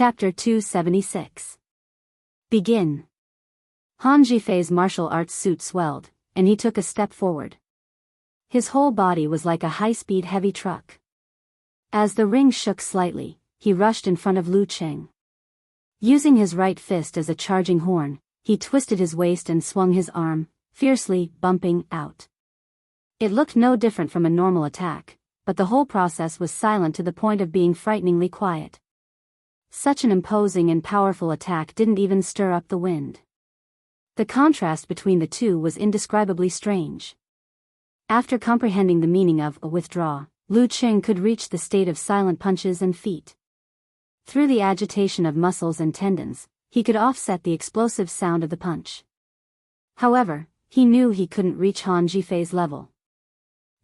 Chapter 276. Begin. Han Jifei's martial arts suit swelled, and he took a step forward. His whole body was like a high-speed heavy truck. As the ring shook slightly, he rushed in front of Lu Cheng. Using his right fist as a charging horn, he twisted his waist and swung his arm, fiercely, bumping out. It looked no different from a normal attack, but the whole process was silent to the point of being frighteningly quiet. Such an imposing and powerful attack didn't even stir up the wind. The contrast between the two was indescribably strange. After comprehending the meaning of a withdraw, Lu Cheng could reach the state of silent punches and feet. Through the agitation of muscles and tendons, he could offset the explosive sound of the punch. However, he knew he couldn't reach Han Jifei's level.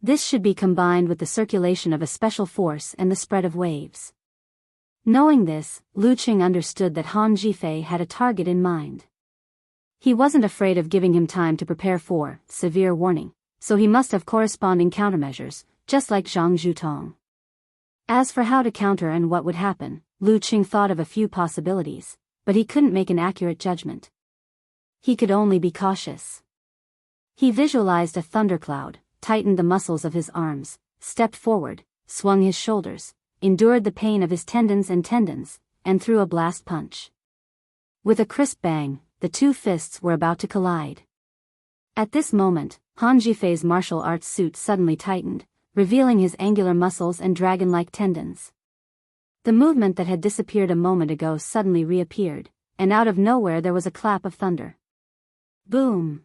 This should be combined with the circulation of a special force and the spread of waves. Knowing this, Lu Cheng understood that Han Jifei had a target in mind. He wasn't afraid of giving him time to prepare for severe warning, so he must have corresponding countermeasures, just like Zhang Zhutong. As for how to counter and what would happen, Lu Cheng thought of a few possibilities, but he couldn't make an accurate judgment. He could only be cautious. He visualized a thundercloud, tightened the muscles of his arms, stepped forward, swung his shoulders, endured the pain of his tendons, and threw a blast punch. With a crisp bang, the two fists were about to collide. At this moment, Han Jifei's martial arts suit suddenly tightened, revealing his angular muscles and dragon-like tendons. The movement that had disappeared a moment ago suddenly reappeared, and out of nowhere there was a clap of thunder. Boom!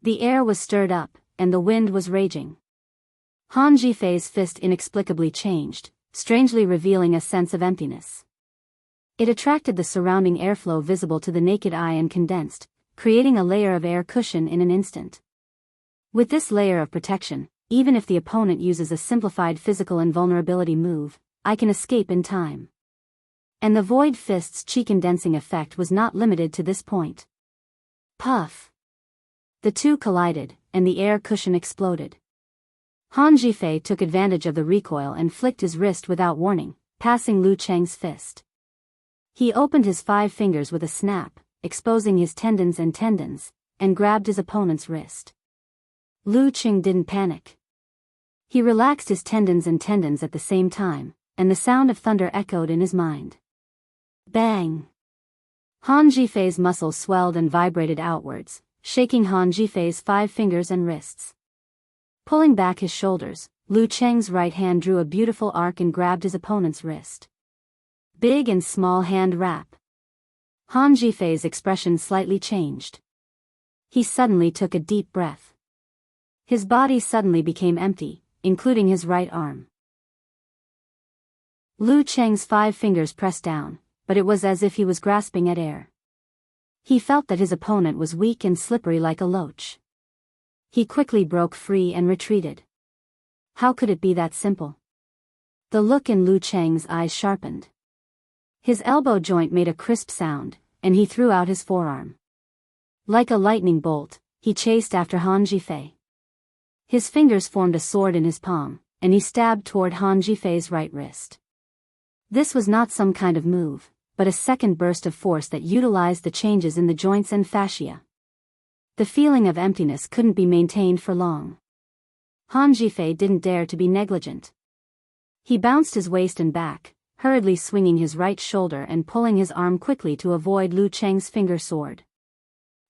The air was stirred up, and the wind was raging. Han Jifei's fist inexplicably changed, strangely revealing a sense of emptiness. It attracted the surrounding airflow visible to the naked eye and condensed, creating a layer of air cushion in an instant. With this layer of protection, even if the opponent uses a simplified physical invulnerability move, I can escape in time. And the void fist's chi condensing effect was not limited to this point. Puff! The two collided, and the air cushion exploded. Han Jifei took advantage of the recoil and flicked his wrist without warning, passing Lu Cheng's fist. He opened his 5 fingers with a snap, exposing his tendons, and grabbed his opponent's wrist. Lu Cheng didn't panic. He relaxed his tendons at the same time, and the sound of thunder echoed in his mind. Bang! Han Jifei's muscles swelled and vibrated outwards, shaking Han Jifei's 5 fingers and wrists. Pulling back his shoulders, Lu Cheng's right hand drew a beautiful arc and grabbed his opponent's wrist. Big and small hand wrap. Han Jifei's expression slightly changed. He suddenly took a deep breath. His body suddenly became empty, including his right arm. Lu Cheng's 5 fingers pressed down, but it was as if he was grasping at air. He felt that his opponent was weak and slippery like a loach. He quickly broke free and retreated. How could it be that simple? The look in Lu Cheng's eyes sharpened. His elbow joint made a crisp sound, and he threw out his forearm. Like a lightning bolt, he chased after Han Jifei. His fingers formed a sword in his palm, and he stabbed toward Han Jifei's right wrist. This was not some kind of move, but a second burst of force that utilized the changes in the joints and fascia. The feeling of emptiness couldn't be maintained for long. Han Jifei didn't dare to be negligent. He bounced his waist and back, hurriedly swinging his right shoulder and pulling his arm quickly to avoid Lu Cheng's finger sword.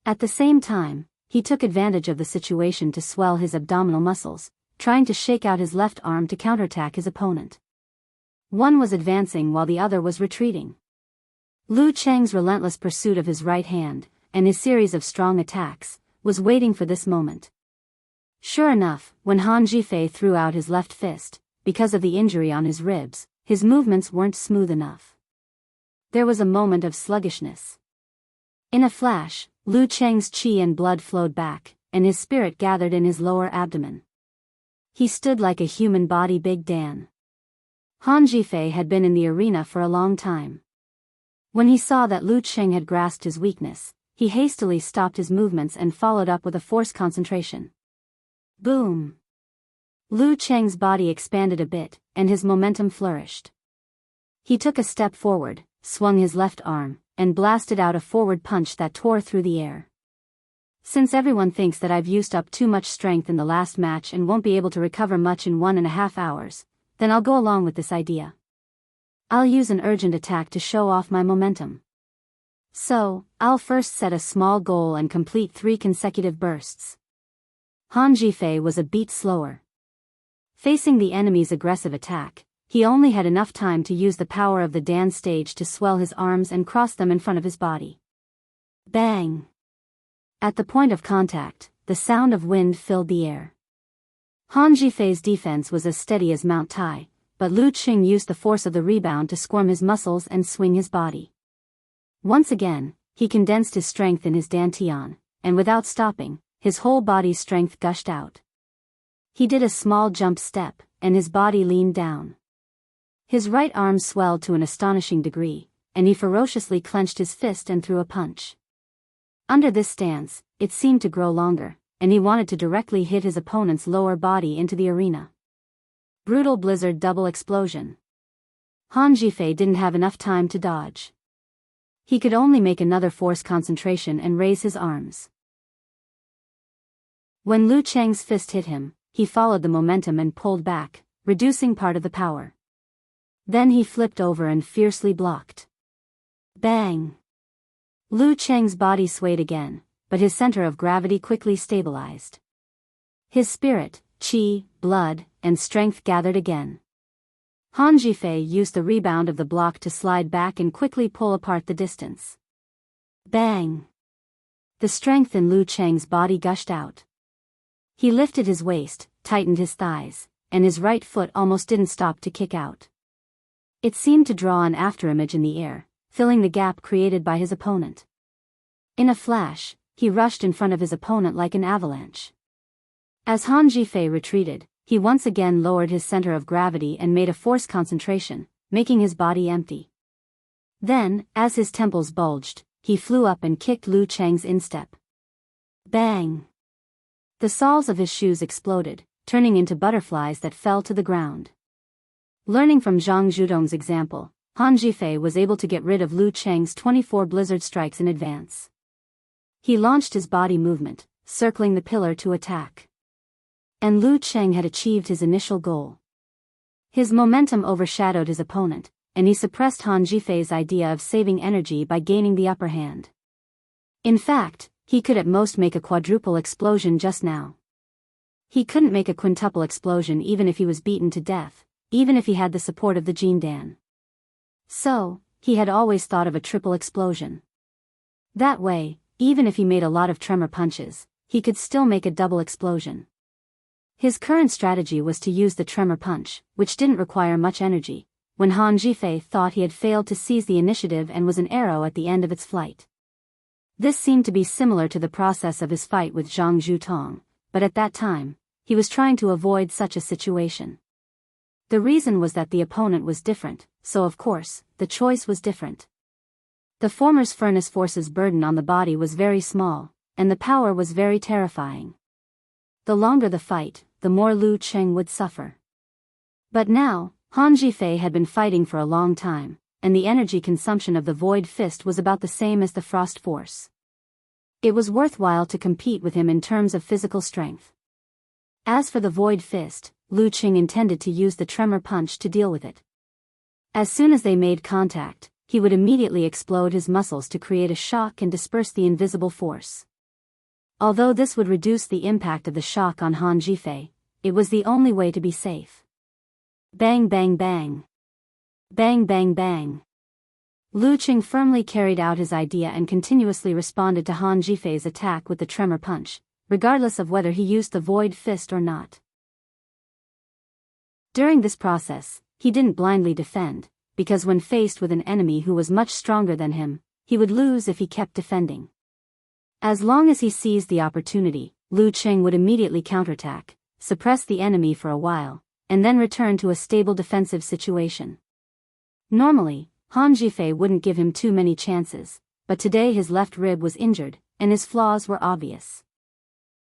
At the same time, he took advantage of the situation to swell his abdominal muscles, trying to shake out his left arm to counterattack his opponent. One was advancing while the other was retreating. Lu Cheng's relentless pursuit of his right hand, and his series of strong attacks, was waiting for this moment. Sure enough, when Han Jifei threw out his left fist, because of the injury on his ribs, his movements weren't smooth enough. There was a moment of sluggishness. In a flash, Lu Cheng's chi and blood flowed back, and his spirit gathered in his lower abdomen. He stood like a human body Big Dan. Han Jifei had been in the arena for a long time. When he saw that Lu Cheng had grasped his weakness, he hastily stopped his movements and followed up with a forced concentration. Boom! Lu Cheng's body expanded a bit, and his momentum flourished. He took a step forward, swung his left arm, and blasted out a forward punch that tore through the air. Since everyone thinks that I've used up too much strength in the last match and won't be able to recover much in 1.5 hours, then I'll go along with this idea. I'll use an urgent attack to show off my momentum. So, I'll first set a small goal and complete 3 consecutive bursts. Han Zhifei was a beat slower. Facing the enemy's aggressive attack, he only had enough time to use the power of the dance stage to swell his arms and cross them in front of his body. Bang! At the point of contact, the sound of wind filled the air. Han Zhifei's defense was as steady as Mount Tai, but Lu Qing used the force of the rebound to squirm his muscles and swing his body. Once again, he condensed his strength in his dantian, and without stopping, his whole body's strength gushed out. He did a small jump step, and his body leaned down. His right arm swelled to an astonishing degree, and he ferociously clenched his fist and threw a punch. Under this stance, it seemed to grow longer, and he wanted to directly hit his opponent's lower body into the arena. Brutal blizzard double explosion. Han Zhifei didn't have enough time to dodge. He could only make another force concentration and raise his arms. When Lu Cheng's fist hit him, he followed the momentum and pulled back, reducing part of the power. Then he flipped over and fiercely blocked. Bang! Lu Cheng's body swayed again, but his center of gravity quickly stabilized. His spirit, qi, blood, and strength gathered again. Han Zhifei used the rebound of the block to slide back and quickly pull apart the distance. Bang! The strength in Lu Cheng's body gushed out. He lifted his waist, tightened his thighs, and his right foot almost didn't stop to kick out. It seemed to draw an afterimage in the air, filling the gap created by his opponent. In a flash, he rushed in front of his opponent like an avalanche. As Han Zhifei retreated, he once again lowered his center of gravity and made a force concentration, making his body empty. Then, as his temples bulged, he flew up and kicked Lu Cheng's instep. Bang! The soles of his shoes exploded, turning into butterflies that fell to the ground. Learning from Zhang Zhudong's example, Han Zhifei was able to get rid of Lu Cheng's 24 blizzard strikes in advance. He launched his body movement, circling the pillar to attack. And Lu Cheng had achieved his initial goal. His momentum overshadowed his opponent, and he suppressed Han Zhifei's idea of saving energy by gaining the upper hand. In fact, he could at most make a quadruple explosion just now. He couldn't make a quintuple explosion even if he was beaten to death, even if he had the support of the Jindan. So, he had always thought of a triple explosion. That way, even if he made a lot of tremor punches, he could still make a double explosion. His current strategy was to use the tremor punch, which didn't require much energy, when Han Zhifei thought he had failed to seize the initiative and was an arrow at the end of its flight. This seemed to be similar to the process of his fight with Zhang Zhutong, but at that time, he was trying to avoid such a situation. The reason was that the opponent was different, so of course, the choice was different. The former's furnace force's burden on the body was very small, and the power was very terrifying. The longer the fight, the more Lu Cheng would suffer. But now, Han Zhifei had been fighting for a long time, and the energy consumption of the Void Fist was about the same as the Frost Force. It was worthwhile to compete with him in terms of physical strength. As for the Void Fist, Lu Qing intended to use the tremor punch to deal with it. As soon as they made contact, he would immediately explode his muscles to create a shock and disperse the invisible force. Although this would reduce the impact of the shock on Han Zhifei, it was the only way to be safe. Bang bang bang. Bang bang bang. Lu Qing firmly carried out his idea and continuously responded to Han Zhifei's attack with the tremor punch, regardless of whether he used the Void Fist or not. During this process, he didn't blindly defend, because when faced with an enemy who was much stronger than him, he would lose if he kept defending. As long as he seized the opportunity, Lu Qing would immediately counterattack, suppress the enemy for a while, and then return to a stable defensive situation. Normally, Han Zhifei wouldn't give him too many chances, but today his left rib was injured, and his flaws were obvious.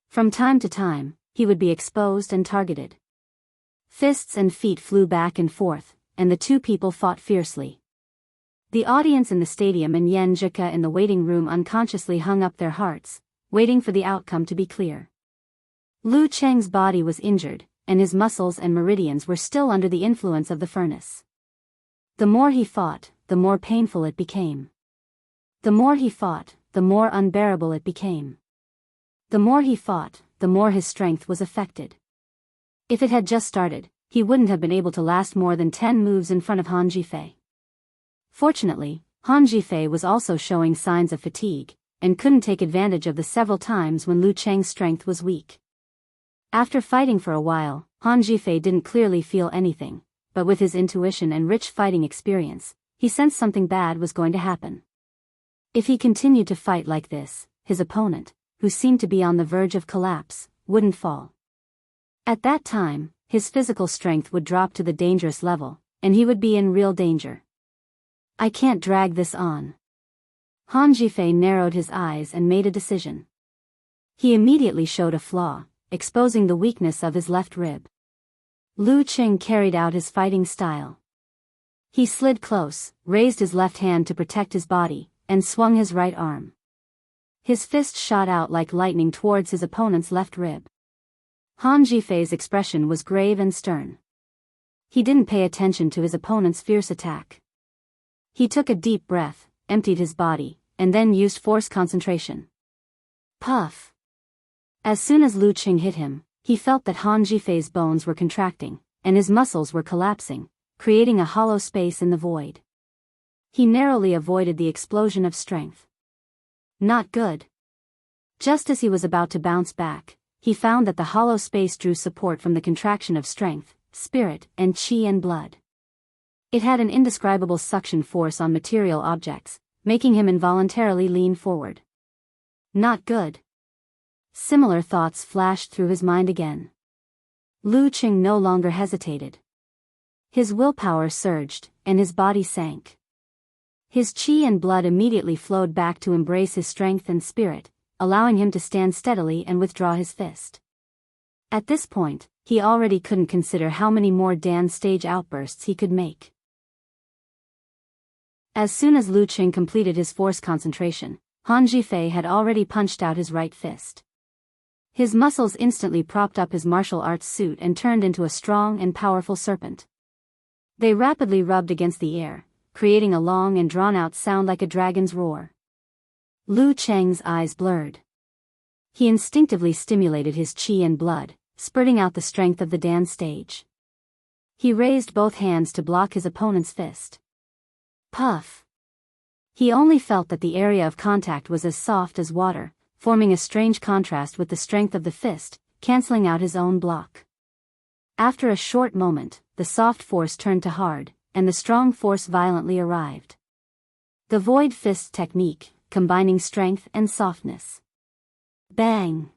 From time to time, he would be exposed and targeted. Fists and feet flew back and forth, and the two people fought fiercely. The audience in the stadium and Yen Zhika in the waiting room unconsciously hung up their hearts, waiting for the outcome to be clear. Lu Cheng's body was injured, and his muscles and meridians were still under the influence of the furnace. The more he fought, the more painful it became. The more he fought, the more unbearable it became. The more he fought, the more his strength was affected. If it had just started, he wouldn't have been able to last more than 10 moves in front of Han Zhifei. Fortunately, Han Zhifei was also showing signs of fatigue, and couldn't take advantage of the several times when Lu Cheng's strength was weak. After fighting for a while, Han Zhifei didn't clearly feel anything, but with his intuition and rich fighting experience, he sensed something bad was going to happen. If he continued to fight like this, his opponent, who seemed to be on the verge of collapse, wouldn't fall. At that time, his physical strength would drop to the dangerous level, and he would be in real danger. I can't drag this on. Han Zhifei narrowed his eyes and made a decision. He immediately showed a flaw, exposing the weakness of his left rib. Lu Cheng carried out his fighting style. He slid close, raised his left hand to protect his body, and swung his right arm. His fist shot out like lightning towards his opponent's left rib. Han Zhifei's expression was grave and stern. He didn't pay attention to his opponent's fierce attack. He took a deep breath, emptied his body, and then used force concentration. Puff! As soon as Lu Cheng hit him, he felt that Han Zhifei's bones were contracting, and his muscles were collapsing, creating a hollow space in the void. He narrowly avoided the explosion of strength. Not good. Just as he was about to bounce back, he found that the hollow space drew support from the contraction of strength, spirit, and qi and blood. It had an indescribable suction force on material objects, making him involuntarily lean forward. Not good. Similar thoughts flashed through his mind again. Lu Cheng no longer hesitated. His willpower surged, and his body sank. His qi and blood immediately flowed back to embrace his strength and spirit, allowing him to stand steadily and withdraw his fist. At this point, he already couldn't consider how many more dance stage outbursts he could make. As soon as Lu Cheng completed his force concentration, Han Zhifei had already punched out his right fist. His muscles instantly propped up his martial arts suit and turned into a strong and powerful serpent. They rapidly rubbed against the air, creating a long and drawn-out sound like a dragon's roar. Lu Cheng's eyes blurred. He instinctively stimulated his qi and blood, spurting out the strength of the dance stage. He raised both hands to block his opponent's fist. Puff! He only felt that the area of contact was as soft as water, forming a strange contrast with the strength of the fist, canceling out his own block. After a short moment, the soft force turned to hard, and the strong force violently arrived. The void fist technique, combining strength and softness. Bang!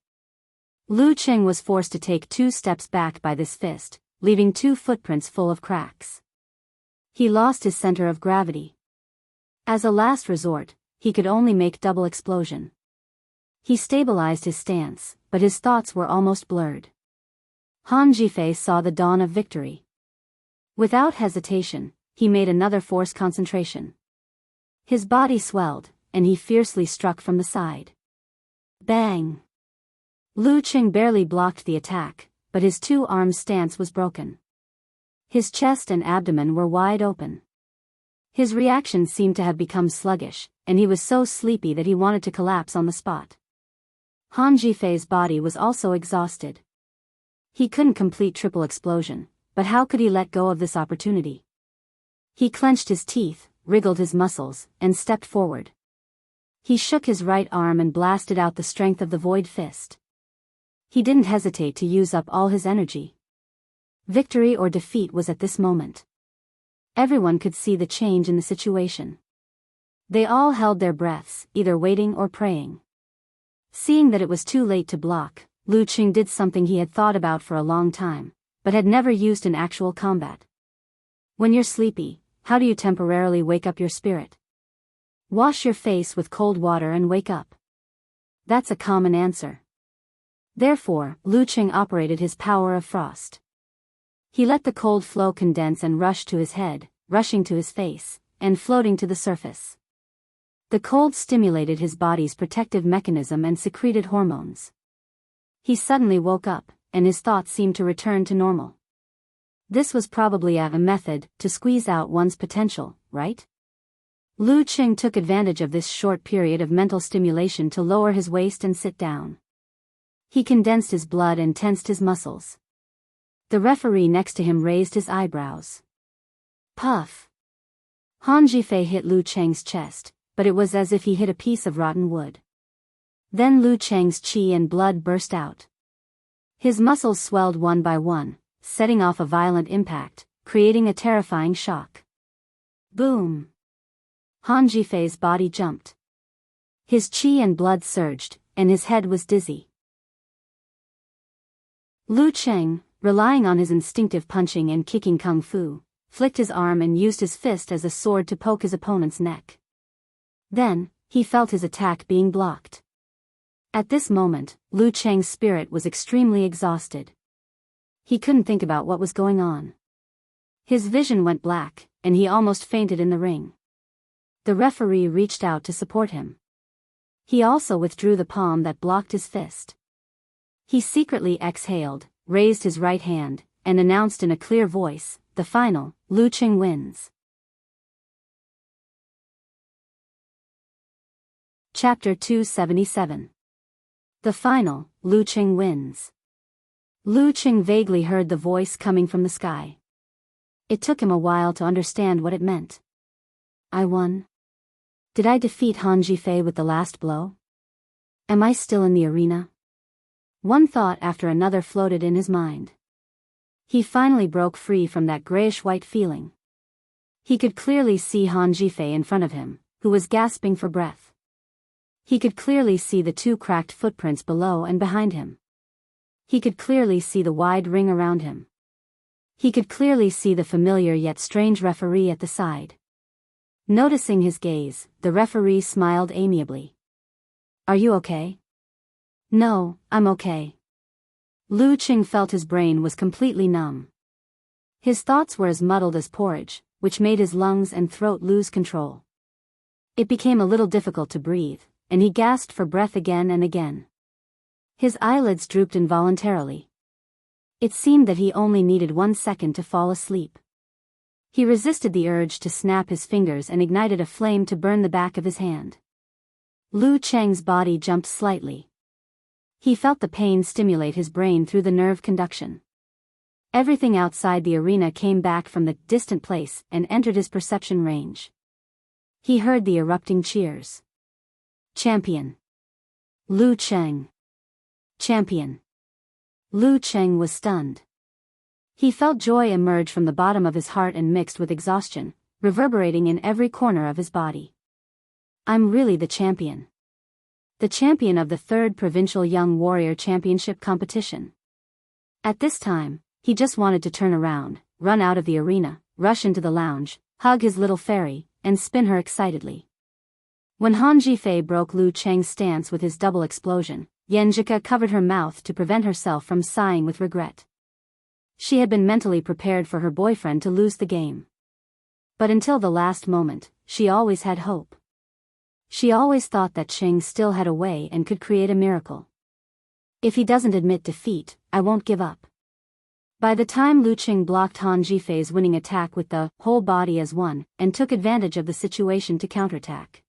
Lu Cheng was forced to take 2 steps back by this fist, leaving 2 footprints full of cracks. He lost his center of gravity. As a last resort, he could only make double explosion. He stabilized his stance, but his thoughts were almost blurred. Han Zhifei saw the dawn of victory. Without hesitation, he made another force concentration. His body swelled, and he fiercely struck from the side. Bang! Lu Cheng barely blocked the attack, but his 2-arm stance was broken. His chest and abdomen were wide open. His reaction seemed to have become sluggish, and he was so sleepy that he wanted to collapse on the spot. Han Zhifei's body was also exhausted. He couldn't complete triple explosion, but how could he let go of this opportunity? He clenched his teeth, wriggled his muscles, and stepped forward. He shook his right arm and blasted out the strength of the void fist. He didn't hesitate to use up all his energy. Victory or defeat was at this moment. Everyone could see the change in the situation. They all held their breaths, either waiting or praying. Seeing that it was too late to block, Lu Cheng did something he had thought about for a long time, but had never used in actual combat. When you're sleepy, how do you temporarily wake up your spirit? Wash your face with cold water and wake up. That's a common answer. Therefore, Lu Cheng operated his power of frost. He let the cold flow condense and rush to his head, rushing to his face, and floating to the surface. The cold stimulated his body's protective mechanism and secreted hormones. He suddenly woke up, and his thoughts seemed to return to normal. This was probably a method to squeeze out one's potential, right? Lu Qing took advantage of this short period of mental stimulation to lower his waist and sit down. He condensed his blood and tensed his muscles. The referee next to him raised his eyebrows. Puff! Han Zhifei hit Lu Cheng's chest, but it was as if he hit a piece of rotten wood. Then Lu Cheng's qi and blood burst out. His muscles swelled one by one, setting off a violent impact, creating a terrifying shock. Boom! Han Zhifei's body jumped. His qi and blood surged, and his head was dizzy. Lu Cheng, relying on his instinctive punching and kicking kung fu, flicked his arm and used his fist as a sword to poke his opponent's neck. Then, he felt his attack being blocked. At this moment, Lu Cheng's spirit was extremely exhausted. He couldn't think about what was going on. His vision went black, and he almost fainted in the ring. The referee reached out to support him. He also withdrew the palm that blocked his fist. He secretly exhaled, raised his right hand, and announced in a clear voice, "The final, Lu Qing wins." Chapter 277. The final, Lu Qing wins. Lu Qing vaguely heard the voice coming from the sky. It took him a while to understand what it meant. I won. Did I defeat Han Zhifei with the last blow? Am I still in the arena? One thought after another floated in his mind. He finally broke free from that grayish-white feeling. He could clearly see Han Zhifei in front of him, who was gasping for breath. He could clearly see the two cracked footprints below and behind him. He could clearly see the wide ring around him. He could clearly see the familiar yet strange referee at the side. Noticing his gaze, the referee smiled amiably. Are you okay? No, I'm okay. Lu Qing felt his brain was completely numb. His thoughts were as muddled as porridge, which made his lungs and throat lose control. It became a little difficult to breathe, and he gasped for breath again and again. His eyelids drooped involuntarily. It seemed that he only needed 1 second to fall asleep. He resisted the urge to snap his fingers and ignited a flame to burn the back of his hand. Lu Cheng's body jumped slightly. He felt the pain stimulate his brain through the nerve conduction. Everything outside the arena came back from the distant place and entered his perception range. He heard the erupting cheers. Champion. Lu Cheng. Champion. Lu Cheng was stunned. He felt joy emerge from the bottom of his heart and mixed with exhaustion, reverberating in every corner of his body. I'm really the champion. The champion of the 3rd Provincial Young Warrior Championship competition. At this time, he just wanted to turn around, run out of the arena, rush into the lounge, hug his little fairy, and spin her excitedly. When Han Zhifei broke Lu Cheng's stance with his double explosion, Yanjika covered her mouth to prevent herself from sighing with regret. She had been mentally prepared for her boyfriend to lose the game. But until the last moment, she always had hope. She always thought that Qing still had a way and could create a miracle. If he doesn't admit defeat, I won't give up. By the time Lu Qing blocked Han Zhifei's winning attack with the whole body as one, and took advantage of the situation to counterattack.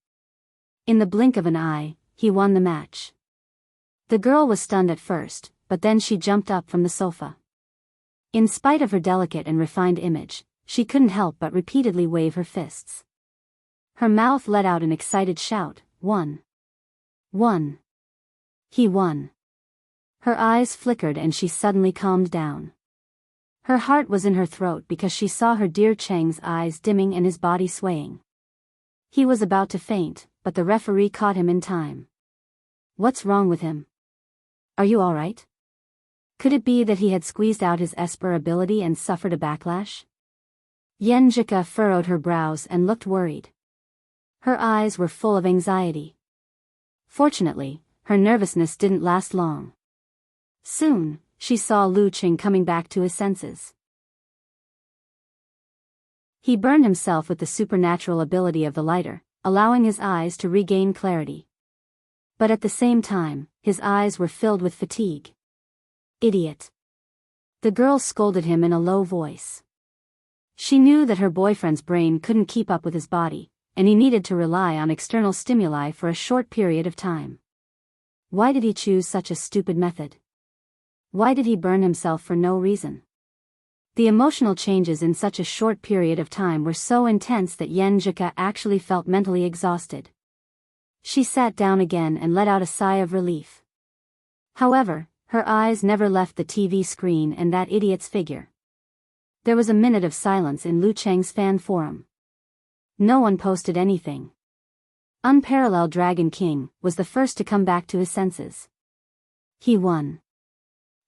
In the blink of an eye, he won the match. The girl was stunned at first, but then she jumped up from the sofa. In spite of her delicate and refined image, she couldn't help but repeatedly wave her fists. Her mouth let out an excited shout, won. Won. He won. Her eyes flickered and she suddenly calmed down. Her heart was in her throat because she saw her dear Cheng's eyes dimming and his body swaying. He was about to faint, but the referee caught him in time. What's wrong with him? Are you all right? Could it be that he had squeezed out his Esper ability and suffered a backlash? Yanjika furrowed her brows and looked worried. Her eyes were full of anxiety. Fortunately, her nervousness didn't last long. Soon, she saw Lu Qing coming back to his senses. He burned himself with the supernatural ability of the lighter, allowing his eyes to regain clarity. But at the same time, his eyes were filled with fatigue. Idiot. The girl scolded him in a low voice. She knew that her boyfriend's brain couldn't keep up with his body, and he needed to rely on external stimuli for a short period of time. Why did he choose such a stupid method? Why did he burn himself for no reason? The emotional changes in such a short period of time were so intense that Jika actually felt mentally exhausted. She sat down again and let out a sigh of relief. However, her eyes never left the TV screen and that idiot's figure. There was a minute of silence in Lu Cheng's fan forum. No one posted anything. Unparalleled Dragon King was the first to come back to his senses. He won.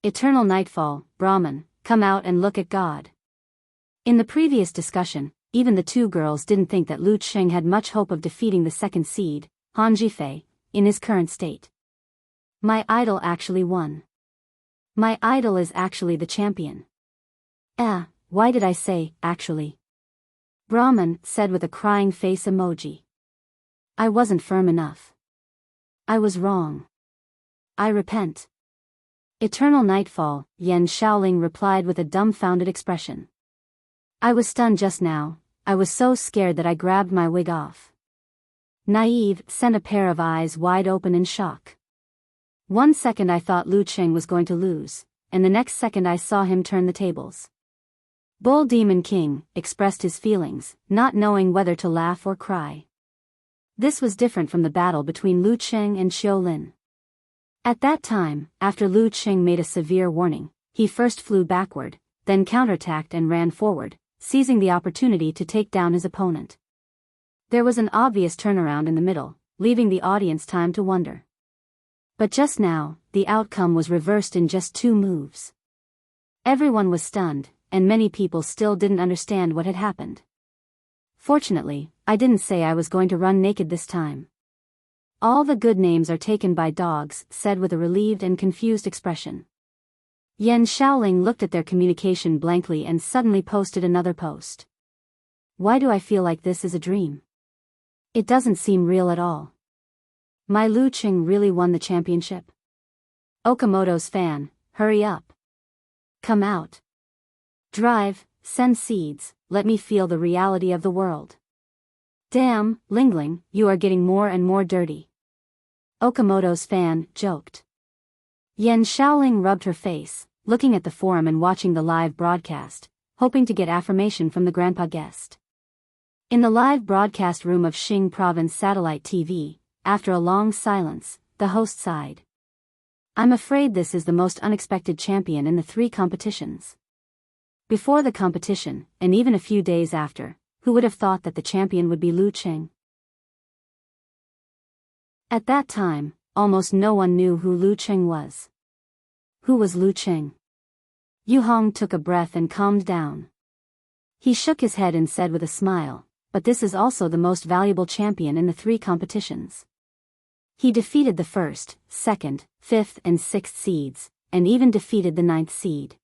Eternal Nightfall, Brahman, come out and look at God. In the previous discussion, even the two girls didn't think that Lu Cheng had much hope of defeating the second seed, Han Jifei, in his current state. My idol actually won. My idol is actually the champion. Why did I say, actually? Brahman said with a crying face emoji. I wasn't firm enough. I was wrong. I repent. Eternal Nightfall, Yan Shaoling replied with a dumbfounded expression. I was stunned just now, I was so scared that I grabbed my wig off. Naive sent a pair of eyes wide open in shock. 1 second I thought Lu Cheng was going to lose, and the next second I saw him turn the tables. Bull Demon King expressed his feelings, not knowing whether to laugh or cry. This was different from the battle between Lu Cheng and Xiao Lin. At that time, after Lu Cheng made a severe warning, he first flew backward, then counterattacked and ran forward, seizing the opportunity to take down his opponent. There was an obvious turnaround in the middle, leaving the audience time to wonder. But just now, the outcome was reversed in just 2 moves. Everyone was stunned, and many people still didn't understand what had happened. Fortunately, I didn't say I was going to run naked this time. All the good names are taken by dogs, said with a relieved and confused expression. Yan Shaoling looked at their communication blankly and suddenly posted another post. Why do I feel like this is a dream? It doesn't seem real at all. My Lu Cheng really won the championship? Okamoto's fan, hurry up. Come out. Drive, send seeds, let me feel the reality of the world. Damn, Lingling, you are getting more and more dirty. Okamoto's fan joked. Yan Shaoling rubbed her face, looking at the forum and watching the live broadcast, hoping to get affirmation from the grandpa guest. In the live broadcast room of Xing Province Satellite TV, after a long silence, the host sighed. I'm afraid this is the most unexpected champion in the 3 competitions. Before the competition, and even a few days after, who would have thought that the champion would be Lu Cheng? At that time, almost no one knew who Lu Cheng was. Who was Lu Cheng? Yu Hong took a breath and calmed down. He shook his head and said with a smile, but this is also the most valuable champion in the 3 competitions. He defeated the 1st, 2nd, 5th and 6th seeds, and even defeated the 9th seed.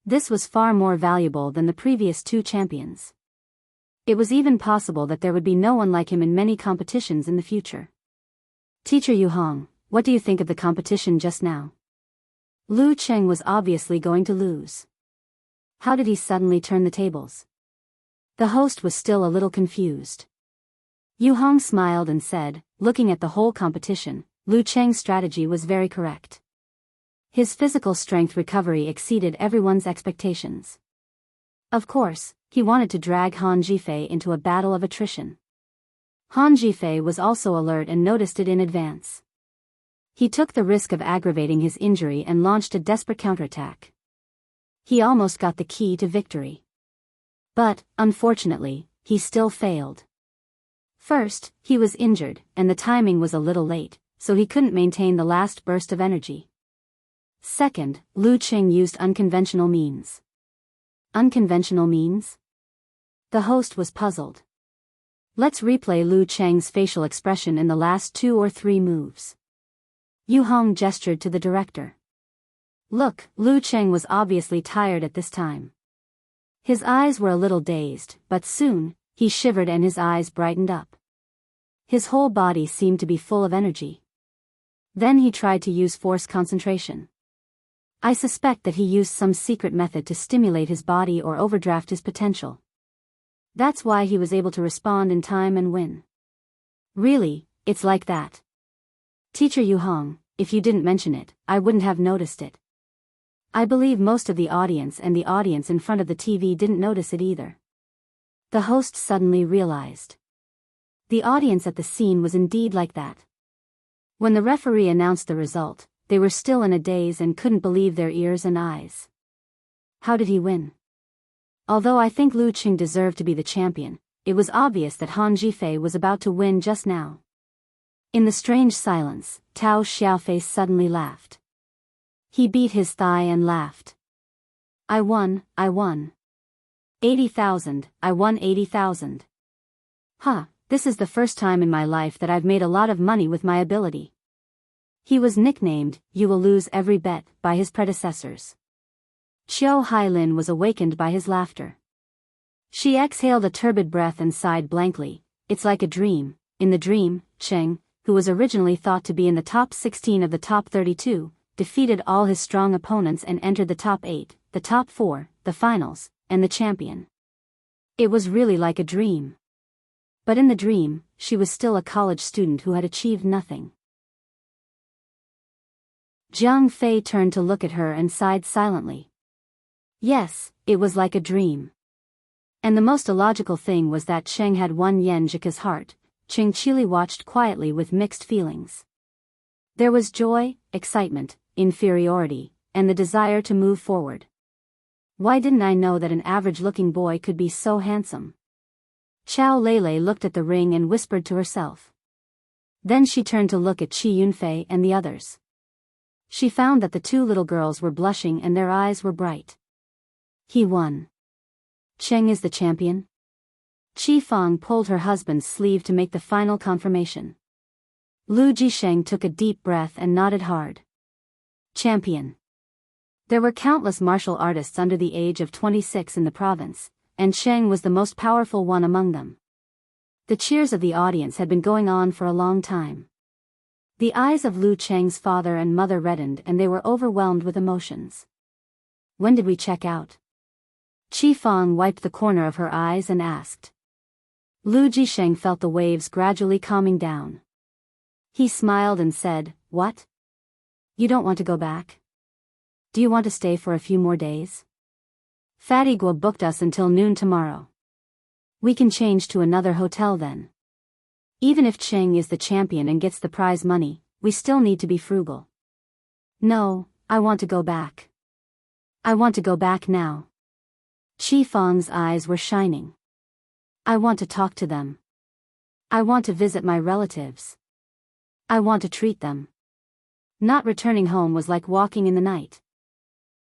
This was far more valuable than the previous 2 champions. It was even possible that there would be no one like him in many competitions in the future. Teacher Yu Hong, what do you think of the competition just now? Lu Cheng was obviously going to lose. How did he suddenly turn the tables? The host was still a little confused. Yu Hong smiled and said, looking at the whole competition, Lu Cheng's strategy was very correct. His physical strength recovery exceeded everyone's expectations. Of course, he wanted to drag Han Jifei into a battle of attrition. Han Jifei was also alert and noticed it in advance. He took the risk of aggravating his injury and launched a desperate counterattack. He almost got the key to victory. But, unfortunately, he still failed. First, he was injured, and the timing was a little late, so he couldn't maintain the last burst of energy. Second, Lu Cheng used unconventional means. Unconventional means? The host was puzzled. Let's replay Lu Cheng's facial expression in the last 2 or 3 moves. Yu Hong gestured to the director. Look, Lu Cheng was obviously tired at this time. His eyes were a little dazed, but soon, he shivered and his eyes brightened up. His whole body seemed to be full of energy. Then he tried to use force concentration. I suspect that he used some secret method to stimulate his body or overdraft his potential. That's why he was able to respond in time and win. Really, it's like that. Teacher Yu Hong, if you didn't mention it, I wouldn't have noticed it. I believe most of the audience and the audience in front of the TV didn't notice it either. The host suddenly realized. The audience at the scene was indeed like that. When the referee announced the result, they were still in a daze and couldn't believe their ears and eyes. How did he win? Although I think Lu Qing deserved to be the champion, it was obvious that Han Zhifei was about to win just now. In the strange silence, Tao Xiaofei suddenly laughed. He beat his thigh and laughed. I won. 80,000, I won 80,000. This is the first time in my life that I've made a lot of money with my ability. He was nicknamed, "You will lose every bet," by his predecessors. Qiu Hailin was awakened by his laughter. She exhaled a turbid breath and sighed blankly. It's like a dream. In the dream, Cheng, who was originally thought to be in the top 16 of the top 32, defeated all his strong opponents and entered the top 8, the top 4, the finals, and the champion. It was really like a dream. But in the dream, she was still a college student who had achieved nothing. Jiang Fei turned to look at her and sighed silently. Yes, it was like a dream. And the most illogical thing was that Cheng had won Yan Zhika's heart. Cheng Qili watched quietly with mixed feelings. There was joy, excitement, inferiority, and the desire to move forward. Why didn't I know that an average-looking boy could be so handsome? Qiao Lele looked at the ring and whispered to herself. Then she turned to look at Qi Yunfei and the others. She found that the two little girls were blushing and their eyes were bright. He won. Cheng is the champion? Qi Fang pulled her husband's sleeve to make the final confirmation. Lu Jisheng took a deep breath and nodded hard. Champion. There were countless martial artists under the age of 26 in the province, and Cheng was the most powerful one among them. The cheers of the audience had been going on for a long time. The eyes of Lu Cheng's father and mother reddened and they were overwhelmed with emotions. When did we check out? Qi Fang wiped the corner of her eyes and asked. Lu Jisheng felt the waves gradually calming down. He smiled and said, "What? You don't want to go back? Do you want to stay for a few more days? Fatty Guo booked us until noon tomorrow. We can change to another hotel then. Even if Cheng is the champion and gets the prize money, we still need to be frugal." No, I want to go back. I want to go back now. Qi Fang's eyes were shining. I want to talk to them. I want to visit my relatives. I want to treat them. Not returning home was like walking in the night.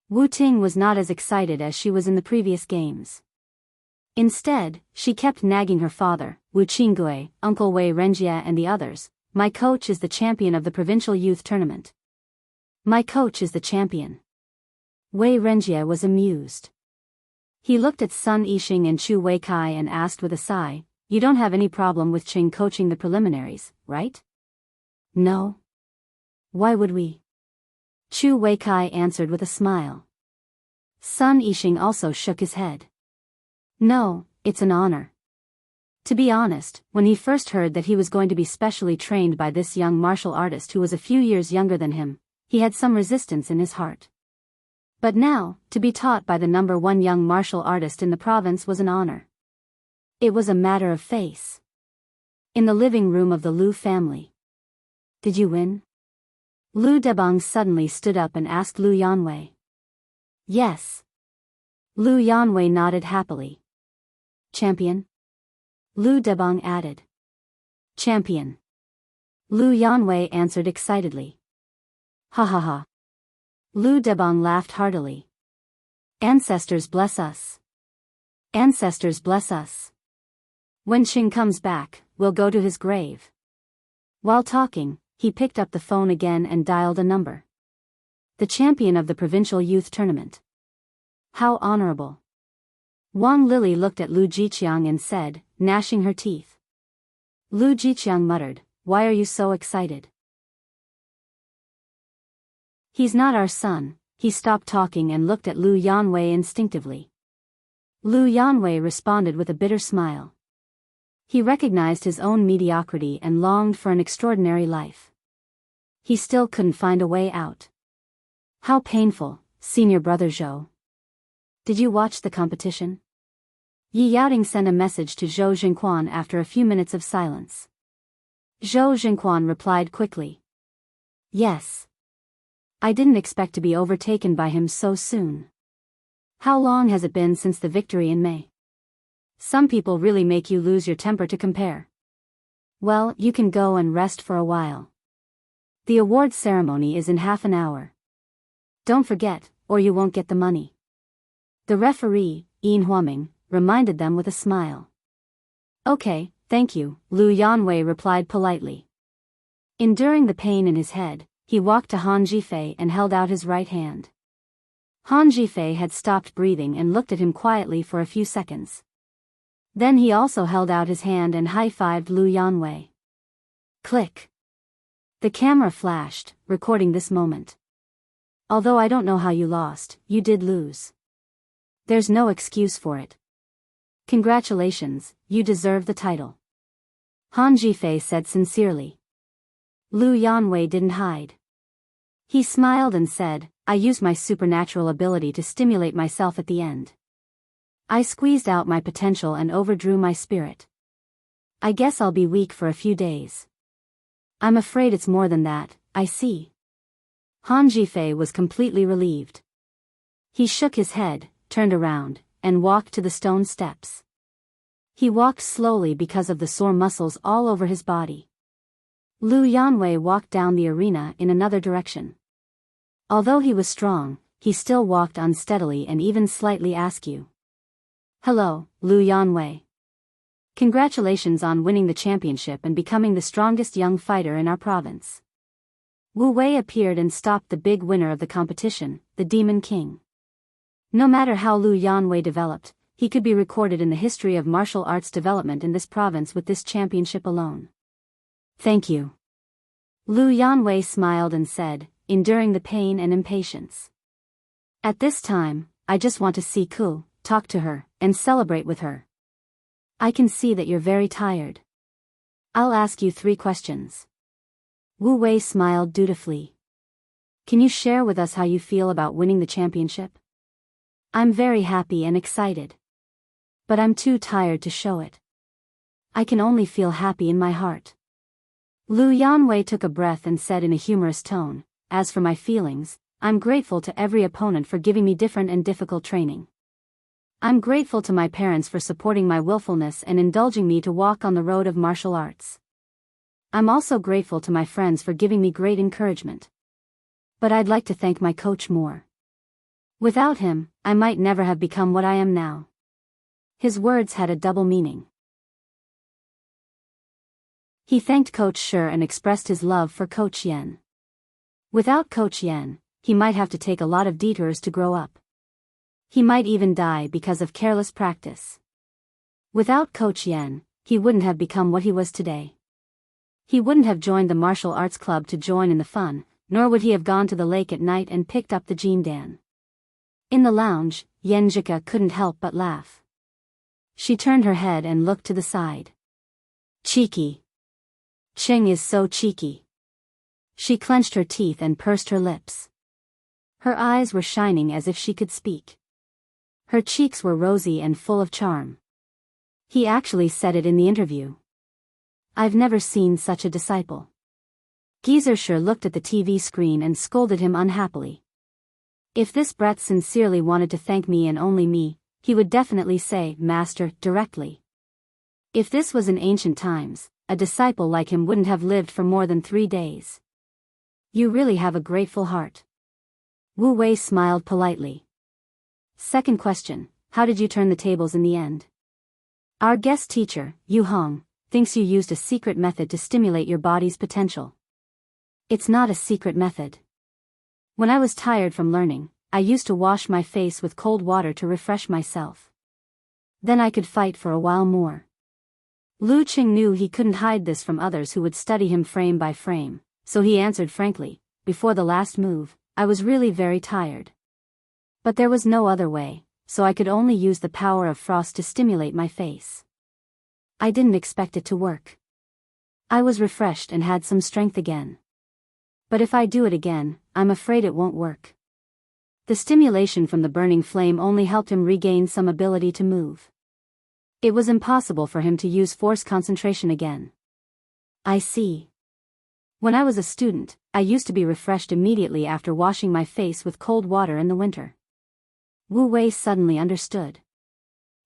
Wu Ting was not as excited as she was in the previous games. Instead, she kept nagging her father, Wu Qinggui, Uncle Wei Renjie and the others. My coach is the champion of the provincial youth tournament. My coach is the champion. Wei Renjie was amused. He looked at Sun Yixing and Chu Weikai and asked with a sigh, "You don't have any problem with Qing coaching the preliminaries, right?" "No. Why would we?" Chu Weikai answered with a smile. Sun Yixing also shook his head. "No, it's an honor." To be honest, when he first heard that he was going to be specially trained by this young martial artist who was a few years younger than him, he had some resistance in his heart. But now, to be taught by the #1 young martial artist in the province was an honor. It was a matter of face. In the living room of the Lu family. "Did you win?" Lu Debang suddenly stood up and asked Lu Yanwei. "Yes." Lu Yanwei nodded happily. "Champion?" Lu Debang added. "Champion." Lu Yanwei answered excitedly. "Ha ha ha." Lu Debang laughed heartily. "Ancestors bless us. Ancestors bless us. When Qing comes back, we'll go to his grave." While talking, he picked up the phone again and dialed a number. The champion of the provincial youth tournament. How honorable. Wang Lily looked at Lu Jiqiang and said, gnashing her teeth. Lu Jiqiang muttered, "Why are you so excited?" "He's not our son." He stopped talking and looked at Lu Yanwei instinctively. Lu Yanwei responded with a bitter smile. He recognized his own mediocrity and longed for an extraordinary life. He still couldn't find a way out. How painful, senior brother Zhou. Did you watch the competition? Yi Yaoting sent a message to Zhou Jingquan after a few minutes of silence. Zhou Jingquan replied quickly. Yes. I didn't expect to be overtaken by him so soon. How long has it been since the victory in May? Some people really make you lose your temper to compare. Well, you can go and rest for a while. The awards ceremony is in half an hour. Don't forget, or you won't get the money. The referee, Yin Huaming, reminded them with a smile. Okay, thank you, Lu Yanwei replied politely. Enduring the pain in his head, he walked to Han Zhifei and held out his right hand. Han Zhifei had stopped breathing and looked at him quietly for a few seconds. Then he also held out his hand and high-fived Lu Yanwei. Click. The camera flashed, recording this moment. Although I don't know how you lost, you did lose. There's no excuse for it. Congratulations, you deserve the title. Han Zhifei said sincerely. Lu Yanwei didn't hide. He smiled and said, I used my supernatural ability to stimulate myself at the end. I squeezed out my potential and overdrew my spirit. I guess I'll be weak for a few days. I'm afraid it's more than that, I see. Han Zhifei was completely relieved. He shook his head, turned around, and walked to the stone steps. He walked slowly because of the sore muscles all over his body. Lu Yanwei walked down the arena in another direction. Although he was strong, he still walked unsteadily and even slightly askew. Hello, Lu Yanwei. Congratulations on winning the championship and becoming the strongest young fighter in our province. Wu Wei appeared and stopped the big winner of the competition, the Demon King. No matter how Lu Yanwei developed, he could be recorded in the history of martial arts development in this province with this championship alone. Thank you. Lu Yanwei smiled and said, enduring the pain and impatience. At this time, I just want to see Ku, talk to her, and celebrate with her. I can see that you're very tired. I'll ask you 3 questions. Wu Wei smiled dutifully. Can you share with us how you feel about winning the championship? I'm very happy and excited. But I'm too tired to show it. I can only feel happy in my heart. Lu Yanwei took a breath and said in a humorous tone, as for my feelings, I'm grateful to every opponent for giving me different and difficult training. I'm grateful to my parents for supporting my willfulness and indulging me to walk on the road of martial arts. I'm also grateful to my friends for giving me great encouragement. But I'd like to thank my coach more. Without him, I might never have become what I am now. His words had a double meaning. He thanked Coach Shi and expressed his love for Coach Yan. Without Coach Yan, he might have to take a lot of detours to grow up. He might even die because of careless practice. Without Coach Yan, he wouldn't have become what he was today. He wouldn't have joined the martial arts club to join in the fun, nor would he have gone to the lake at night and picked up the Jindan. In the lounge, Yenjika couldn't help but laugh. She turned her head and looked to the side. Cheeky. Cheng is so cheeky. She clenched her teeth and pursed her lips. Her eyes were shining as if she could speak. Her cheeks were rosy and full of charm. He actually said it in the interview. I've never seen such a disciple. Geyser looked at the TV screen and scolded him unhappily. If this brat sincerely wanted to thank me and only me, he would definitely say, Master, directly. If this was in ancient times, a disciple like him wouldn't have lived for more than 3 days. You really have a grateful heart. Wu Wei smiled politely. Second question, how did you turn the tables in the end? Our guest teacher, Yu Hong, thinks you used a secret method to stimulate your body's potential. It's not a secret method. When I was tired from learning, I used to wash my face with cold water to refresh myself. Then I could fight for a while more. Lu Qing knew he couldn't hide this from others who would study him frame by frame, so he answered frankly, before the last move, I was really very tired. But there was no other way, so I could only use the power of frost to stimulate my face. I didn't expect it to work. I was refreshed and had some strength again. But if I do it again, I'm afraid it won't work. The stimulation from the burning flame only helped him regain some ability to move. It was impossible for him to use force concentration again. I see. When I was a student, I used to be refreshed immediately after washing my face with cold water in the winter. Wu Wei suddenly understood.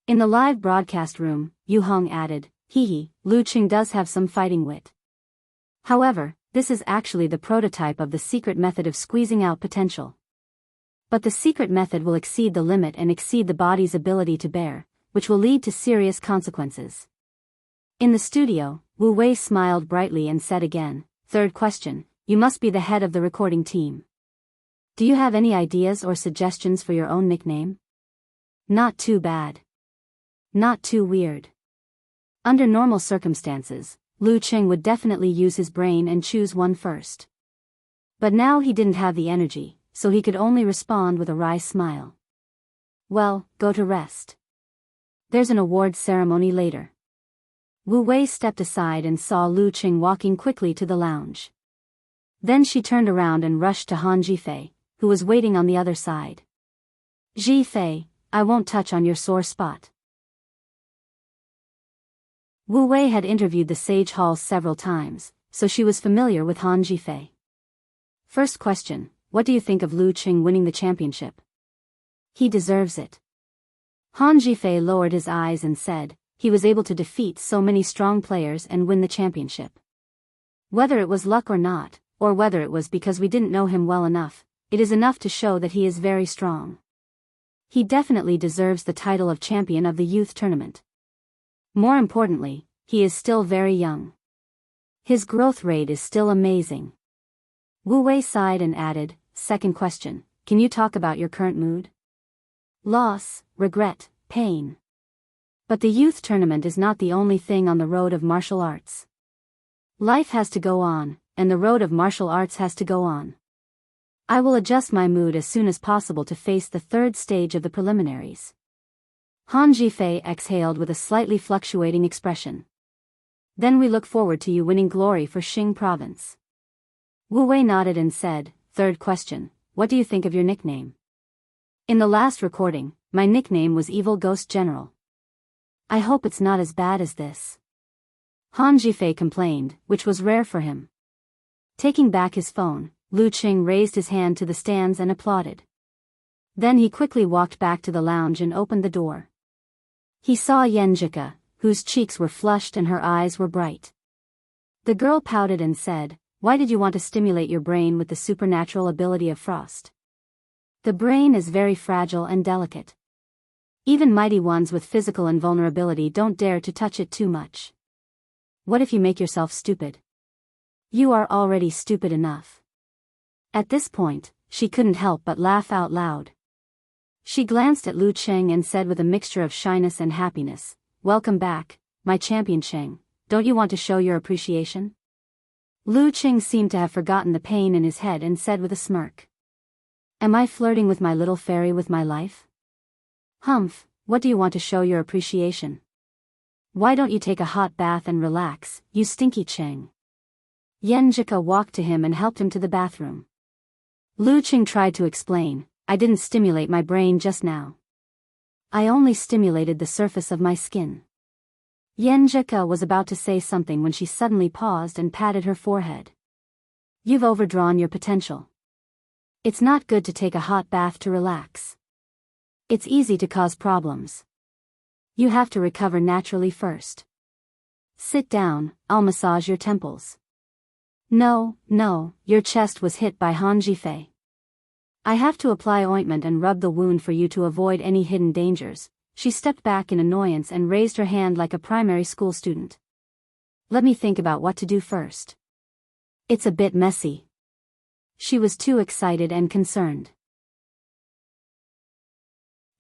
In the live broadcast room, Yu Hong added, Hee, Lu Qing does have some fighting wit. However, this is actually the prototype of the secret method of squeezing out potential. But the secret method will exceed the limit and exceed the body's ability to bear, which will lead to serious consequences. In the studio, Wu Wei smiled brightly and said again, third question, you must be the head of the recording team. Do you have any ideas or suggestions for your own nickname? Not too bad. Not too weird. Under normal circumstances, Lu Qing would definitely use his brain and choose one first. But now he didn't have the energy, so he could only respond with a wry smile. Well, go to rest. There's an awards ceremony later. Wu Wei stepped aside and saw Lu Qing walking quickly to the lounge. Then she turned around and rushed to Han Zhifei, who was waiting on the other side. Zhifei, I won't touch on your sore spot. Wu Wei had interviewed the Sage Hall several times, so she was familiar with Han Zhifei. First question, what do you think of Lu Qing winning the championship? He deserves it. Han Zhifei lowered his eyes and said, he was able to defeat so many strong players and win the championship. Whether it was luck or not, or whether it was because we didn't know him well enough, it is enough to show that he is very strong. He definitely deserves the title of champion of the youth tournament. More importantly, he is still very young. His growth rate is still amazing. Wu Wei sighed and added, second question, can you talk about your current mood? Loss, regret, pain. But the youth tournament is not the only thing on the road of martial arts. Life has to go on, and the road of martial arts has to go on. I will adjust my mood as soon as possible to face the third stage of the preliminaries. Han Zhifei exhaled with a slightly fluctuating expression. Then we look forward to you winning glory for Xing province. Wu Wei nodded and said, third question, what do you think of your nickname? In the last recording, my nickname was Evil Ghost General. I hope it's not as bad as this. Han Zhifei complained, which was rare for him. Taking back his phone, Lu Qing raised his hand to the stands and applauded. Then he quickly walked back to the lounge and opened the door. He saw Yenjika, whose cheeks were flushed and her eyes were bright. The girl pouted and said, why did you want to stimulate your brain with the supernatural ability of frost? The brain is very fragile and delicate. Even mighty ones with physical invulnerability don't dare to touch it too much. What if you make yourself stupid? You are already stupid enough. At this point, she couldn't help but laugh out loud. She glanced at Lu Qing and said with a mixture of shyness and happiness, welcome back, my champion Qing, don't you want to show your appreciation? Lu Qing seemed to have forgotten the pain in his head and said with a smirk. Am I flirting with my little fairy with my life? Humph, what do you want to show your appreciation? Why don't you take a hot bath and relax, you stinky Qing? Yenjika walked to him and helped him to the bathroom. Lu Qing tried to explain, I didn't stimulate my brain just now. I only stimulated the surface of my skin. Yenjika was about to say something when she suddenly paused and patted her forehead. You've overdrawn your potential. It's not good to take a hot bath to relax. It's easy to cause problems. You have to recover naturally first. Sit down, I'll massage your temples. No, your chest was hit by Han Zhifei. I have to apply ointment and rub the wound for you to avoid any hidden dangers. She stepped back in annoyance and raised her hand like a primary school student. Let me think about what to do first. It's a bit messy. She was too excited and concerned.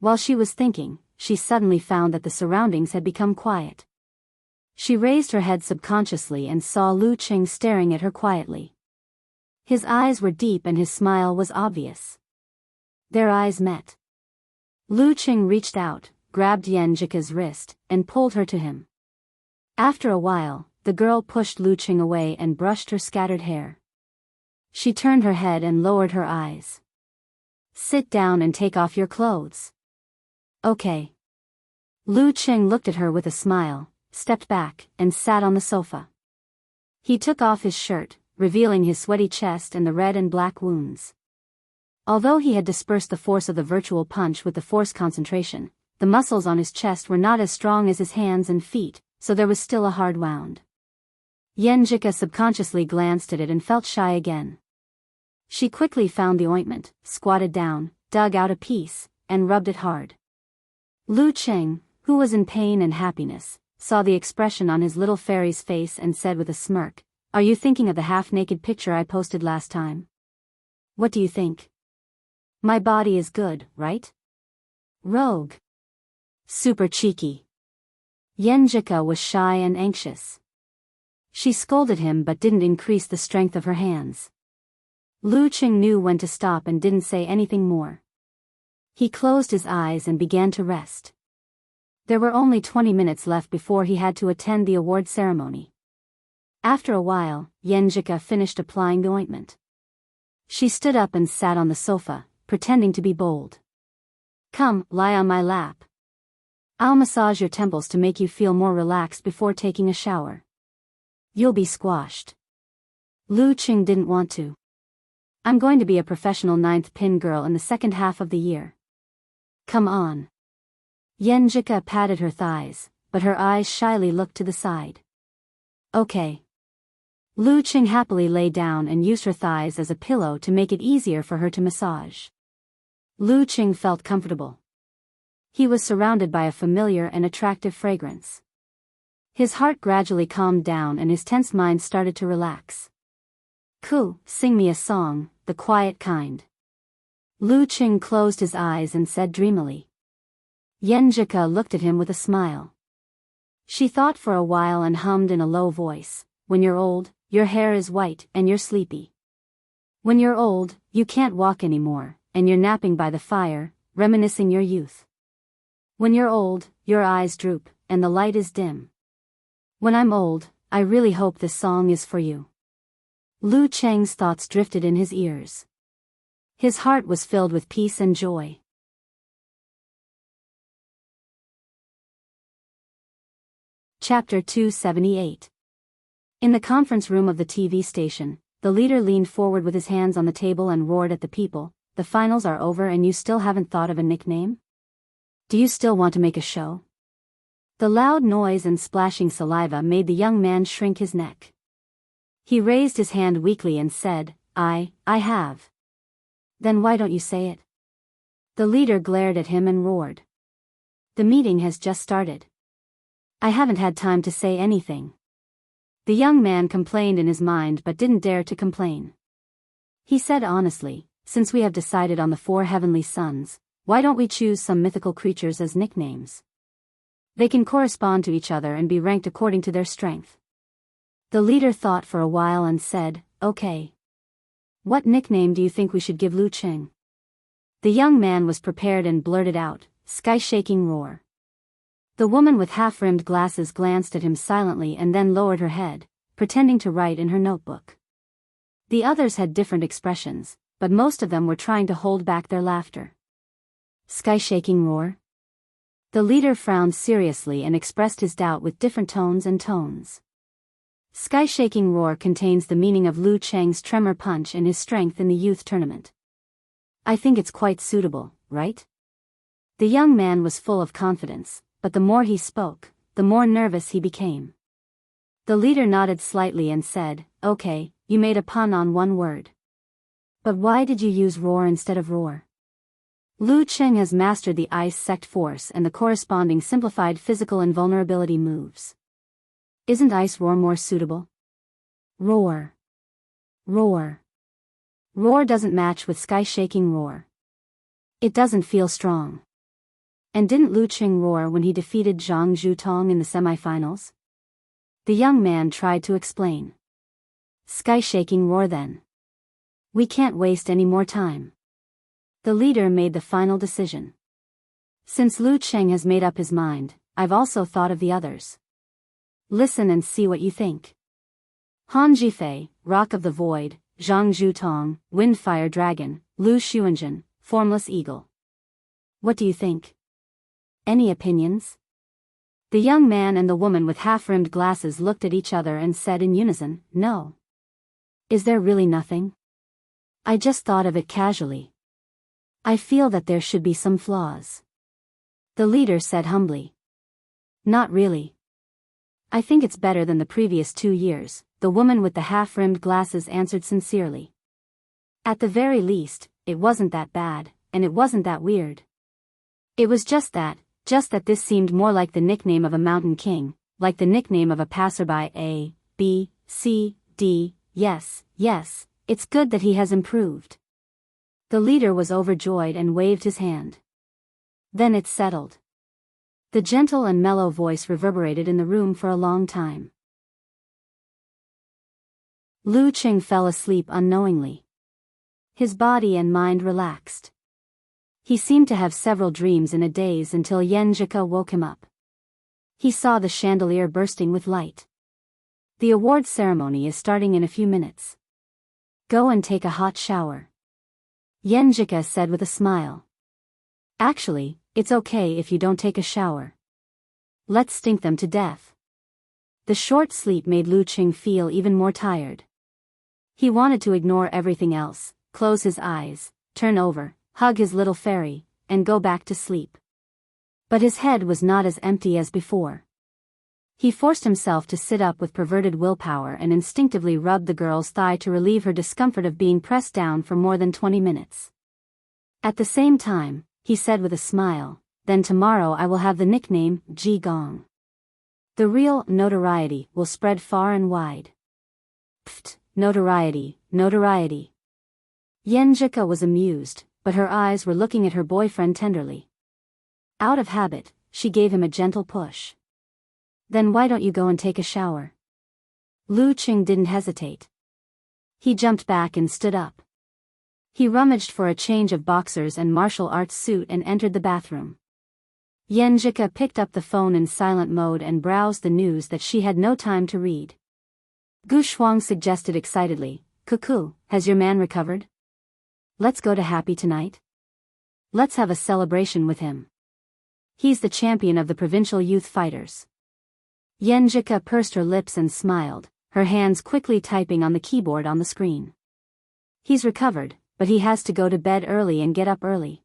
While she was thinking, she suddenly found that the surroundings had become quiet. She raised her head subconsciously and saw Lu Qing staring at her quietly. His eyes were deep and his smile was obvious. Their eyes met. Lu Qing reached out, grabbed Yan Jika's wrist, and pulled her to him. After a while, the girl pushed Lu Qing away and brushed her scattered hair. She turned her head and lowered her eyes. "Sit down and take off your clothes." "Okay." Lu Qing looked at her with a smile, stepped back, and sat on the sofa. He took off his shirt, revealing his sweaty chest and the red and black wounds. Although he had dispersed the force of the virtual punch with the force concentration, the muscles on his chest were not as strong as his hands and feet, so there was still a hard wound. Yan Jika subconsciously glanced at it and felt shy again. She quickly found the ointment, squatted down, dug out a piece, and rubbed it hard. Lu Qing, who was in pain and happiness, saw the expression on his little fairy's face and said with a smirk, "Are you thinking of the half-naked picture I posted last time? What do you think? My body is good, right? Rogue. Super cheeky." Yan Jika was shy and anxious. She scolded him but didn't increase the strength of her hands. Lu Qing knew when to stop and didn't say anything more. He closed his eyes and began to rest. There were only 20 minutes left before he had to attend the award ceremony. After a while, Yan Jika finished applying the ointment. She stood up and sat on the sofa, pretending to be bold. "Come, lie on my lap. I'll massage your temples to make you feel more relaxed before taking a shower. You'll be squashed." Lu Qing didn't want to. "I'm going to be a professional ninth pin girl in the second half of the year. Come on." Yan Jika patted her thighs, but her eyes shyly looked to the side. "Okay." Lu Qing happily lay down and used her thighs as a pillow to make it easier for her to massage. Lu Qing felt comfortable. He was surrounded by a familiar and attractive fragrance. His heart gradually calmed down and his tense mind started to relax. "Ku, sing me a song, the quiet kind." Lu Qing closed his eyes and said dreamily. Yan Jika looked at him with a smile. She thought for a while and hummed in a low voice, "When you're old, your hair is white and you're sleepy. When you're old, you can't walk anymore, and you're napping by the fire, reminiscing your youth. When you're old, your eyes droop, and the light is dim. When I'm old, I really hope this song is for you." Lu Qing's thoughts drifted in his ears. His heart was filled with peace and joy. Chapter 278. In the conference room of the TV station, the leader leaned forward with his hands on the table and roared at the people, "The finals are over and you still haven't thought of a nickname? Do you still want to make a show?" The loud noise and splashing saliva made the young man shrink his neck. He raised his hand weakly and said, I have." "Then why don't you say it?" The leader glared at him and roared. "The meeting has just started. I haven't had time to say anything." The young man complained in his mind but didn't dare to complain. He said honestly, "Since we have decided on the 4 heavenly sons, why don't we choose some mythical creatures as nicknames? They can correspond to each other and be ranked according to their strength." The leader thought for a while and said, "Okay. What nickname do you think we should give Lu Qing?" The young man was prepared and blurted out, "Sky-shaking roar." The woman with half-rimmed glasses glanced at him silently and then lowered her head, pretending to write in her notebook. The others had different expressions, but most of them were trying to hold back their laughter. "Sky-shaking roar?" The leader frowned seriously and expressed his doubt with different tones and tones. Sky-shaking roar contains the meaning of Lu Qing's tremor punch and his strength in the youth tournament. "I think it's quite suitable, right?" The young man was full of confidence, but the more he spoke, the more nervous he became. The leader nodded slightly and said, "Okay, you made a pun on one word. But why did you use roar instead of roar?" Lu Qing has mastered the ice sect force and the corresponding simplified physical invulnerability moves. Isn't ice roar more suitable? Roar. Roar. Roar doesn't match with sky-shaking roar. It doesn't feel strong. And didn't Lu Qing roar when he defeated Zhang Zhutong in the semifinals? The young man tried to explain. Sky-shaking roar then. We can't waste any more time. The leader made the final decision. Since Lu Qing has made up his mind, I've also thought of the others. Listen and see what you think. Han Jifei, Rock of the Void, Zhang Zhutong, Windfire Dragon, Lu Xuanzhen, Formless Eagle. What do you think? Any opinions? The young man and the woman with half-rimmed glasses looked at each other and said in unison, no. Is there really nothing? I just thought of it casually. I feel that there should be some flaws. The leader said humbly. Not really. I think it's better than the previous 2 years, the woman with the half-rimmed glasses answered sincerely. At the very least, it wasn't that bad, and it wasn't that weird. It was just that this seemed more like the nickname of a mountain king, like the nickname of a passerby. A, B, C, D, yes, it's good that he has improved. The leader was overjoyed and waved his hand. Then it's settled. The gentle and mellow voice reverberated in the room for a long time. Lu Qing fell asleep unknowingly. His body and mind relaxed. He seemed to have several dreams in a daze until Yen Zhika woke him up. He saw the chandelier bursting with light. The awards ceremony is starting in a few minutes. Go and take a hot shower. Yen Zhika said with a smile. Actually, it's okay if you don't take a shower. Let's stink them to death. The short sleep made Lu Qing feel even more tired. He wanted to ignore everything else, close his eyes, turn over, hug his little fairy, and go back to sleep. But his head was not as empty as before. He forced himself to sit up with perverted willpower and instinctively rubbed the girl's thigh to relieve her discomfort of being pressed down for more than 20 minutes. At the same time, he said with a smile, then tomorrow I will have the nickname Ji Gong. The real notoriety will spread far and wide. Pfft, notoriety. Yen Zhika was amused, but her eyes were looking at her boyfriend tenderly. Out of habit, she gave him a gentle push. Then why don't you go and take a shower? Lu Qing didn't hesitate. He jumped back and stood up. He rummaged for a change of boxers and martial arts suit and entered the bathroom. Yen Zhika picked up the phone in silent mode and browsed the news that she had no time to read. Gu Shuang suggested excitedly, Cuckoo, has your man recovered? Let's go to Happy tonight. Let's have a celebration with him. He's the champion of the provincial youth fighters. Yen Zhika pursed her lips and smiled, her hands quickly typing on the keyboard on the screen. He's recovered, but he has to go to bed early and get up early.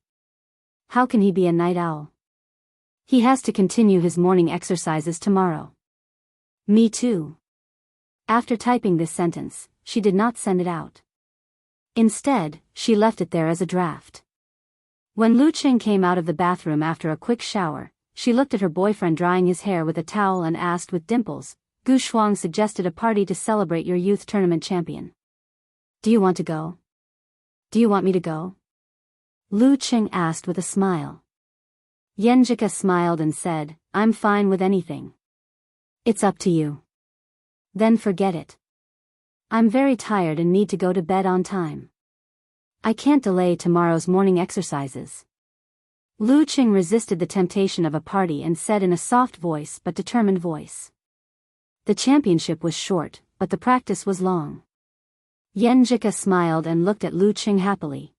How can he be a night owl? He has to continue his morning exercises tomorrow. Me too. After typing this sentence, she did not send it out. Instead, she left it there as a draft. When Lu Qing came out of the bathroom after a quick shower, she looked at her boyfriend drying his hair with a towel and asked with dimples, Gu Shuang suggested a party to celebrate your youth tournament champion. Do you want to go? Do you want me to go? Lu Qing asked with a smile. Yen Zhika smiled and said, I'm fine with anything. It's up to you. Then forget it. I'm very tired and need to go to bed on time. I can't delay tomorrow's morning exercises. Lu Qing resisted the temptation of a party and said in a soft voice but determined voice. The championship was short, but the practice was long. Yen Zhika smiled and looked at Lu Qing happily.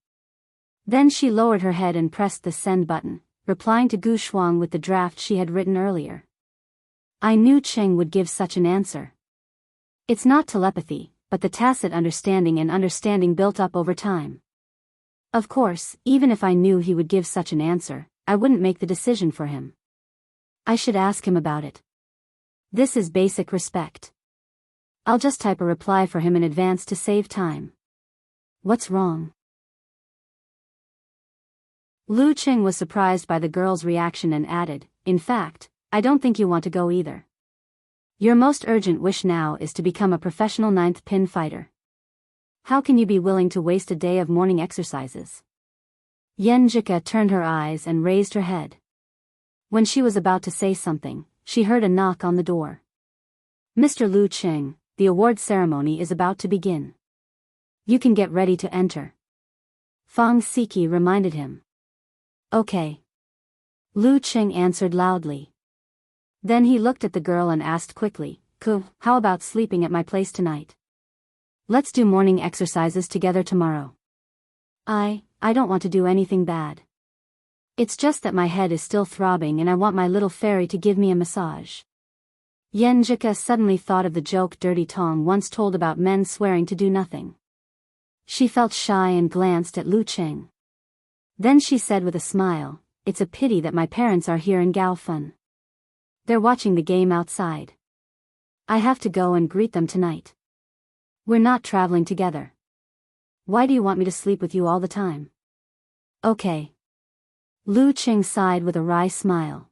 Then she lowered her head and pressed the send button, replying to Gu Shuang with the draft she had written earlier. I knew Qing would give such an answer. It's not telepathy, but the tacit understanding and understanding built up over time. Of course, even if I knew he would give such an answer, I wouldn't make the decision for him. I should ask him about it. This is basic respect. I'll just type a reply for him in advance to save time. What's wrong? Lu Qing was surprised by the girl's reaction and added, in fact, I don't think you want to go either. Your most urgent wish now is to become a professional ninth pin fighter. How can you be willing to waste a day of morning exercises? Yen Zhika turned her eyes and raised her head. When she was about to say something, she heard a knock on the door. "Mr. Lu Qing, the award ceremony is about to begin. You can get ready to enter." Fang Siki reminded him. "Okay." Lu Qing answered loudly. Then he looked at the girl and asked quickly, "How about sleeping at my place tonight? Let's do morning exercises together tomorrow." I don't want to do anything bad. It's just that my head is still throbbing and I want my little fairy to give me a massage." Yenjika suddenly thought of the joke Dirty Tong once told about men swearing to do nothing. She felt shy and glanced at Lu Qing. Then she said with a smile, "It's a pity that my parents are here in Gaofan. They're watching the game outside. I have to go and greet them tonight. We're not traveling together. Why do you want me to sleep with you all the time?" "Okay." Lu Qing sighed with a wry smile.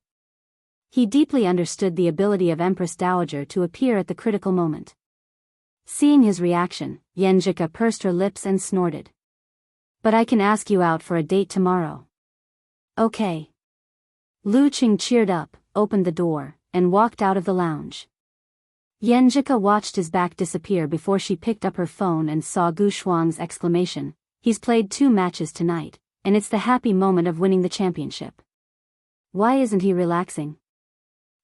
He deeply understood the ability of Empress Dowager to appear at the critical moment. Seeing his reaction, Yenjika pursed her lips and snorted. "But I can ask you out for a date tomorrow." "Okay." Lu Qing cheered up, opened the door, and walked out of the lounge. Yenjika watched his back disappear before she picked up her phone and saw Gu Shuang's exclamation, "He's played 2 matches tonight, and it's the happy moment of winning the championship. Why isn't he relaxing?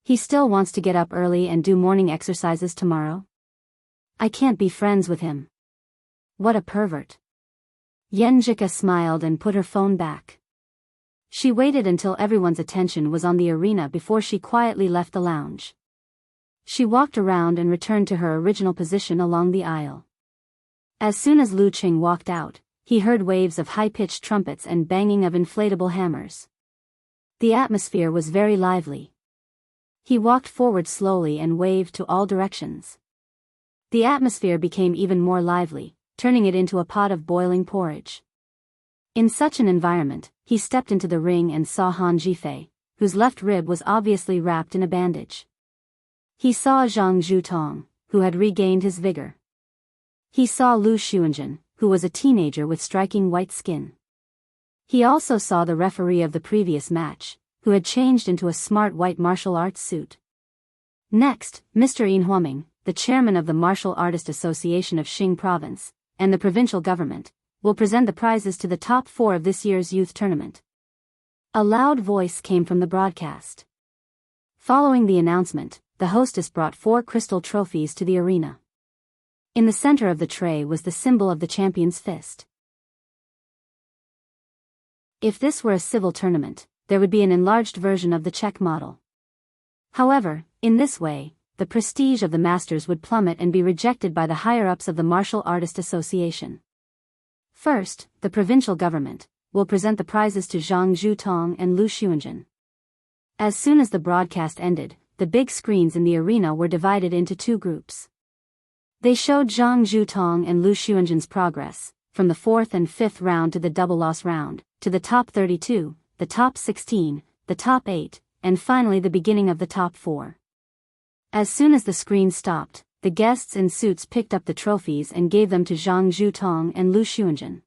He still wants to get up early and do morning exercises tomorrow? I can't be friends with him. What a pervert." Yenjika smiled and put her phone back. She waited until everyone's attention was on the arena before she quietly left the lounge. She walked around and returned to her original position along the aisle. As soon as Lu Qing walked out, he heard waves of high-pitched trumpets and banging of inflatable hammers. The atmosphere was very lively. He walked forward slowly and waved to all directions. The atmosphere became even more lively, turning it into a pot of boiling porridge. In such an environment, he stepped into the ring and saw Han Jifei, whose left rib was obviously wrapped in a bandage. He saw Zhang Zhutong, who had regained his vigor. He saw Lu Xuanjun, who was a teenager with striking white skin. He also saw the referee of the previous match, who had changed into a smart white martial arts suit. Next, Mr. Yin Huoming, the chairman of the Martial Artist Association of Xing Province, and the provincial government, will present the prizes to the top 4 of this year's youth tournament. A loud voice came from the broadcast. Following the announcement, the hostess brought 4 crystal trophies to the arena. In the center of the tray was the symbol of the champion's fist. If this were a civil tournament, there would be an enlarged version of the Czech model. However, in this way, the prestige of the masters would plummet and be rejected by the higher-ups of the Martial Artist Association. First, the provincial government will present the prizes to Zhang Zhutong and Lu Xuanjun. As soon as the broadcast ended, the big screens in the arena were divided into 2 groups. They showed Zhang Zhutong and Lu Xuanjun's progress, from the 4th and 5th round to the double loss round, to the top 32, the top 16, the top 8, and finally the beginning of the top 4. As soon as the screen stopped, the guests in suits picked up the trophies and gave them to Zhang Zhutong and Lu Xuanjun.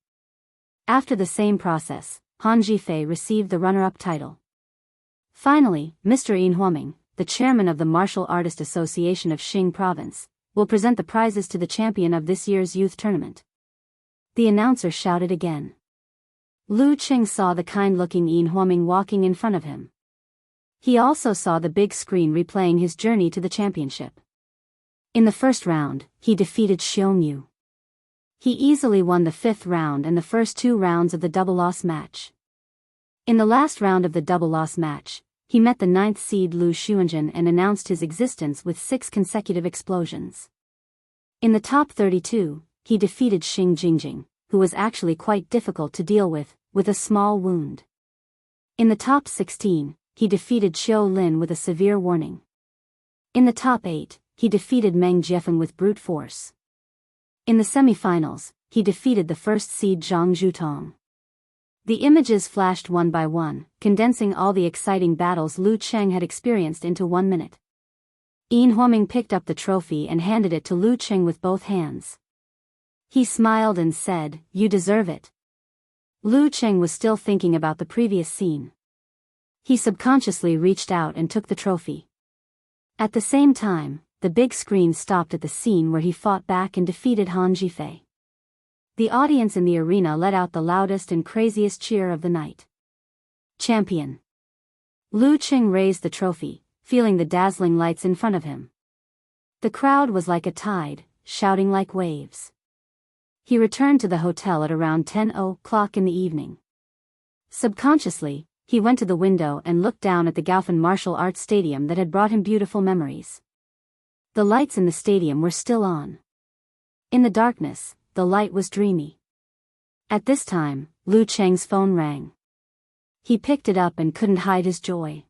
After the same process, Han Jifei received the runner-up title. Finally, Mr. Yin Huoming, the chairman of the Martial Artist Association of Xing Province, will present the prizes to the champion of this year's youth tournament. The announcer shouted again. Lu Qing saw the kind-looking Yin Huoming walking in front of him. He also saw the big screen replaying his journey to the championship. In the first round, he defeated Xiong Yu. He easily won the 5th round and the first 2 rounds of the double-loss match. In the last round of the double-loss match, he met the 9th seed Lu Xuanjun and announced his existence with 6 consecutive explosions. In the top 32, he defeated Xing Jingjing, who was actually quite difficult to deal with a small wound. In the top 16, he defeated Qiu Lin with a severe warning. In the top 8, he defeated Meng Jiefeng with brute force. In the semi-finals, he defeated the 1st seed Zhang Zhutong. The images flashed one by one, condensing all the exciting battles Lu Qing had experienced into 1 minute. Yin Huoming picked up the trophy and handed it to Lu Qing with both hands. He smiled and said, "You deserve it." Lu Qing was still thinking about the previous scene. He subconsciously reached out and took the trophy. At the same time, the big screen stopped at the scene where he fought back and defeated Han Jifei. The audience in the arena let out the loudest and craziest cheer of the night. Champion. Lu Qing raised the trophy, feeling the dazzling lights in front of him. The crowd was like a tide, shouting like waves. He returned to the hotel at around 10 o'clock in the evening. Subconsciously, he went to the window and looked down at the Gaofen martial arts stadium that had brought him beautiful memories. The lights in the stadium were still on. In the darkness, the light was dreamy. At this time, Lu Cheng's phone rang. He picked it up and couldn't hide his joy.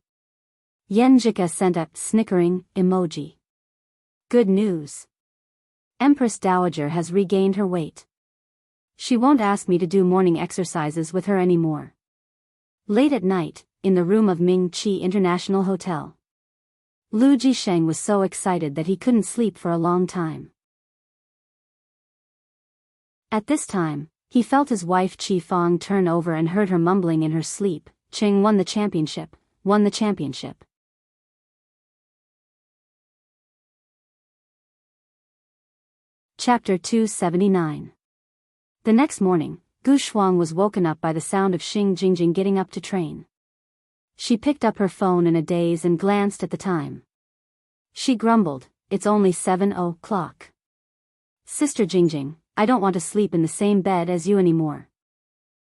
Yan Jika sent a snickering emoji. Good news. Empress Dowager has regained her weight. She won't ask me to do morning exercises with her anymore. Late at night, in the room of Ming Chi International Hotel. Lu Jisheng was so excited that he couldn't sleep for a long time. At this time, he felt his wife Qi Fong turn over and heard her mumbling in her sleep, Qing won the championship, won the championship. Chapter 279. The next morning, Gu Shuang was woken up by the sound of Xing Jingjing getting up to train. She picked up her phone in a daze and glanced at the time. She grumbled, "It's only 7 o'clock. Sister Jingjing, I don't want to sleep in the same bed as you anymore."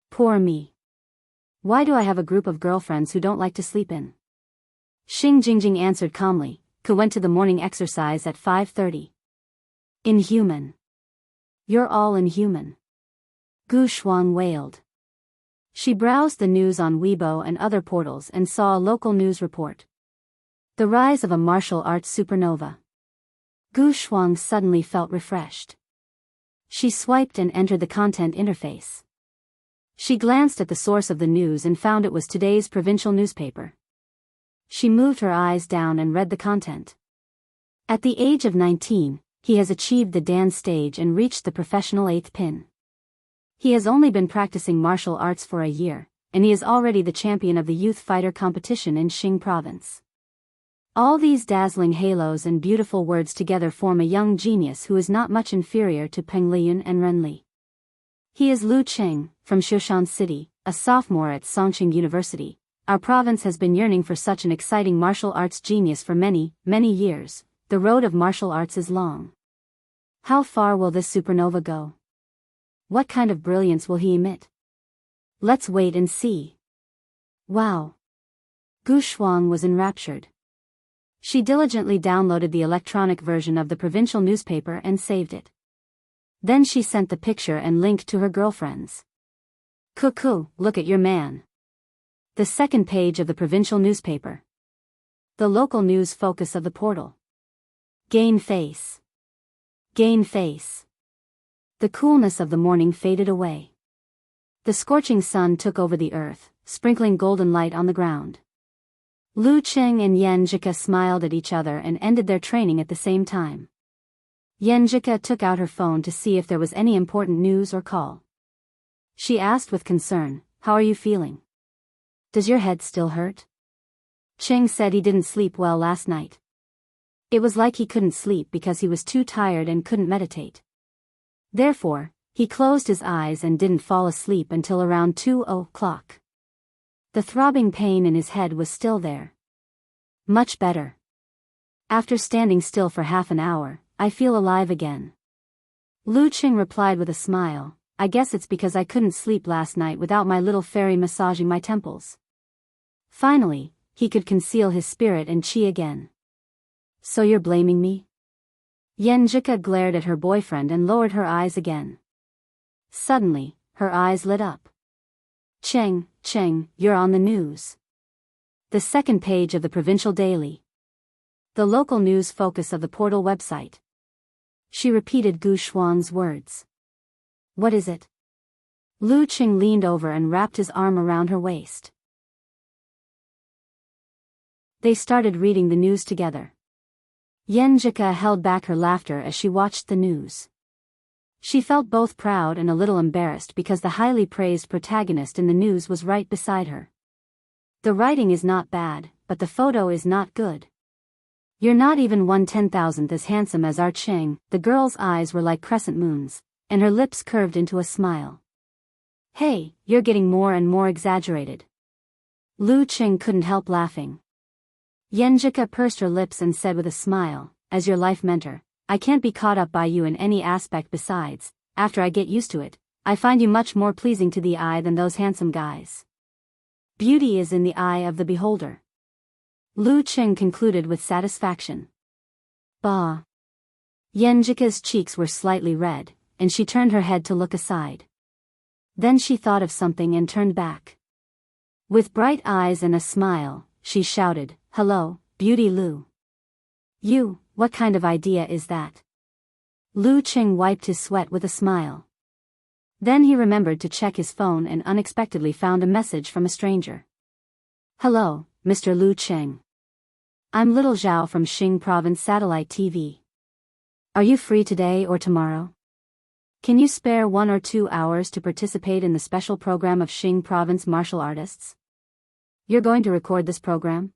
Poor me. Why do I have a group of girlfriends who don't like to sleep in? Xing Jingjing answered calmly, "Ku went to the morning exercise at 5:30. Inhuman. You're all inhuman." Gu Shuang wailed. She browsed the news on Weibo and other portals and saw a local news report. The rise of a martial arts supernova. Gu Shuang suddenly felt refreshed. She swiped and entered the content interface. She glanced at the source of the news and found it was today's provincial newspaper. She moved her eyes down and read the content. At the age of 19, he has achieved the dance stage and reached the professional 8th pin. He has only been practicing martial arts for a year, and he is already the champion of the youth fighter competition in Xing province. All these dazzling halos and beautiful words together form a young genius who is not much inferior to Peng Liyun and Ren Li. He is Lu Qing, from Shushan City, a sophomore at Songqing University. Our province has been yearning for such an exciting martial arts genius for many, many years. The road of martial arts is long. How far will this supernova go? What kind of brilliance will he emit? Let's wait and see. Wow. Gu Shuang was enraptured. She diligently downloaded the electronic version of the provincial newspaper and saved it. Then she sent the picture and link to her girlfriends. Cuckoo, look at your man. The second page of the provincial newspaper. The local news focus of the portal. Gain face. Gain face. The coolness of the morning faded away. The scorching sun took over the earth, sprinkling golden light on the ground. Lu Qing and Yan Jika smiled at each other and ended their training at the same time. Yan Jika took out her phone to see if there was any important news or call. She asked with concern, "How are you feeling? Does your head still hurt?" Qing said he didn't sleep well last night. It was like he couldn't sleep because he was too tired and couldn't meditate. Therefore, he closed his eyes and didn't fall asleep until around 2 o'clock. The throbbing pain in his head was still there. Much better. After standing still for half an hour, I feel alive again. Lu Qing replied with a smile, "I guess it's because I couldn't sleep last night without my little fairy massaging my temples." Finally, he could conceal his spirit and chi again. "So you're blaming me?" Yan Jika glared at her boyfriend and lowered her eyes again. Suddenly, her eyes lit up. "Cheng, you're on the news." The second page of the provincial daily. The local news focus of the portal website. She repeated Gu Shuang's words. "What is it?" Lu Qing leaned over and wrapped his arm around her waist. They started reading the news together. Yan Jika held back her laughter as she watched the news. She felt both proud and a little embarrassed because the highly praised protagonist in the news was right beside her. The writing is not bad, but the photo is not good. You're not even 1/10,000th as handsome as our Cheng. The girl's eyes were like crescent moons, and her lips curved into a smile. Hey, you're getting more and more exaggerated. Lu Qing couldn't help laughing. Yenjika pursed her lips and said with a smile, as your life mentor, I can't be caught up by you in any aspect besides, after I get used to it, I find you much more pleasing to the eye than those handsome guys. Beauty is in the eye of the beholder. Lu Qing concluded with satisfaction. Bah. Yenjika's cheeks were slightly red, and she turned her head to look aside. Then she thought of something and turned back. With bright eyes and a smile, she shouted, Hello, Beauty Lu. You, what kind of idea is that? Lu Qing wiped his sweat with a smile. Then he remembered to check his phone and unexpectedly found a message from a stranger. Hello, Mr. Lu Qing. I'm Little Zhao from Xing Province Satellite TV. Are you free today or tomorrow? Can you spare 1 or 2 hours to participate in the special program of Xing Province martial artists? You're going to record this program?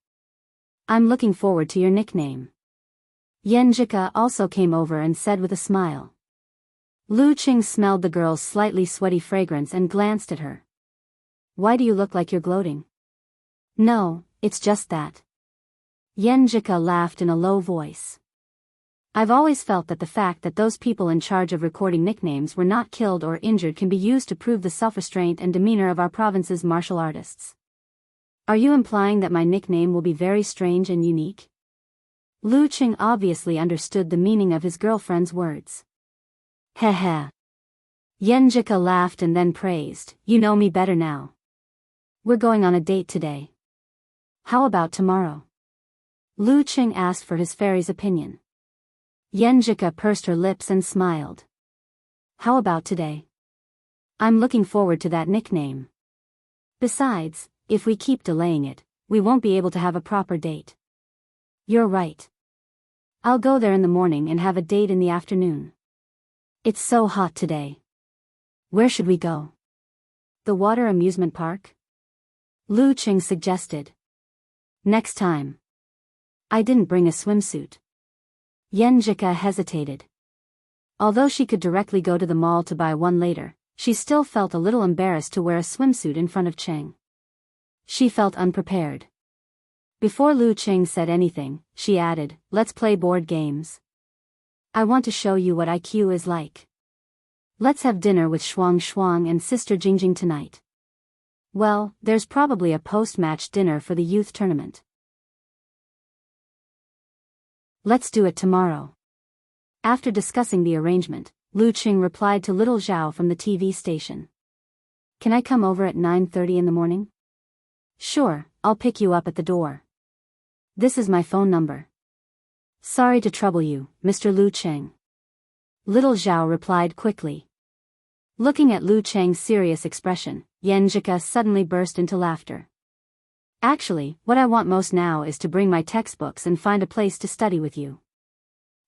I'm looking forward to your nickname. Yenjika also came over and said with a smile. Lu Qing smelled the girl's slightly sweaty fragrance and glanced at her. Why do you look like you're gloating? No, it's just that. Yenjika laughed in a low voice. I've always felt that the fact that those people in charge of recording nicknames were not killed or injured can be used to prove the self-restraint and demeanor of our province's martial artists. Are you implying that my nickname will be very strange and unique? Lu Qing obviously understood the meaning of his girlfriend's words. Heh heh. Yenjika laughed and then praised, You know me better now. We're going on a date today. How about tomorrow? Lu Qing asked for his fairy's opinion. Yenjika pursed her lips and smiled. How about today? I'm looking forward to that nickname. Besides, if we keep delaying it, we won't be able to have a proper date. You're right. I'll go there in the morning and have a date in the afternoon. It's so hot today. Where should we go? The water amusement park? Lu Qing suggested. Next time. I didn't bring a swimsuit. Yenjika hesitated. Although she could directly go to the mall to buy one later, she still felt a little embarrassed to wear a swimsuit in front of Cheng. She felt unprepared. Before Lu Qing said anything, she added, Let's play board games. I want to show you what IQ is like. Let's have dinner with Shuang Shuang and Sister Jingjing tonight. Well, there's probably a post-match dinner for the youth tournament. Let's do it tomorrow. After discussing the arrangement, Lu Qing replied to Little Zhao from the TV station. Can I come over at 9:30 in the morning? Sure, I'll pick you up at the door. This is my phone number. Sorry to trouble you, Mr. Lu Qing. Little Zhao replied quickly. Looking at Lu Qing's serious expression, Yenjika suddenly burst into laughter. Actually, what I want most now is to bring my textbooks and find a place to study with you.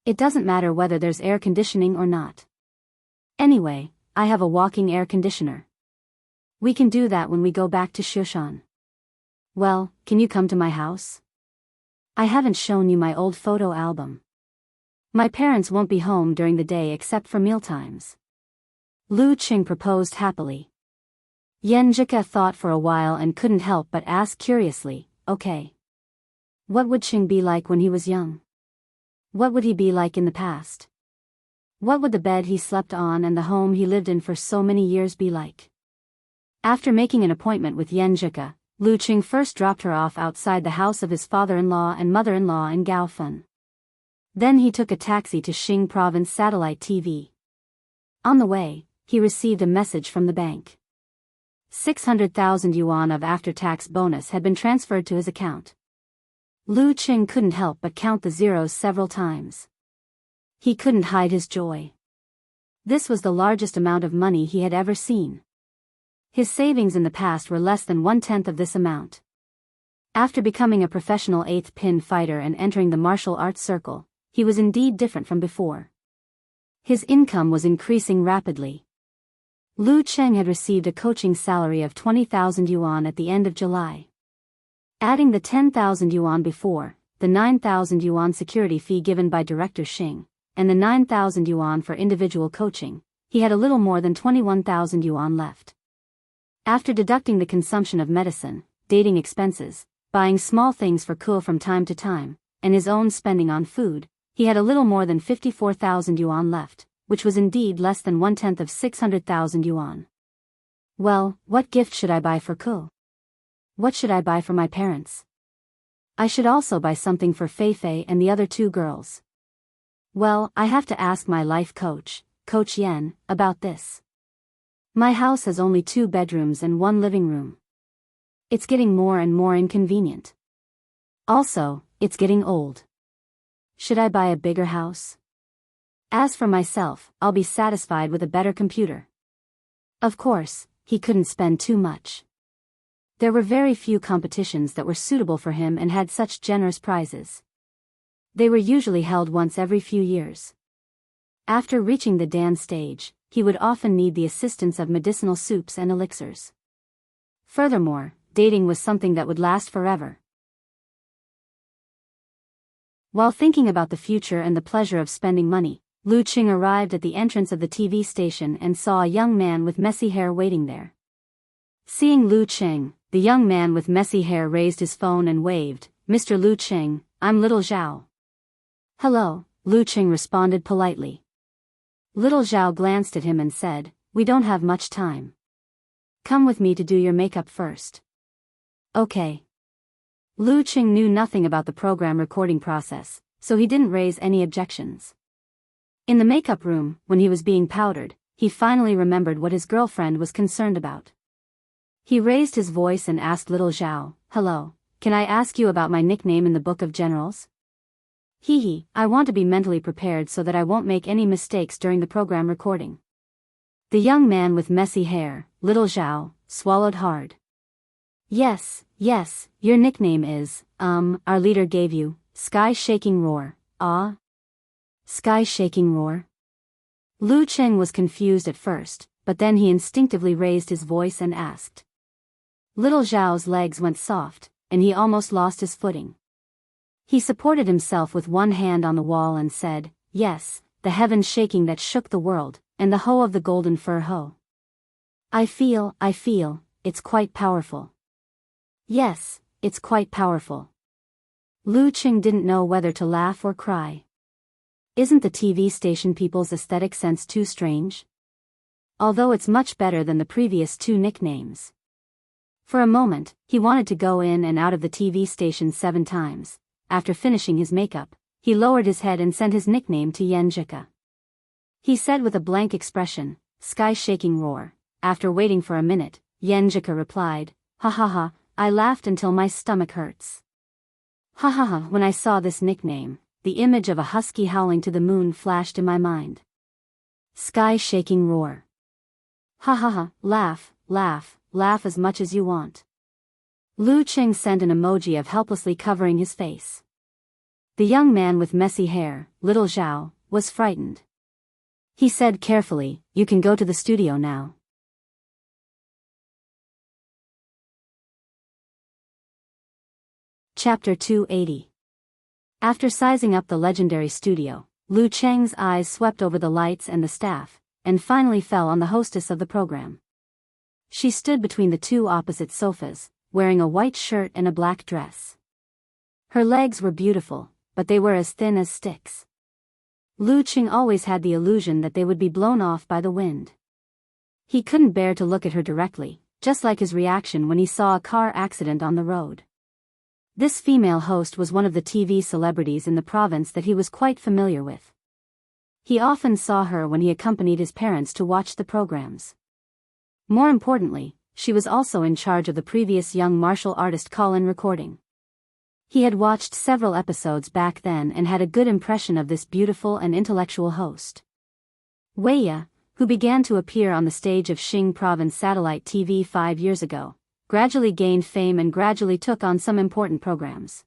It doesn't matter whether there's air conditioning or not. Anyway, I have a walking air conditioner. We can do that when we go back to Shushan. Well, can you come to my house? I haven't shown you my old photo album. My parents won't be home during the day except for mealtimes. Lu Qing proposed happily. Yenjika thought for a while and couldn't help but ask curiously, Okay. What would Qing be like when he was young? What would he be like in the past? What would the bed he slept on and the home he lived in for so many years be like? After making an appointment with Yenjika, Lu Qing first dropped her off outside the house of his father-in-law and mother-in-law in Gaofen. Then he took a taxi to Xing Province Satellite TV. On the way, he received a message from the bank. 600,000 yuan of after-tax bonus had been transferred to his account. Lu Qing couldn't help but count the zeros several times. He couldn't hide his joy. This was the largest amount of money he had ever seen. His savings in the past were less than 1/10 of this amount. After becoming a professional 8th pin fighter and entering the martial arts circle, he was indeed different from before. His income was increasing rapidly. Lu Qing had received a coaching salary of 20,000 yuan at the end of July. Adding the 10,000 yuan before, the 9,000 yuan security fee given by Director Xing, and the 9,000 yuan for individual coaching, he had a little more than 21,000 yuan left. After deducting the consumption of medicine, dating expenses, buying small things for Ko from time to time, and his own spending on food, he had a little more than 54,000 yuan left, which was indeed less than 1/10 of 600,000 yuan. Well, what gift should I buy for Ko? What should I buy for my parents? I should also buy something for Fei Fei and the other two girls. Well, I have to ask my life coach, Coach Yen, about this. My house has only 2 bedrooms and 1 living room. It's getting more and more inconvenient. Also, it's getting old. Should I buy a bigger house? As for myself, I'll be satisfied with a better computer. Of course, he couldn't spend too much. There were very few competitions that were suitable for him and had such generous prizes. They were usually held once every few years. After reaching the Dan stage, he would often need the assistance of medicinal soups and elixirs. Furthermore, dating was something that would last forever. While thinking about the future and the pleasure of spending money, Lu Qing arrived at the entrance of the TV station and saw a young man with messy hair waiting there. Seeing Lu Qing, the young man with messy hair raised his phone and waved, "Mr. Lu Qing, I'm Little Zhao." "Hello," Lu Qing responded politely. Little Zhao glanced at him and said, "We don't have much time. Come with me to do your makeup first." "Okay." Lu Qing knew nothing about the program recording process, so he didn't raise any objections. In the makeup room, when he was being powdered, he finally remembered what his girlfriend was concerned about. He raised his voice and asked Little Zhao, "Hello, can I ask you about my nickname in the Book of Generals?" "Hee, I want to be mentally prepared so that I won't make any mistakes during the program recording." The young man with messy hair, Little Zhao, swallowed hard. Yes, your nickname is, our leader gave you, Sky-Shaking Roar." "Ah? Sky-Shaking Roar?" Lu Qing was confused at first, but then he instinctively raised his voice and asked. Little Zhao's legs went soft, and he almost lost his footing. He supported himself with one hand on the wall and said, "Yes, the heavens shaking that shook the world, and the hoe of the golden fur hoe. I feel, it's quite powerful." "Yes, it's quite powerful." Lu Qing didn't know whether to laugh or cry. Isn't the TV station people's aesthetic sense too strange? Although it's much better than the previous 2 nicknames. For a moment, he wanted to go in and out of the TV station 7 times. After finishing his makeup, he lowered his head and sent his nickname to Yenjika. He said with a blank expression, "Sky-Shaking Roar." After waiting for a minute, Yenjika replied, "Ha ha ha, I laughed until my stomach hurts. Ha ha ha." When I saw this nickname, the image of a husky howling to the moon flashed in my mind. Sky-Shaking Roar. Ha ha ha, laugh as much as you want. Lu Qing sent an emoji of helplessly covering his face. The young man with messy hair, Little Zhao, was frightened. He said carefully, "You can go to the studio now." Chapter 280. After sizing up the legendary studio, Lu Cheng's eyes swept over the lights and the staff, and finally fell on the hostess of the program. She stood between the 2 opposite sofas, wearing a white shirt and a black dress. Her legs were beautiful, but they were as thin as sticks. Lu Qing always had the illusion that they would be blown off by the wind. He couldn't bear to look at her directly, just like his reaction when he saw a car accident on the road. This female host was one of the TV celebrities in the province that he was quite familiar with. He often saw her when he accompanied his parents to watch the programs. More importantly, she was also in charge of the previous young martial artist call-in recording. He had watched several episodes back then and had a good impression of this beautiful and intellectual host. Weiya, who began to appear on the stage of Xing Province Satellite TV 5 years ago, gradually gained fame and gradually took on some important programs.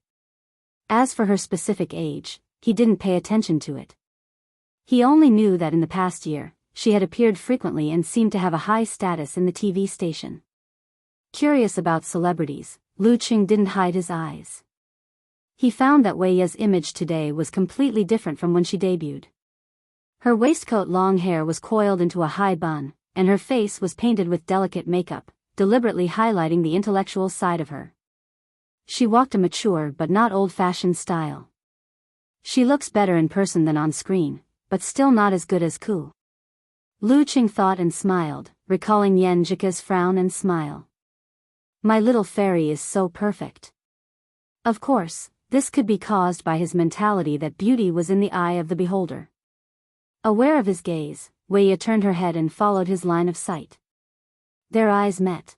As for her specific age, he didn't pay attention to it. He only knew that in the past year, she had appeared frequently and seemed to have a high status in the TV station. Curious about celebrities, Lu Qing didn't hide his eyes. He found that Wei Ya's image today was completely different from when she debuted. Her waistcoat long hair was coiled into a high bun, and her face was painted with delicate makeup, deliberately highlighting the intellectual side of her. She walked a mature but not old-fashioned style. She looks better in person than on screen, but still not as good as Ku. Lu Qing thought and smiled, recalling Yan Zhika's frown and smile. My little fairy is so perfect. Of course, this could be caused by his mentality that beauty was in the eye of the beholder. Aware of his gaze, Wei Ya turned her head and followed his line of sight. Their eyes met.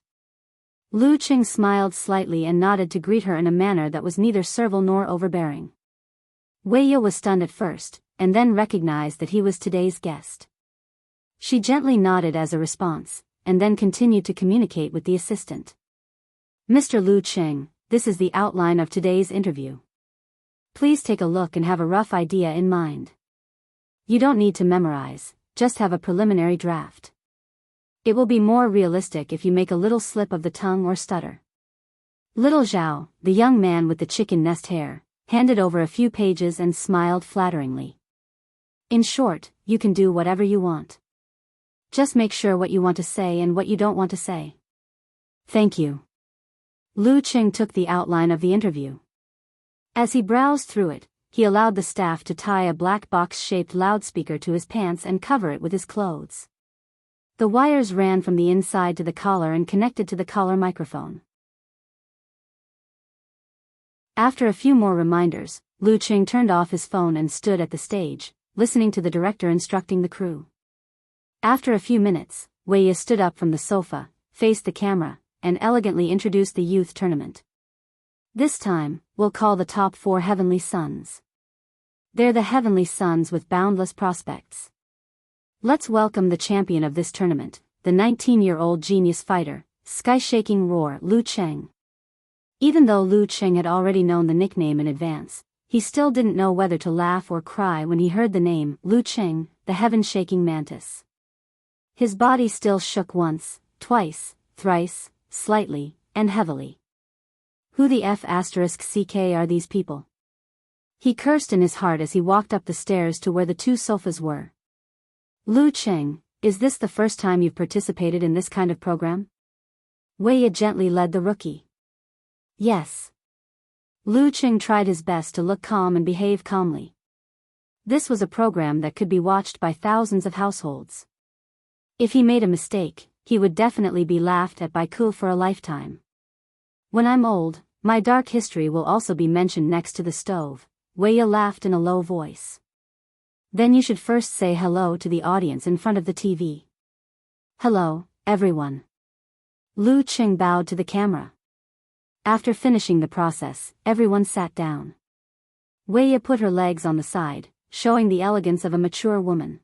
Lu Qing smiled slightly and nodded to greet her in a manner that was neither servile nor overbearing. Wei Ya was stunned at first, and then recognized that he was today's guest. She gently nodded as a response, and then continued to communicate with the assistant. Mr. Lu Qing, this is the outline of today's interview. Please take a look and have a rough idea in mind. You don't need to memorize, just have a preliminary draft. It will be more realistic if you make a little slip of the tongue or stutter. Little Zhao, the young man with the chicken nest hair, handed over a few pages and smiled flatteringly. In short, you can do whatever you want. Just make sure what you want to say and what you don't want to say. Thank you. Lu Qing took the outline of the interview. As he browsed through it, he allowed the staff to tie a black box-shaped loudspeaker to his pants and cover it with his clothes. The wires ran from the inside to the collar and connected to the collar microphone. After a few more reminders, Lu Qing turned off his phone and stood at the stage, listening to the director instructing the crew. After a few minutes, Wei Ya stood up from the sofa, faced the camera, and elegantly introduced the youth tournament. This time, we'll call the top 4 Heavenly Sons. They're the Heavenly Sons with boundless prospects. Let's welcome the champion of this tournament, the 19-year-old genius fighter, sky-shaking roar Lu Qing. Even though Lu Qing had already known the nickname in advance, he still didn't know whether to laugh or cry when he heard the name, Lu Qing, the heaven-shaking mantis. His body still shook once, twice, thrice, slightly, and heavily. Who the F***ck are these people? He cursed in his heart as he walked up the stairs to where the 2 sofas were. Lu Qing, is this the first time you've participated in this kind of program? Wei Ya gently led the rookie. Yes. Lu Qing tried his best to look calm and behave calmly. This was a program that could be watched by thousands of households. If he made a mistake, he would definitely be laughed at by Ku for a lifetime. When I'm old, my dark history will also be mentioned next to the stove, Wei Ya laughed in a low voice. Then you should first say hello to the audience in front of the TV. Hello, everyone. Lu Qing bowed to the camera. After finishing the process, everyone sat down. Wei Ya put her legs on the side, showing the elegance of a mature woman.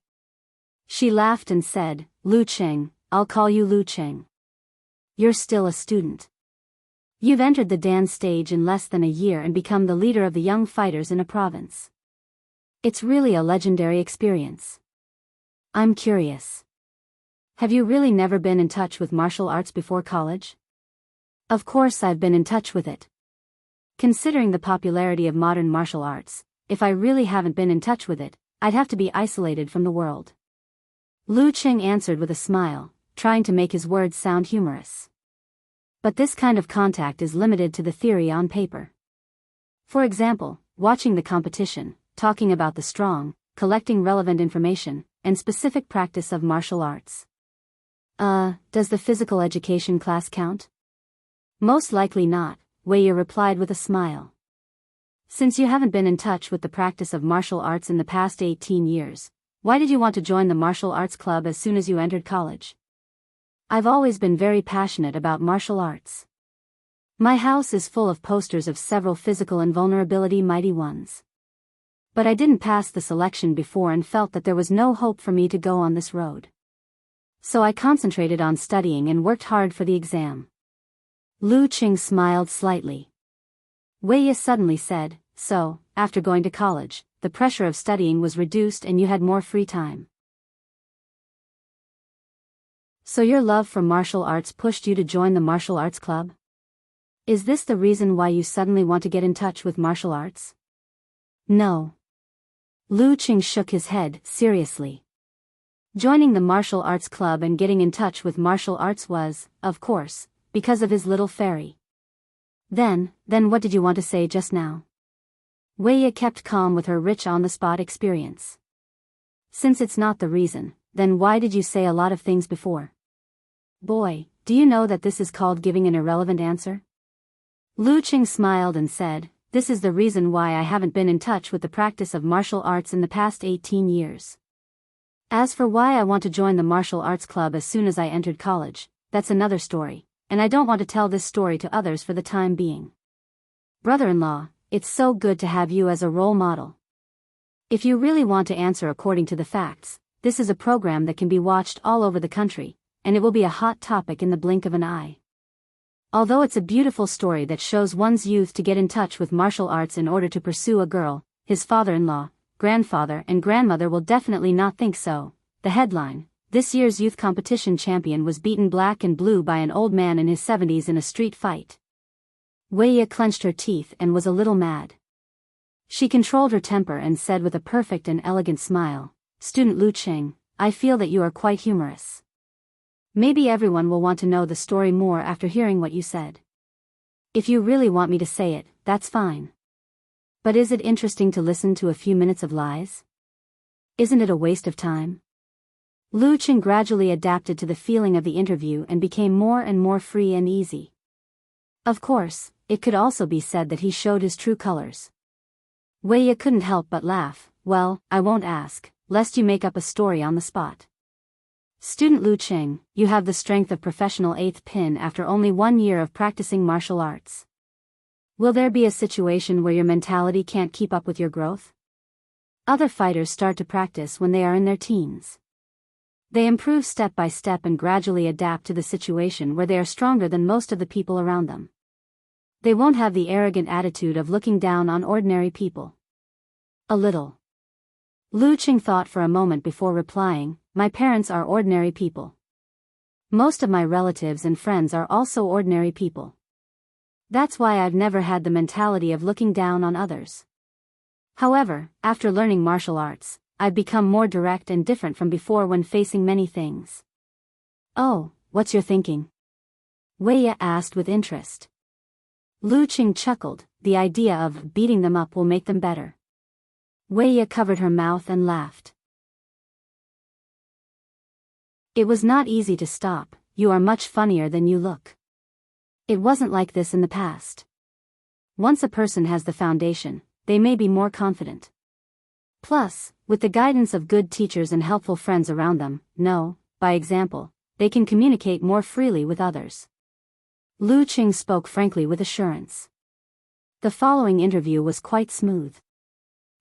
She laughed and said, Lu Qing, I'll call you Lu Qing. You're still a student. You've entered the dance stage in less than a year and become the leader of the young fighters in a province. It's really a legendary experience. I'm curious. Have you really never been in touch with martial arts before college? Of course I've been in touch with it. Considering the popularity of modern martial arts, if I really haven't been in touch with it, I'd have to be isolated from the world. Lu Qing answered with a smile, trying to make his words sound humorous. But this kind of contact is limited to the theory on paper. For example, watching the competition, talking about the strong, collecting relevant information, and specific practice of martial arts. Does the physical education class count? Most likely not, Wei Ya replied with a smile. Since you haven't been in touch with the practice of martial arts in the past 18 years, why did you want to join the martial arts club as soon as you entered college? I've always been very passionate about martial arts. My house is full of posters of several physical and vulnerability mighty ones. But I didn't pass the selection before and felt that there was no hope for me to go on this road. So I concentrated on studying and worked hard for the exam. Lu Qing smiled slightly. Wei Ya suddenly said, so, after going to college, the pressure of studying was reduced and you had more free time. So your love for martial arts pushed you to join the martial arts club? Is this the reason why you suddenly want to get in touch with martial arts? No. Lu Qing shook his head, seriously. Joining the martial arts club and getting in touch with martial arts was, of course, because of his little fairy. Then what did you want to say just now? Wei kept calm with her rich on-the-spot experience. Since it's not the reason, then why did you say a lot of things before? Boy, do you know that this is called giving an irrelevant answer? Lu Qing smiled and said, this is the reason why I haven't been in touch with the practice of martial arts in the past 18 years. As for why I want to join the martial arts club as soon as I entered college, that's another story, and I don't want to tell this story to others for the time being. Brother-in-law, it's so good to have you as a role model. If you really want to answer according to the facts, this is a program that can be watched all over the country, and it will be a hot topic in the blink of an eye. Although it's a beautiful story that shows one's youth to get in touch with martial arts in order to pursue a girl, his father-in-law, grandfather and grandmother will definitely not think so. The headline: this year's youth competition champion was beaten black and blue by an old man in his 70s in a street fight. Wei clenched her teeth and was a little mad. She controlled her temper and said with a perfect and elegant smile, Student Lu Qing, I feel that you are quite humorous. Maybe everyone will want to know the story more after hearing what you said. If you really want me to say it, that's fine. But is it interesting to listen to a few minutes of lies? Isn't it a waste of time? Lu Qing gradually adapted to the feeling of the interview and became more and more free and easy. Of course, it could also be said that he showed his true colors. Wei couldn't help but laugh. Well, I won't ask, lest you make up a story on the spot. Student Lu Qing, you have the strength of professional eighth pin after only 1 year of practicing martial arts. Will there be a situation where your mentality can't keep up with your growth? Other fighters start to practice when they are in their teens. They improve step by step and gradually adapt to the situation where they are stronger than most of the people around them. They won't have the arrogant attitude of looking down on ordinary people. A little. Lu Qing thought for a moment before replying, my parents are ordinary people. Most of my relatives and friends are also ordinary people. That's why I've never had the mentality of looking down on others. However, after learning martial arts, I've become more direct and different from before when facing many things. Oh, what's your thinking? Wei asked with interest. Lu Qing chuckled, the idea of beating them up will make them better. Wei covered her mouth and laughed. It was not easy to stop. You are much funnier than you look. It wasn't like this in the past. Once a person has the foundation, they may be more confident. Plus, with the guidance of good teachers and helpful friends around them, by example, they can communicate more freely with others. Lu Qing spoke frankly with assurance. The following interview was quite smooth.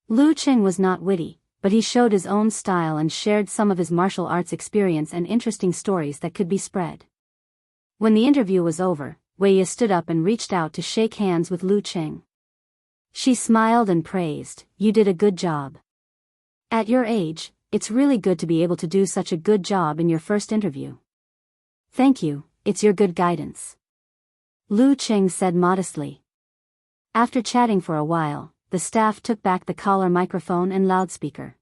Lu Qing was not witty, but he showed his own style and shared some of his martial arts experience and interesting stories that could be spread. When the interview was over, Wei stood up and reached out to shake hands with Lu Qing. She smiled and praised, you did a good job. At your age, it's really good to be able to do such a good job in your first interview. Thank you, it's your good guidance. Lu Qing said modestly. After chatting for a while, the staff took back the collar microphone and loudspeaker.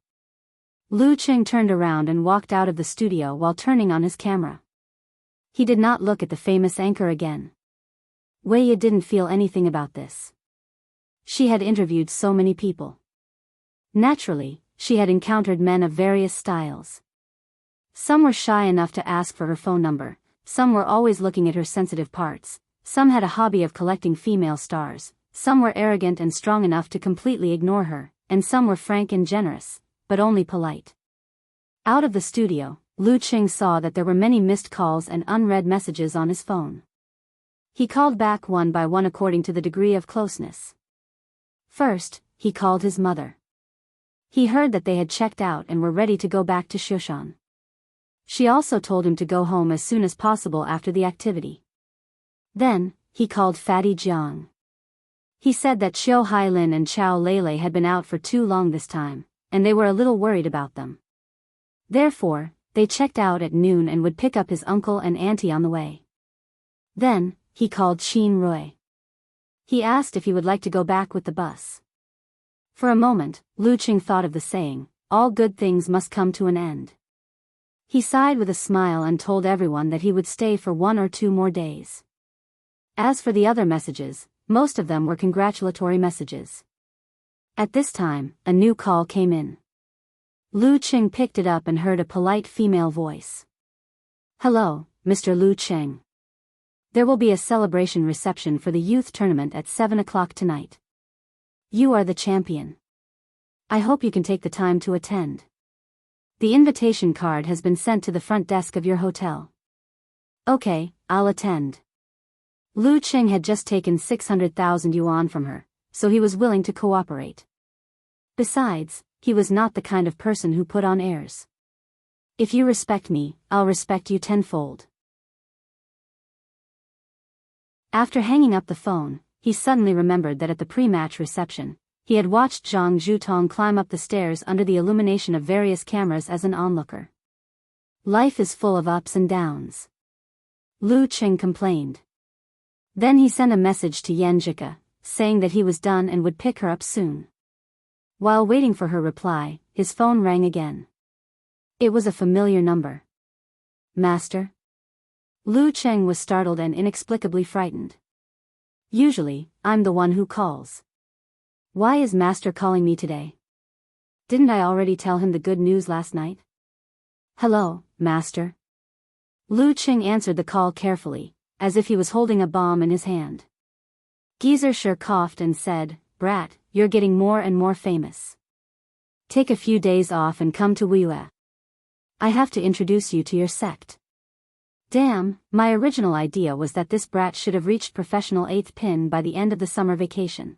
Lu Qing turned around and walked out of the studio while turning on his camera. He did not look at the famous anchor again. Wei didn't feel anything about this. She had interviewed so many people. Naturally, she had encountered men of various styles. Some were shy enough to ask for her phone number, some were always looking at her sensitive parts, some had a hobby of collecting female stars, some were arrogant and strong enough to completely ignore her, and some were frank and generous, but only polite. Out of the studio, Lu Qing saw that there were many missed calls and unread messages on his phone. He called back one by one according to the degree of closeness. First, he called his mother. He heard that they had checked out and were ready to go back to Shushan. She also told him to go home as soon as possible after the activity. Then, he called Fatty Jiang. He said that Qiu Hailin and Chao Lele had been out for too long this time, and they were a little worried about them. Therefore, they checked out at noon and would pick up his uncle and auntie on the way. Then, he called Qin Rui. He asked if he would like to go back with the bus. For a moment, Lu Qing thought of the saying, all good things must come to an end. He sighed with a smile and told everyone that he would stay for 1 or 2 more days. As for the other messages, most of them were congratulatory messages. At this time, a new call came in. Lu Qing picked it up and heard a polite female voice. Hello, Mr. Lu Qing. There will be a celebration reception for the youth tournament at 7 o'clock tonight. You are the champion. I hope you can take the time to attend. The invitation card has been sent to the front desk of your hotel. Okay, I'll attend. Lu Qing had just taken 600,000 yuan from her, so he was willing to cooperate. Besides, he was not the kind of person who put on airs. If you respect me, I'll respect you tenfold. After hanging up the phone, he suddenly remembered that at the pre-match reception, he had watched Zhang Zhutong climb up the stairs under the illumination of various cameras as an onlooker. Life is full of ups and downs. Lu Qing complained. Then he sent a message to Yan Jika, saying that he was done and would pick her up soon. While waiting for her reply, his phone rang again. It was a familiar number. Master? Lu Qing was startled and inexplicably frightened. Usually, I'm the one who calls. Why is Master calling me today? Didn't I already tell him the good news last night? Hello, Master. Lu Qing answered the call carefully, as if he was holding a bomb in his hand. Geezer sure coughed and said, Brat, you're getting more and more famous. Take a few days off and come to Wuyue. I have to introduce you to your sect. Damn, my original idea was that this brat should have reached professional 8th pin by the end of the summer vacation.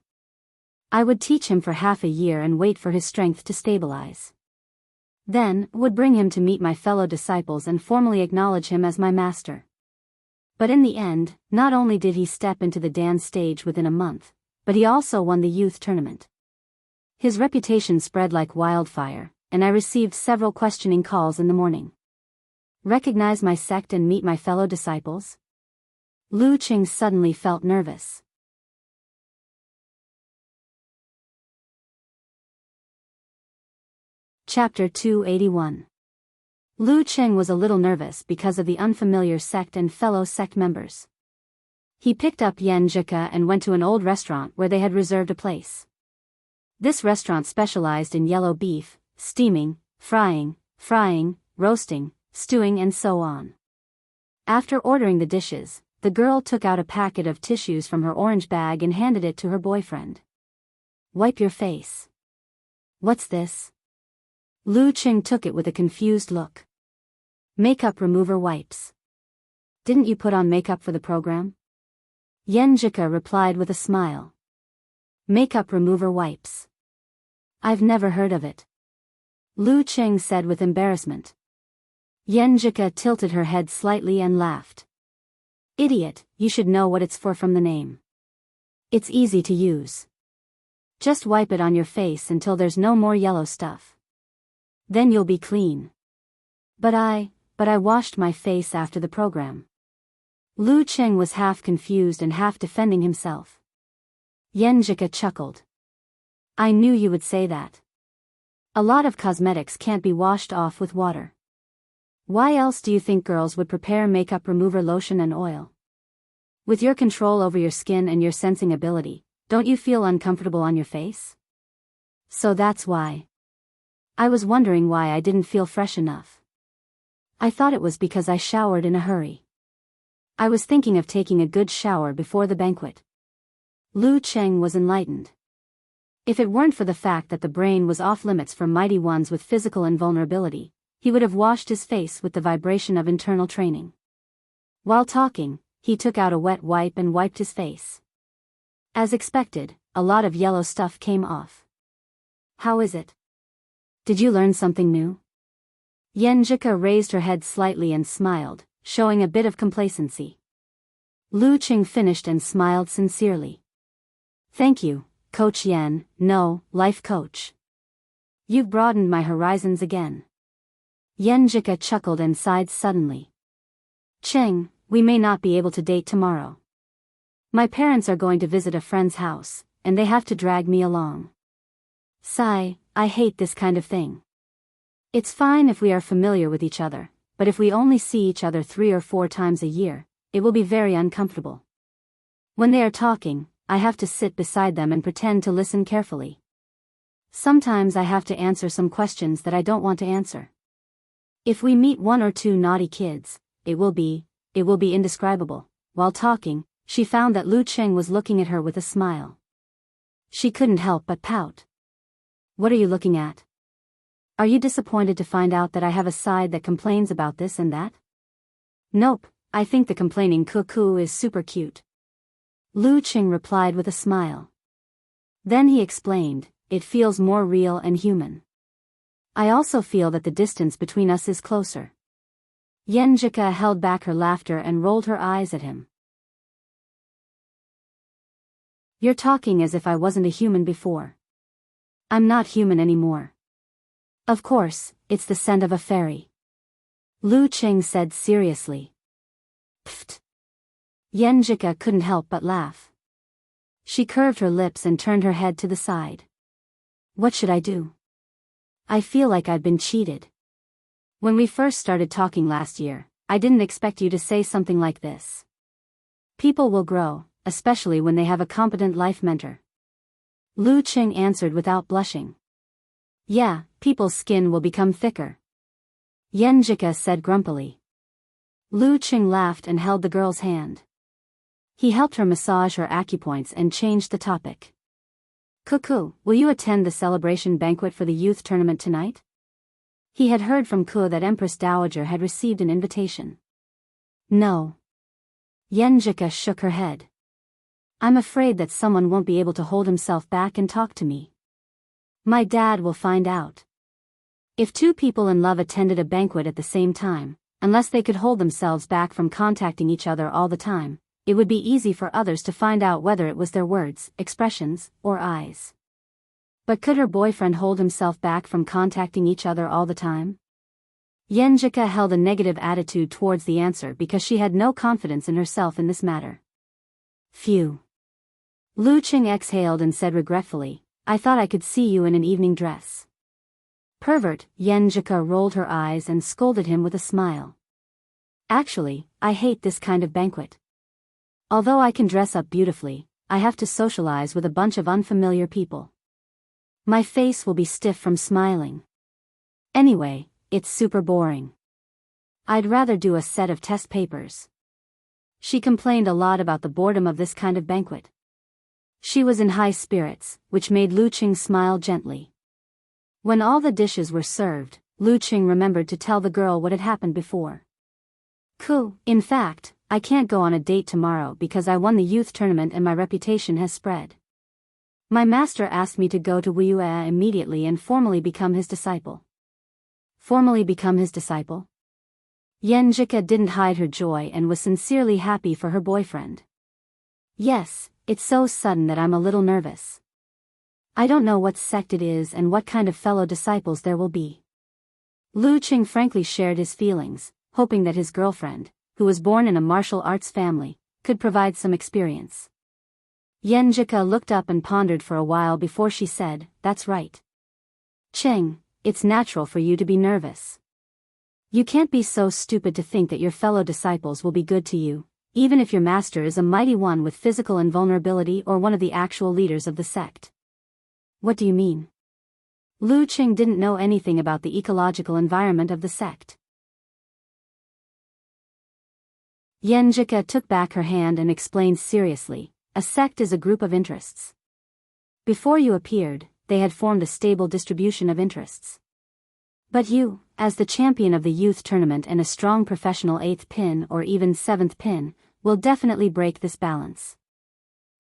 I would teach him for half a year and wait for his strength to stabilize. Then, would bring him to meet my fellow disciples and formally acknowledge him as my master. But in the end, not only did he step into the dance stage within a month, but he also won the youth tournament. His reputation spread like wildfire, and I received several questioning calls in the morning. Recognize my sect and meet my fellow disciples? Lu Qing suddenly felt nervous. Chapter 281. Lu Qing was a little nervous because of the unfamiliar sect and fellow sect members. He picked up Yan Jika and went to an old restaurant where they had reserved a place. This restaurant specialized in yellow beef, steaming, frying, roasting, stewing and so on. After ordering the dishes, the girl took out a packet of tissues from her orange bag and handed it to her boyfriend. Wipe your face. What's this? Lu Qing took it with a confused look. Makeup remover wipes. Didn't you put on makeup for the program? Yan Jika replied with a smile. Makeup remover wipes. I've never heard of it. Lu Qing said with embarrassment. Yan Jika tilted her head slightly and laughed. Idiot, you should know what it's for from the name. It's easy to use. Just wipe it on your face until there's no more yellow stuff. Then you'll be clean. But I washed my face after the program. Lu Qing was half confused and half defending himself. Yan Jika chuckled. I knew you would say that. A lot of cosmetics can't be washed off with water. Why else do you think girls would prepare makeup remover lotion and oil? With your control over your skin and your sensing ability, don't you feel uncomfortable on your face? So that's why. I was wondering why I didn't feel fresh enough. I thought it was because I showered in a hurry. I was thinking of taking a good shower before the banquet. Lu Qing was enlightened. If it weren't for the fact that the brain was off limits for mighty ones with physical invulnerability, he would have washed his face with the vibration of internal training. While talking, he took out a wet wipe and wiped his face. As expected, a lot of yellow stuff came off. How is it? Did you learn something new? Yan Jika raised her head slightly and smiled, showing a bit of complacency. Lu Qing finished and smiled sincerely. Thank you, Coach Yan, no, life coach. You've broadened my horizons again. Yan Jika chuckled and sighed suddenly. Qing, we may not be able to date tomorrow. My parents are going to visit a friend's house, and they have to drag me along. Sigh, I hate this kind of thing. It's fine if we are familiar with each other, but if we only see each other 3 or 4 times a year, it will be very uncomfortable. When they are talking, I have to sit beside them and pretend to listen carefully. Sometimes I have to answer some questions that I don't want to answer. If we meet 1 or 2 naughty kids, it will be indescribable. While talking, she found that Lu Cheng was looking at her with a smile. She couldn't help but pout. What are you looking at? Are you disappointed to find out that I have a side that complains about this and that? Nope, I think the complaining cuckoo is super cute. Lu Cheng replied with a smile. Then he explained, it feels more real and human. I also feel that the distance between us is closer. Yenjika held back her laughter and rolled her eyes at him. You're talking as if I wasn't a human before. I'm not human anymore. Of course, it's the scent of a fairy. Lu Cheng said seriously. Pfft. Yenjika couldn't help but laugh. She curved her lips and turned her head to the side. What should I do? I feel like I've been cheated. When we first started talking last year, I didn't expect you to say something like this. People will grow, especially when they have a competent life mentor. Lu Cheng answered without blushing. Yeah, people's skin will become thicker. Yenjika said grumpily. Lu Cheng laughed and held the girl's hand. He helped her massage her acupoints and changed the topic. Cuckoo, will you attend the celebration banquet for the youth tournament tonight? He had heard from Ku that Empress Dowager had received an invitation. No. Yenjika shook her head. I'm afraid that someone won't be able to hold himself back and talk to me. My dad will find out. If 2 people in love attended a banquet at the same time, unless they could hold themselves back from contacting each other all the time, it would be easy for others to find out whether it was their words, expressions, or eyes. But could her boyfriend hold himself back from contacting each other all the time? Yenjika held a negative attitude towards the answer because she had no confidence in herself in this matter. Phew. Lu Cheng exhaled and said regretfully, I thought I could see you in an evening dress. Pervert, Yenjika rolled her eyes and scolded him with a smile. Actually, I hate this kind of banquet. Although I can dress up beautifully, I have to socialize with a bunch of unfamiliar people. My face will be stiff from smiling. Anyway, it's super boring. I'd rather do a set of test papers. She complained a lot about the boredom of this kind of banquet. She was in high spirits, which made Lu Cheng smile gently. When all the dishes were served, Lu Cheng remembered to tell the girl what had happened before. In fact, I can't go on a date tomorrow because I won the youth tournament and my reputation has spread. My master asked me to go to Wuyue immediately and formally become his disciple. Formally become his disciple? Yenjika didn't hide her joy and was sincerely happy for her boyfriend. Yes, it's so sudden that I'm a little nervous. I don't know what sect it is and what kind of fellow disciples there will be. Lu Cheng frankly shared his feelings, hoping that his girlfriend, who was born in a martial arts family, could provide some experience. Yenjika looked up and pondered for a while before she said, That's right. Cheng, it's natural for you to be nervous. You can't be so stupid to think that your fellow disciples will be good to you, even if your master is a mighty one with physical invulnerability or one of the actual leaders of the sect. What do you mean? Lu Cheng didn't know anything about the ecological environment of the sect. Yenjika took back her hand and explained seriously, a sect is a group of interests. Before you appeared, they had formed a stable distribution of interests. But you, as the champion of the youth tournament and a strong professional 8th pin or even 7th pin, will definitely break this balance.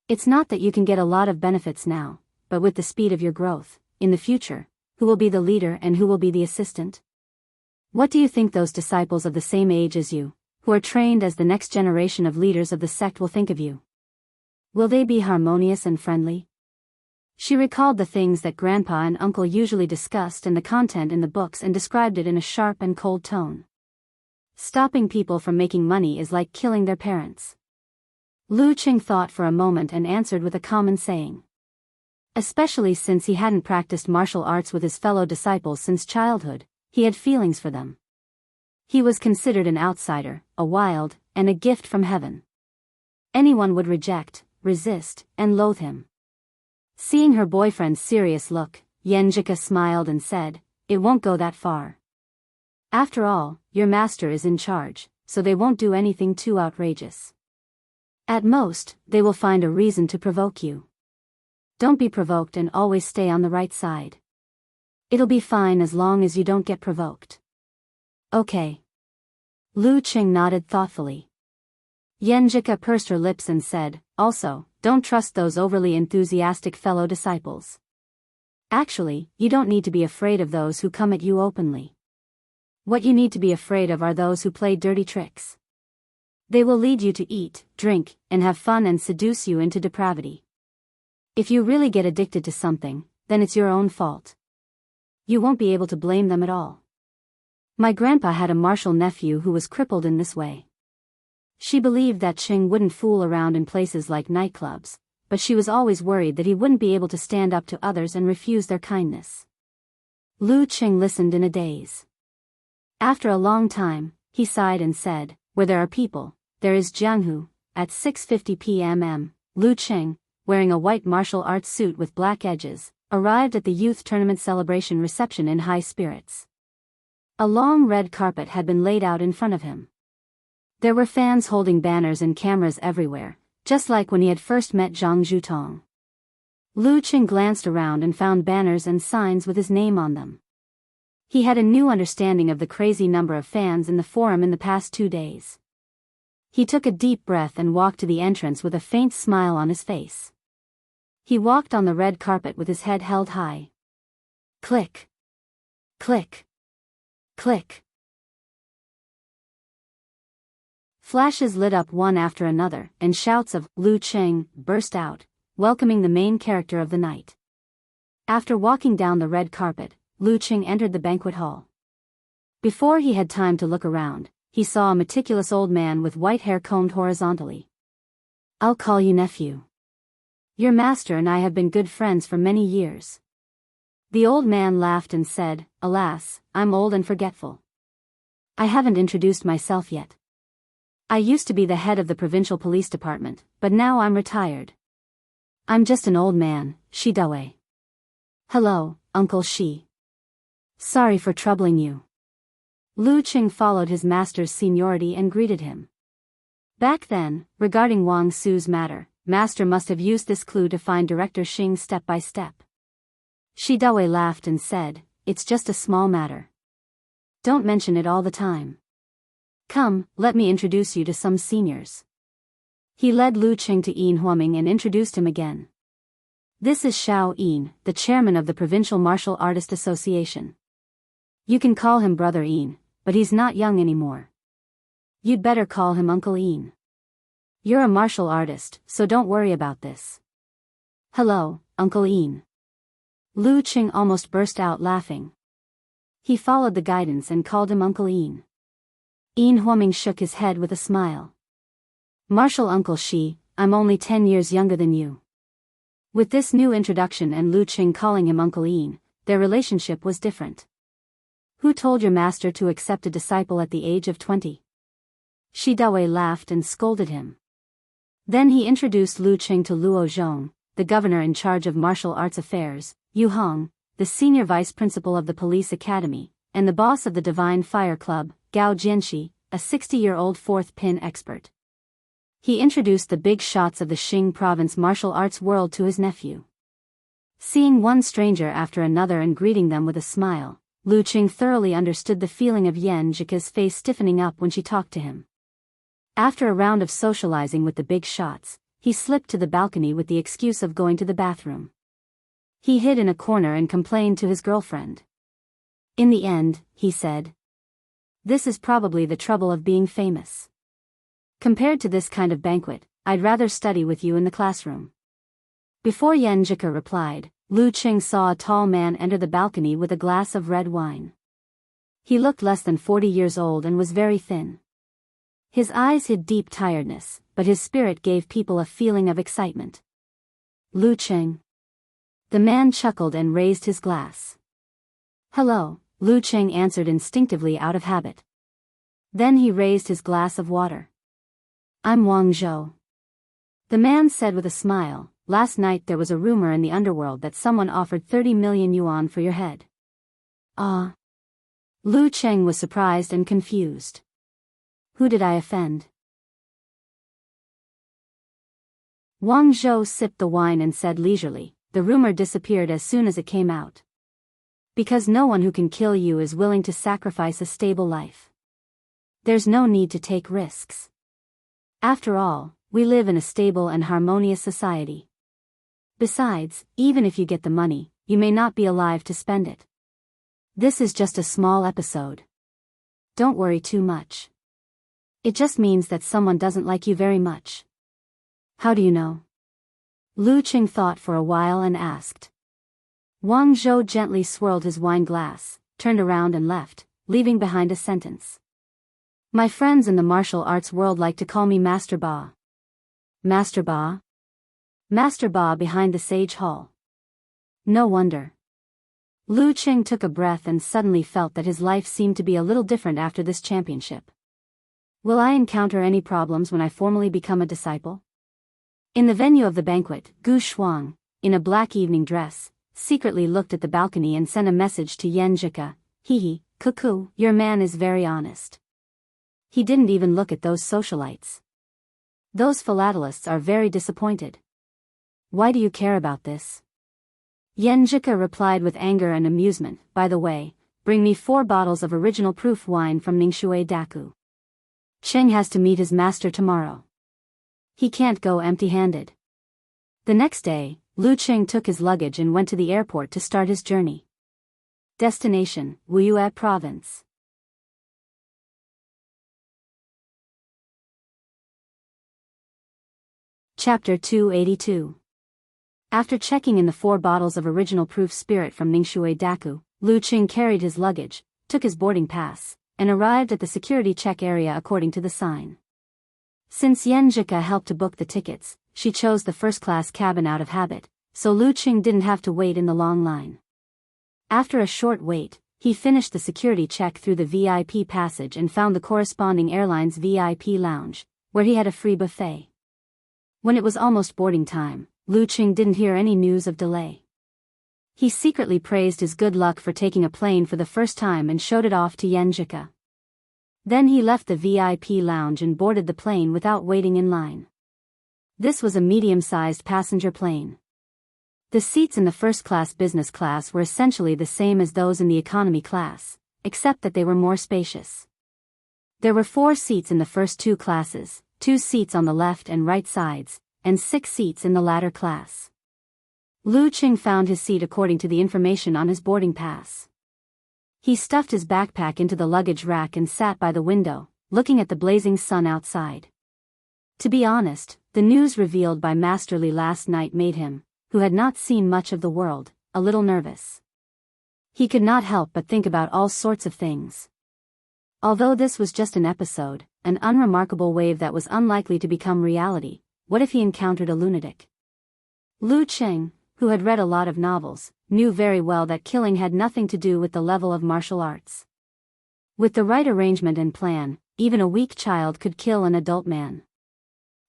It's not that you can get a lot of benefits now, but with the speed of your growth, in the future, who will be the leader and who will be the assistant? What do you think those disciples of the same age as you, who are trained as the next generation of leaders of the sect will think of you? Will they be harmonious and friendly? She recalled the things that Grandpa and Uncle usually discussed and the content in the books and described it in a sharp and cold tone. Stopping people from making money is like killing their parents. Lu Qing thought for a moment and answered with a common saying. Especially since he hadn't practiced martial arts with his fellow disciples since childhood, he had feelings for them. He was considered an outsider, a wild, and a gift from heaven. Anyone would reject, resist, and loathe him. Seeing her boyfriend's serious look, Yenjika smiled and said, "It won't go that far. After all, your master is in charge, so they won't do anything too outrageous. At most, they will find a reason to provoke you. Don't be provoked and always stay on the right side. It'll be fine as long as you don't get provoked." "Okay." Lu Qing nodded thoughtfully. Yenjika pursed her lips and said, "Also, don't trust those overly enthusiastic fellow disciples. Actually, you don't need to be afraid of those who come at you openly. What you need to be afraid of are those who play dirty tricks. They will lead you to eat, drink, and have fun and seduce you into depravity. If you really get addicted to something, then it's your own fault. You won't be able to blame them at all. My grandpa had a martial nephew who was crippled in this way. She believed that Qing wouldn't fool around in places like nightclubs, but she was always worried that he wouldn't be able to stand up to others and refuse their kindness." Lu Qing listened in a daze. After a long time, he sighed and said, "Where there are people, there is Jianghu." At 6:50 p.m. Lu Qing, wearing a white martial arts suit with black edges, arrived at the youth tournament celebration reception in high spirits. A long red carpet had been laid out in front of him. There were fans holding banners and cameras everywhere, just like when he had first met Zhang Zhutong. Lu Qing glanced around and found banners and signs with his name on them. He had a new understanding of the crazy number of fans in the forum in the past 2 days. He took a deep breath and walked to the entrance with a faint smile on his face. He walked on the red carpet with his head held high. Click. Click. Click. Flashes lit up one after another, and shouts of "Lu Qing" burst out, welcoming the main character of the night. After walking down the red carpet, Lu Qing entered the banquet hall. Before he had time to look around, he saw a meticulous old man with white hair combed horizontally. "I'll call you nephew. Your master and I have been good friends for many years." The old man laughed and said, "Alas, I'm old and forgetful. I haven't introduced myself yet. I used to be the head of the provincial police department, but now I'm retired. I'm just an old man, Shi Dawei." "Hello, Uncle Shi. Sorry for troubling you." Lu Qing followed his master's seniority and greeted him. Back then, regarding Wang Su's matter, Master must have used this clue to find Director Xing step by step. Shi Dawei laughed and said, "It's just a small matter. Don't mention it all the time. Come, let me introduce you to some seniors." He led Lu Qing to Yin Huaming and introduced him again. "This is Xiao Yin, the chairman of the Provincial Martial Artist Association. You can call him Brother Yin, but he's not young anymore. You'd better call him Uncle Yin. You're a martial artist, so don't worry about this." "Hello, Uncle Yin." Lu Qing almost burst out laughing. He followed the guidance and called him Uncle Yin. Yin Huaming shook his head with a smile. "Martial Uncle Shi, I'm only 10 years younger than you." With this new introduction and Lu Qing calling him Uncle Yin, their relationship was different. "Who told your master to accept a disciple at the age of 20? Shi Dawei laughed and scolded him. Then he introduced Lu Qing to Luo Zhong, the governor in charge of martial arts affairs, Yu Hong, the senior vice principal of the police academy, and the boss of the Divine Fire Club, Gao Jianxi, a 60-year-old fourth pin expert. He introduced the big shots of the Xing province martial arts world to his nephew. Seeing one stranger after another and greeting them with a smile, Lu Qing thoroughly understood the feeling of Yan Jika's face stiffening up when she talked to him. After a round of socializing with the big shots, he slipped to the balcony with the excuse of going to the bathroom. He hid in a corner and complained to his girlfriend. "In the end," he said, "this is probably the trouble of being famous. Compared to this kind of banquet, I'd rather study with you in the classroom." Before Yan Jika replied, Lu Qing saw a tall man enter the balcony with a glass of red wine. He looked less than 40 years old and was very thin. His eyes hid deep tiredness, but his spirit gave people a feeling of excitement. Lu Cheng. The man chuckled and raised his glass. Hello, Lu Cheng answered instinctively out of habit. Then he raised his glass of water. I'm Wang Zhou. The man said with a smile, last night there was a rumor in the underworld that someone offered 30 million yuan for your head. Ah. Lu Cheng was surprised and confused. Who did I offend? Wang Zhou sipped the wine and said leisurely, the rumor disappeared as soon as it came out. Because no one who can kill you is willing to sacrifice a stable life. There's no need to take risks. After all, we live in a stable and harmonious society. Besides, even if you get the money, you may not be alive to spend it. This is just a small episode. Don't worry too much. It just means that someone doesn't like you very much. How do you know? Lu Cheng thought for a while and asked. Wang Zhou gently swirled his wine glass, turned around and left, leaving behind a sentence. My friends in the martial arts world like to call me Master Ba. Master Ba? Master Ba behind the Sage Hall. No wonder. Lu Cheng took a breath and suddenly felt that his life seemed to be a little different after this championship. Will I encounter any problems when I formally become a disciple? In the venue of the banquet, Gu Shuang, in a black evening dress, secretly looked at the balcony and sent a message to Yan Zhika. Hee, cuckoo, your man is very honest. He didn't even look at those socialites. Those philatelists are very disappointed. Why do you care about this? Yan Zhika replied with anger and amusement, by the way, bring me 4 bottles of original proof wine from Ningxue Daku. Cheng has to meet his master tomorrow. He can't go empty-handed. The next day, Lu Cheng took his luggage and went to the airport to start his journey. Destination, Wuyue Province. Chapter 282. After checking in the 4 bottles of original proof spirit from Ningxue Daku, Lu Cheng carried his luggage, took his boarding pass, and arrived at the security check area according to the sign. Since Yan Zhika helped to book the tickets, she chose the first-class cabin out of habit, so Lu Cheng didn't have to wait in the long line. After a short wait, he finished the security check through the VIP passage and found the corresponding airline's VIP lounge, where he had a free buffet. When it was almost boarding time, Lu Cheng didn't hear any news of delay. He secretly praised his good luck for taking a plane for the first time and showed it off to Yan Zhika. Then he left the VIP lounge and boarded the plane without waiting in line. This was a medium-sized passenger plane. The seats in the first-class business class were essentially the same as those in the economy class, except that they were more spacious. There were 4 seats in the first 2 classes, 2 seats on the left and right sides, and 6 seats in the latter class. Lu Cheng found his seat according to the information on his boarding pass. He stuffed his backpack into the luggage rack and sat by the window, looking at the blazing sun outside. To be honest, the news revealed by Master Li last night made him, who had not seen much of the world, a little nervous. He could not help but think about all sorts of things. Although this was just an episode, an unremarkable wave that was unlikely to become reality, what if he encountered a lunatic? Lu Cheng, who had read a lot of novels, knew very well that killing had nothing to do with the level of martial arts. With the right arrangement and plan, even a weak child could kill an adult man.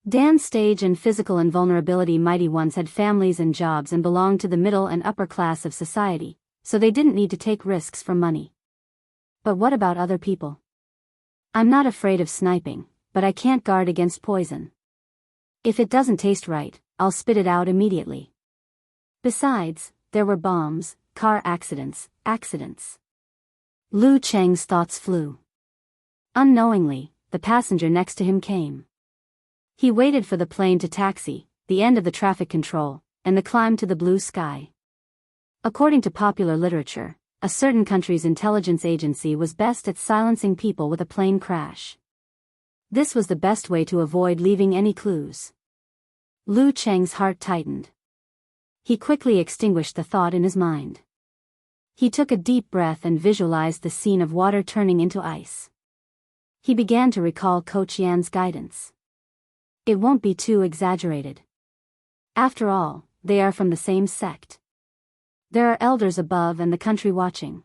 Dan's stage and physical invulnerability mighty ones had families and jobs and belonged to the middle and upper class of society, so they didn't need to take risks for money. But what about other people? I'm not afraid of sniping, but I can't guard against poison. If it doesn't taste right, I'll spit it out immediately. Besides, there were bombs, car accidents. Lu Cheng's thoughts flew. Unknowingly, the passenger next to him came. He waited for the plane to taxi, the end of the traffic control, and the climb to the blue sky. According to popular literature, a certain country's intelligence agency was best at silencing people with a plane crash. This was the best way to avoid leaving any clues. Lu Cheng's heart tightened. He quickly extinguished the thought in his mind. He took a deep breath and visualized the scene of water turning into ice. He began to recall Coach Yan's guidance. It won't be too exaggerated. After all, they are from the same sect. There are elders above and the country watching.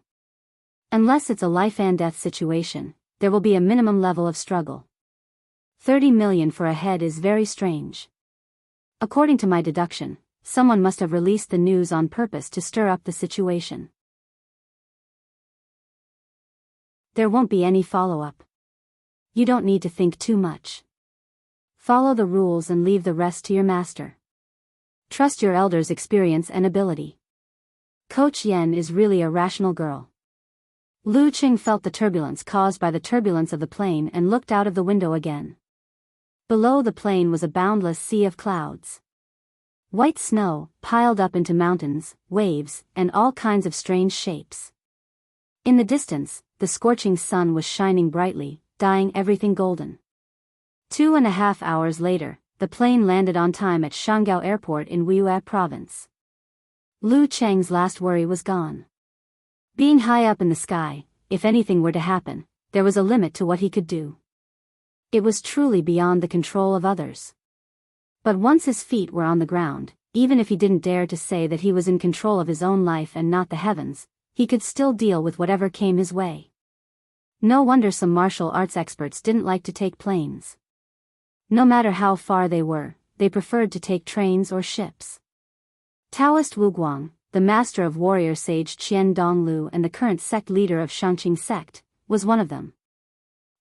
Unless it's a life and death situation, there will be a minimum level of struggle. 30 million for a head is very strange. According to my deduction, someone must have released the news on purpose to stir up the situation. There won't be any follow-up. You don't need to think too much. Follow the rules and leave the rest to your master. Trust your elders' experience and ability. Coach Yan is really a rational girl. Lu Qing felt the turbulence caused by the turbulence of the plane and looked out of the window again. Below the plane was a boundless sea of clouds. White snow, piled up into mountains, waves, and all kinds of strange shapes. In the distance, the scorching sun was shining brightly, dyeing everything golden. 2.5 hours later, the plane landed on time at Shangao Airport in Weiyue Province. Lu Cheng's last worry was gone. Being high up in the sky, if anything were to happen, there was a limit to what he could do. It was truly beyond the control of others. But once his feet were on the ground, even if he didn't dare to say that he was in control of his own life and not the heavens, he could still deal with whatever came his way. No wonder some martial arts experts didn't like to take planes. No matter how far they were, they preferred to take trains or ships. Taoist Wu Guang, the master of warrior sage Qian Donglu and the current sect leader of Shangqing sect, was one of them.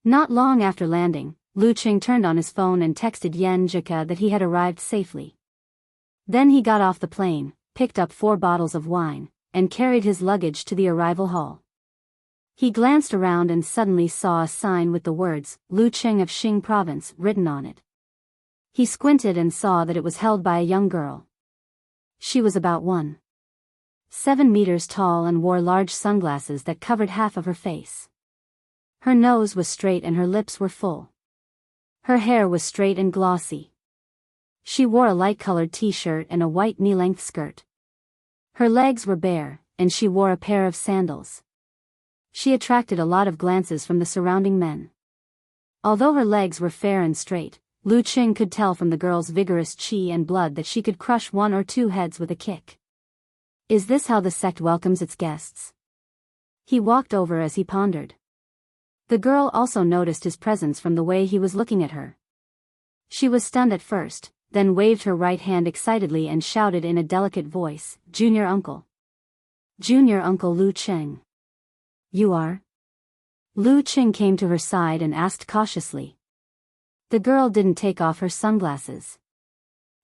Not long after landing, Lu Qing turned on his phone and texted Yan Zhika that he had arrived safely. Then he got off the plane, picked up 4 bottles of wine, and carried his luggage to the arrival hall. He glanced around and suddenly saw a sign with the words, Lu Qing of Xing Province, written on it. He squinted and saw that it was held by a young girl. She was about 1.7 meters tall and wore large sunglasses that covered half of her face. Her nose was straight and her lips were full. Her hair was straight and glossy. She wore a light-colored t-shirt and a white knee-length skirt. Her legs were bare, and she wore a pair of sandals. She attracted a lot of glances from the surrounding men. Although her legs were fair and straight, Lu Qing could tell from the girl's vigorous qi and blood that she could crush 1 or 2 heads with a kick. Is this how the sect welcomes its guests? He walked over as he pondered. The girl also noticed his presence from the way he was looking at her. She was stunned at first, then waved her right hand excitedly and shouted in a delicate voice, "Junior uncle. Junior uncle Lu Qing. You are?" Lu Qing came to her side and asked cautiously. The girl didn't take off her sunglasses.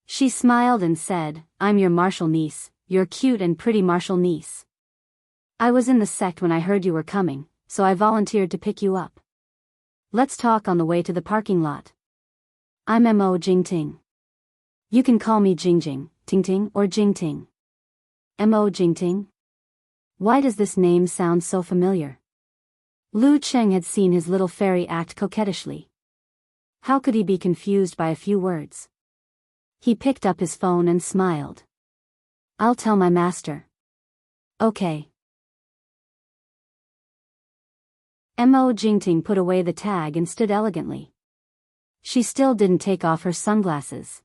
She smiled and said, "I'm your martial niece, your cute and pretty martial niece. I was in the sect when I heard you were coming, so I volunteered to pick you up. Let's talk on the way to the parking lot. I'm Mo Jingting. You can call me Jingjing, Tingting or Jingting." Mo Jingting? Why does this name sound so familiar? Lu Qing had seen his little fairy act coquettishly. How could he be confused by a few words? He picked up his phone and smiled. "I'll tell my master." "Okay." Mo Jingting put away the tag and stood elegantly. She still didn't take off her sunglasses.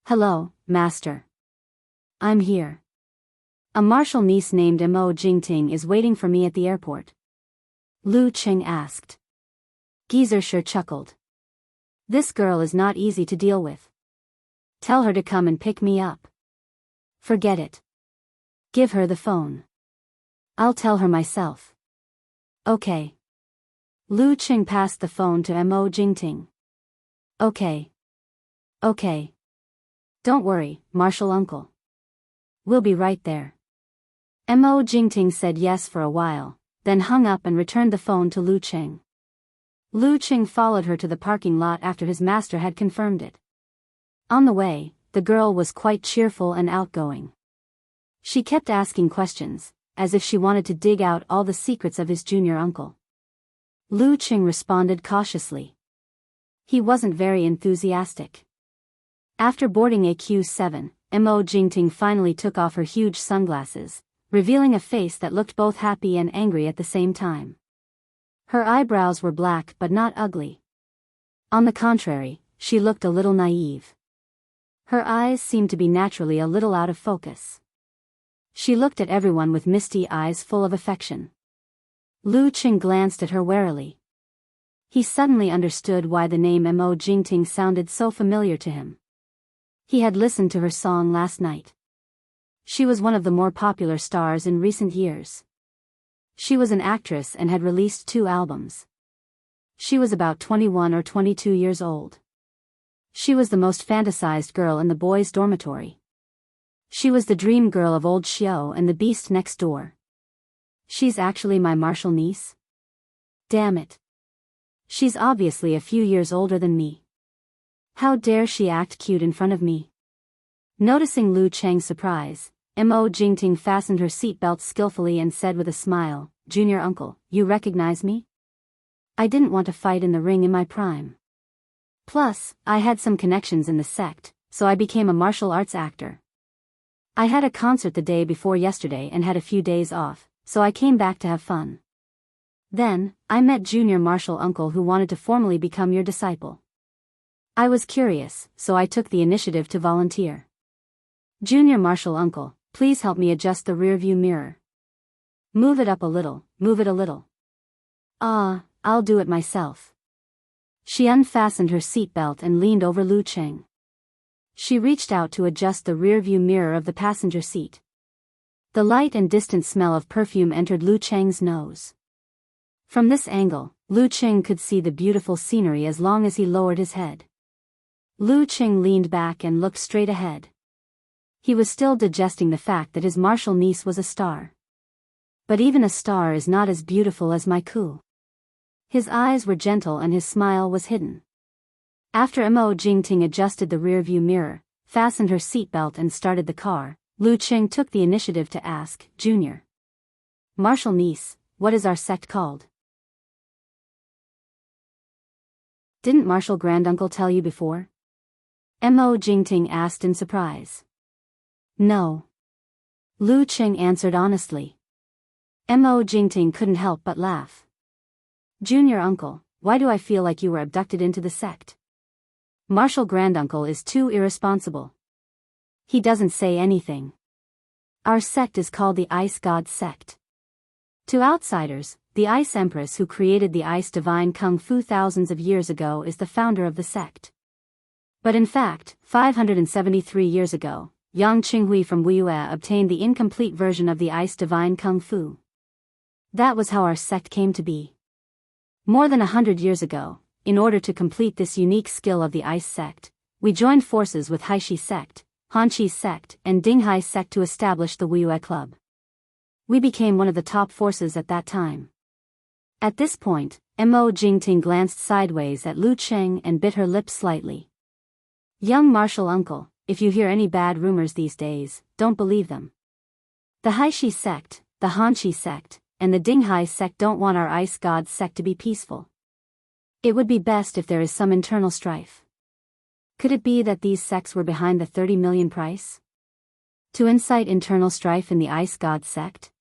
"Hello, master. I'm here. A martial niece named Mo Jingting is waiting for me at the airport." Lu Qing asked. Geezer sure chuckled. "This girl is not easy to deal with. Tell her to come and pick me up." "Forget it. Give her the phone. I'll tell her myself." "Okay." Lu Qing passed the phone to Mo Jingting. Okay. Don't worry, martial uncle. We'll be right there." Mo Jingting said yes for a while, then hung up and returned the phone to Lu Qing. Lu Qing followed her to the parking lot after his master had confirmed it. On the way, the girl was quite cheerful and outgoing. She kept asking questions, as if she wanted to dig out all the secrets of his junior uncle. Lu Qing responded cautiously. He wasn't very enthusiastic. After boarding a Q7, Mo Jingting finally took off her huge sunglasses, revealing a face that looked both happy and angry at the same time. Her eyebrows were black but not ugly. On the contrary, she looked a little naive. Her eyes seemed to be naturally a little out of focus. She looked at everyone with misty eyes full of affection. Lu Qing glanced at her warily. He suddenly understood why the name Mo Jingting sounded so familiar to him. He had listened to her song last night. She was one of the more popular stars in recent years. She was an actress and had released 2 albums. She was about 21 or 22 years old. She was the most fantasized girl in the boys' dormitory. She was the dream girl of old Xiao and the beast next door. She's actually my martial niece? Damn it. She's obviously a few years older than me. How dare she act cute in front of me? Noticing Lu Cheng's surprise, Mo Jingting fastened her seatbelt skillfully and said with a smile, "Junior uncle, you recognize me? I didn't want to fight in the ring in my prime. Plus, I had some connections in the sect, so I became a martial arts actor. I had a concert the day before yesterday and had a few days off, so I came back to have fun. Then, I met Junior Martial Uncle who wanted to formally become your disciple. I was curious, so I took the initiative to volunteer. Junior Martial Uncle, please help me adjust the rearview mirror. Move it up a little, move it a little. I'll do it myself." She unfastened her seatbelt and leaned over Lu Cheng. She reached out to adjust the rearview mirror of the passenger seat. The light and distant smell of perfume entered Lu Cheng's nose. From this angle, Lu Cheng could see the beautiful scenery as long as he lowered his head. Lu Cheng leaned back and looked straight ahead. He was still digesting the fact that his martial niece was a star. But even a star is not as beautiful as my coup. His eyes were gentle and his smile was hidden. After Mo Jingting adjusted the rearview mirror, fastened her seatbelt and started the car, Lu Cheng took the initiative to ask, "Junior Martial niece, what is our sect called?" "Didn't Martial Granduncle tell you before?" Mo Jingting asked in surprise. "No." Lu Cheng answered honestly. Mo Jingting couldn't help but laugh. "Junior uncle, why do I feel like you were abducted into the sect? Martial Granduncle is too irresponsible. He doesn't say anything. Our sect is called the Ice God Sect. To outsiders, the Ice Empress who created the Ice Divine Kung Fu thousands of years ago is the founder of the sect. But in fact, 573 years ago, Yang Qinghui from Wuyue obtained the incomplete version of the Ice Divine Kung Fu. That was how our sect came to be. More than 100 years ago, in order to complete this unique skill of the Ice Sect, we joined forces with Haishi Sect, Hanqi Sect, and Dinghai Sect to establish the Wuyue Club. We became one of the top forces at that time." At this point, Mo Jingting glanced sideways at Lu Cheng and bit her lips slightly. "Young martial uncle, if you hear any bad rumors these days, don't believe them. The Haishi Sect, the Hanqi Sect, and the Dinghai Sect don't want our Ice God Sect to be peaceful. It would be best if there is some internal strife. Could it be that these sects were behind the 30 million price? To incite internal strife in the Ice God Sect?"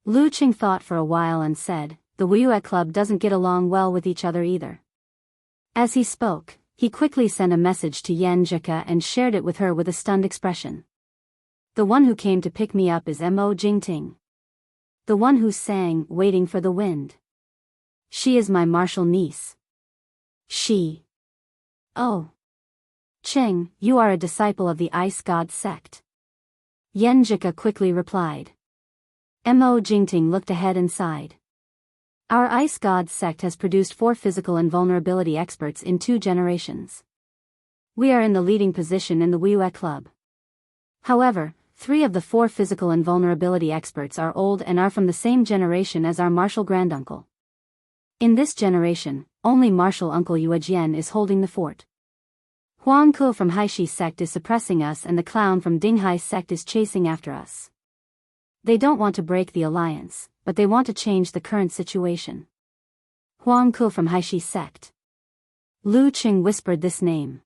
Lu Cheng thought for a while and said, "The Wuyue Club doesn't get along well with each other either." As he spoke, he quickly sent a message to Yan Jika and shared it with her with a stunned expression. "The one who came to pick me up is Mo Jingting. The one who sang, Waiting for the Wind. She is my martial niece." "She? Oh. Cheng, you are a disciple of the Ice God Sect." Yan Jika quickly replied. Mo Jingting looked ahead and sighed. "Our Ice God Sect has produced 4 physical invulnerability experts in 2 generations. We are in the leading position in the Wuyue Club. However, 3 of the 4 physical invulnerability experts are old and are from the same generation as our martial granduncle. In this generation, only martial uncle Yuejian is holding the fort. Huang Ke from Haishi Sect is suppressing us and the clown from Dinghai Sect is chasing after us. They don't want to break the alliance, but they want to change the current situation." Huang Ke from Haishi Sect. Lu Cheng whispered this name.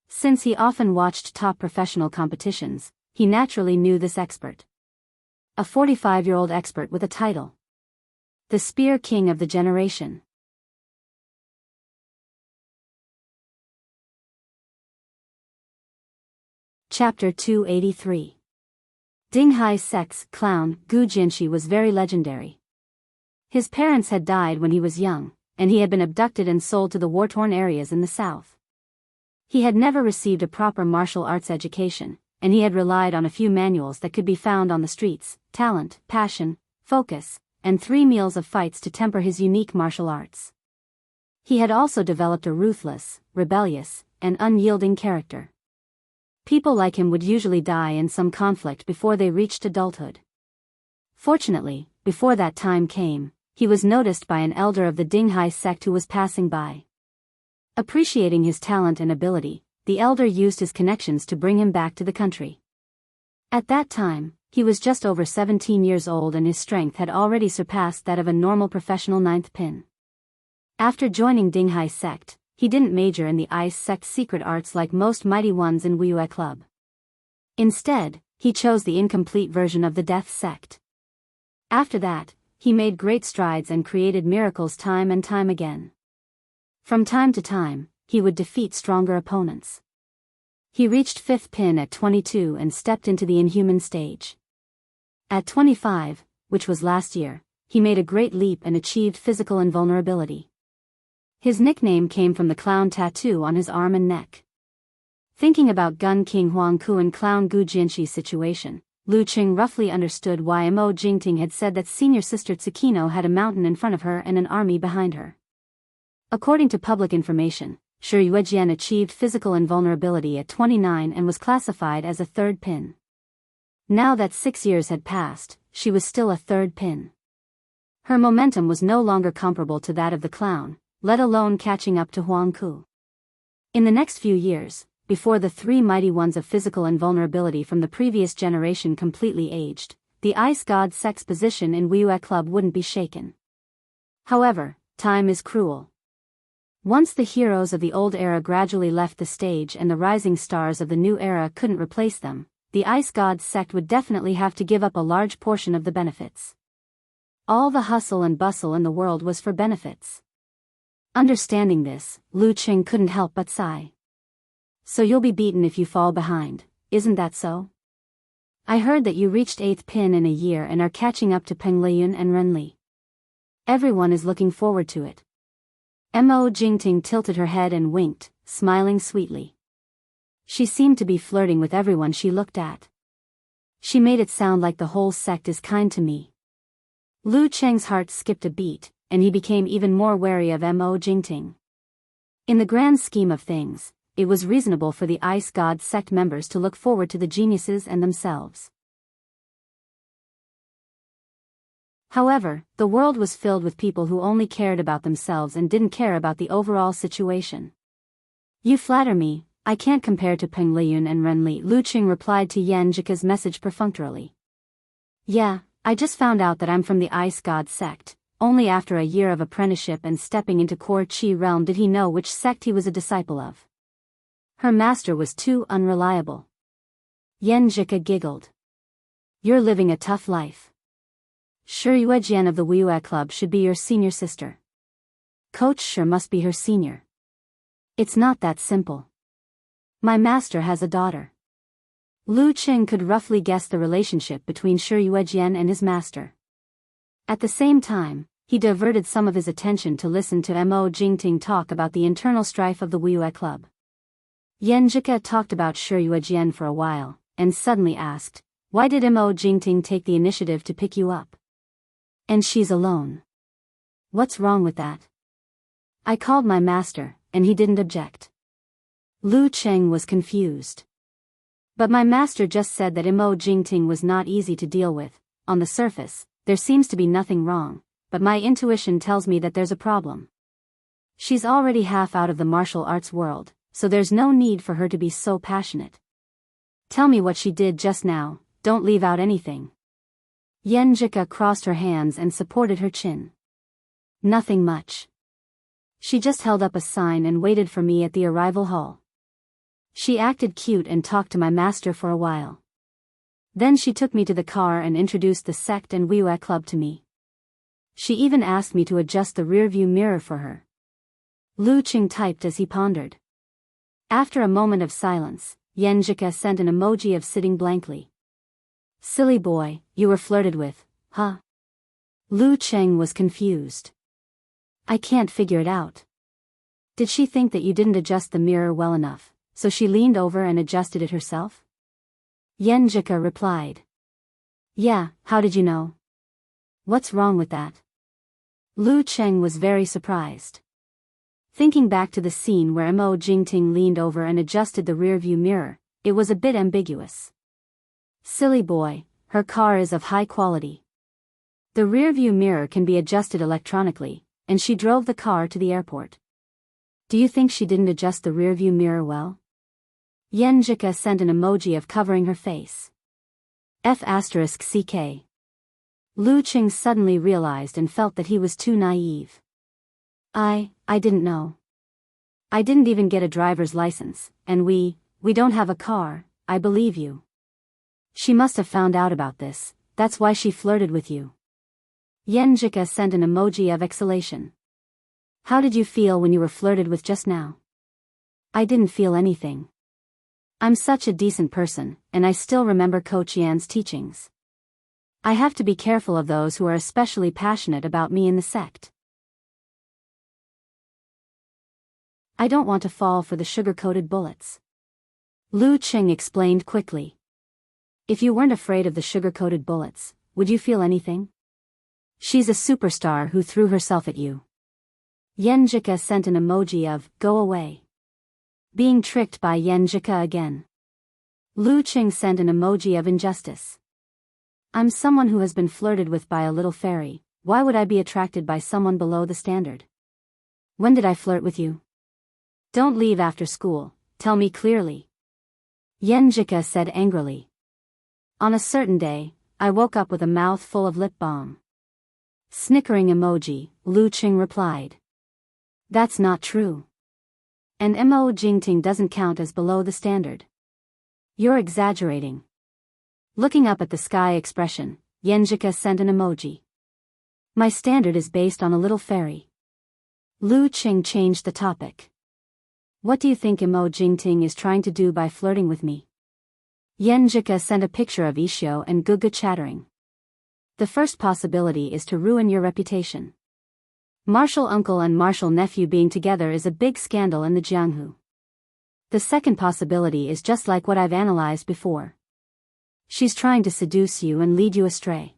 Since he often watched top professional competitions, he naturally knew this expert. A 45-year-old expert with a title. The Spear King of the Generation. Chapter 283. Dinghai Sect's clown, Gu Jinshi, was very legendary. His parents had died when he was young, and he had been abducted and sold to the war-torn areas in the south. He had never received a proper martial arts education, and he had relied on a few manuals that could be found on the streets: talent, passion, focus, and 3 meals of fights to temper his unique martial arts. He had also developed a ruthless, rebellious, and unyielding character. People like him would usually die in some conflict before they reached adulthood. Fortunately, before that time came, he was noticed by an elder of the Dinghai sect who was passing by. Appreciating his talent and ability, the elder used his connections to bring him back to the country. At that time, he was just over 17 years old and his strength had already surpassed that of a normal professional 9th pin. After joining Dinghai sect, he didn't major in the Ice sect secret arts like most mighty ones in Wuyue Club. Instead, he chose the incomplete version of the Death sect. After that, he made great strides and created miracles time and time again. From time to time, he would defeat stronger opponents. He reached 5th pin at 22 and stepped into the inhuman stage. At 25, which was last year, he made a great leap and achieved physical invulnerability. His nickname came from the clown tattoo on his arm and neck. Thinking about Gun King Huangku and Clown Gu Jinshi's situation, Lu Qing roughly understood why Mo Jingting had said that senior sister Tsukino had a mountain in front of her and an army behind her. According to public information, Shi Yuejian achieved physical invulnerability at 29 and was classified as a 3rd pin. Now that 6 years had passed, she was still a 3rd pin. Her momentum was no longer comparable to that of the clown, let alone catching up to Huangku. In the next few years, before the 3 mighty ones of physical invulnerability from the previous generation completely aged, the Ice God sect's position in Wuyue Club wouldn't be shaken. However, time is cruel. Once the heroes of the old era gradually left the stage and the rising stars of the new era couldn't replace them, the Ice God sect would definitely have to give up a large portion of the benefits. All the hustle and bustle in the world was for benefits. Understanding this, Lu Qing couldn't help but sigh. So you'll be beaten if you fall behind, isn't that so? I heard that you reached 8th pin in a year and are catching up to Peng Liyun and Ren Li. Everyone is looking forward to it. Mo Jingting tilted her head and winked, smiling sweetly. She seemed to be flirting with everyone she looked at. She made it sound like the whole sect is kind to me. Lu Cheng's heart skipped a beat, and he became even more wary of Mo Jingting. In the grand scheme of things, it was reasonable for the Ice God sect members to look forward to the geniuses and themselves. However, the world was filled with people who only cared about themselves and didn't care about the overall situation. You flatter me, I can't compare to Peng Liyun and Ren Li, Lu Qing replied to Yan Jika's message perfunctorily. Yeah, I just found out that I'm from the Ice God sect. Only after a year of apprenticeship and stepping into Core Chi realm did he know which sect he was a disciple of. Her master was too unreliable. Yan Jika giggled. You're living a tough life. Shi Yuejian of the Wuyue Club should be your senior sister. Coach Shi must be her senior. It's not that simple. My master has a daughter. Lu Qing could roughly guess the relationship between Shi Yuejian and his master. At the same time, he diverted some of his attention to listen to Mo Jingting talk about the internal strife of the Wuyue Club. Yan Jika talked about Shi Yuejian for a while, and suddenly asked, why did Mo Jingting take the initiative to pick you up? And she's alone. What's wrong with that? I called my master, and he didn't object. Lu Cheng was confused. But my master just said that Mo Jingting was not easy to deal with. On the surface, there seems to be nothing wrong, but my intuition tells me that there's a problem. She's already half out of the martial arts world, so there's no need for her to be so passionate. Tell me what she did just now, don't leave out anything. Yan Jika crossed her hands and supported her chin. Nothing much. She just held up a sign and waited for me at the arrival hall. She acted cute and talked to my master for a while. Then she took me to the car and introduced the sect and Wuyue Club to me. She even asked me to adjust the rearview mirror for her. Lu Qing typed as he pondered. After a moment of silence, Yenjika sent an emoji of sitting blankly. Silly boy, you were flirted with, huh? Lu Qing was confused. I can't figure it out. Did she think that you didn't adjust the mirror well enough, so she leaned over and adjusted it herself? Yenjika replied. Yeah, how did you know? What's wrong with that? Lu Qing was very surprised. Thinking back to the scene where Mo Jingting leaned over and adjusted the rearview mirror, it was a bit ambiguous. Silly boy, her car is of high quality. The rearview mirror can be adjusted electronically, and she drove the car to the airport. Do you think she didn't adjust the rearview mirror well? Yenjika sent an emoji of covering her face. F***ck. Lu Qing suddenly realized and felt that he was too naive. I didn't know. I didn't even get a driver's license, and we don't have a car, I believe you. She must have found out about this, that's why she flirted with you. Yenjika sent an emoji of exhalation. How did you feel when you were flirted with just now? I didn't feel anything. I'm such a decent person, and I still remember Coach Yan's teachings. I have to be careful of those who are especially passionate about me in the sect. I don't want to fall for the sugar-coated bullets. Lu Qing explained quickly. If you weren't afraid of the sugar-coated bullets, would you feel anything? She's a superstar who threw herself at you. Yenjika sent an emoji of, go away. Being tricked by Yenjika again. Lu Qing sent an emoji of injustice. I'm someone who has been flirted with by a little fairy, why would I be attracted by someone below the standard? When did I flirt with you? Don't leave after school, tell me clearly. Yenjika said angrily. On a certain day, I woke up with a mouth full of lip balm. Snickering emoji, Lu Qing replied. That's not true. And Mo Jingting doesn't count as below the standard. You're exaggerating. Looking up at the sky expression, Yenjika sent an emoji. My standard is based on a little fairy. Lu Qing changed the topic. What do you think Mo Jingting is trying to do by flirting with me? Yenjika sent a picture of Ishio and Guga chattering. The first possibility is to ruin your reputation. Martial uncle and martial nephew being together is a big scandal in the Jianghu. The second possibility is just like what I've analyzed before. She's trying to seduce you and lead you astray.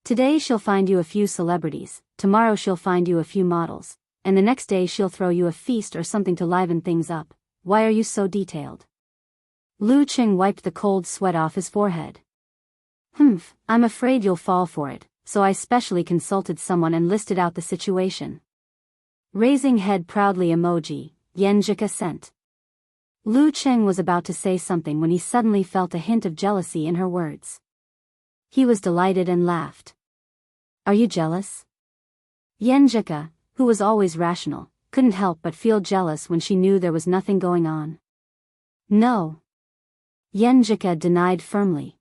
Today she'll find you a few celebrities, tomorrow she'll find you a few models, and the next day she'll throw you a feast or something to liven things up. Why are you so detailed? Lu Qing wiped the cold sweat off his forehead. I'm afraid you'll fall for it, so I specially consulted someone and listed out the situation. Raising head proudly emoji, Yenjika sent. Lu Qing was about to say something when he suddenly felt a hint of jealousy in her words. He was delighted and laughed. Are you jealous? Yenjika, who was always rational, couldn't help but feel jealous when she knew there was nothing going on. No. Yenjika denied firmly.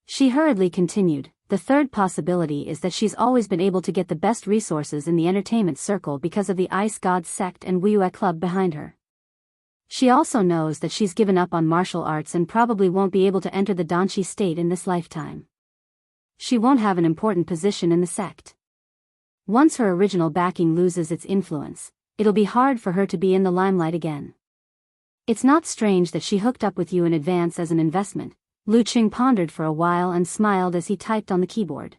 She hurriedly continued, the third possibility is that she's always been able to get the best resources in the entertainment circle because of the Ice God sect and Wiyue Club behind her. She also knows that she's given up on martial arts and probably won't be able to enter the Danchi state in this lifetime. She won't have an important position in the sect. Once her original backing loses its influence, it'll be hard for her to be in the limelight again. It's not strange that she hooked up with you in advance as an investment. Lu Qing pondered for a while and smiled as he typed on the keyboard.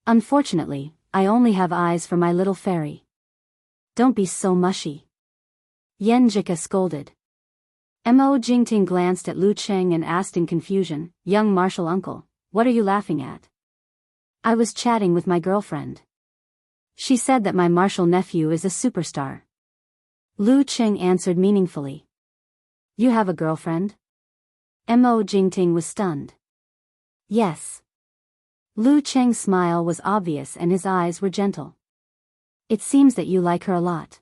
Unfortunately, I only have eyes for my little fairy. Don't be so mushy. Yenjika scolded. Mo Jingting glanced at Lu Qing and asked in confusion, young martial uncle, what are you laughing at? I was chatting with my girlfriend. She said that my martial nephew is a superstar. Lu Qing answered meaningfully. You have a girlfriend? Mo Jingting was stunned. Yes. Lu Qing's smile was obvious and his eyes were gentle. It seems that you like her a lot.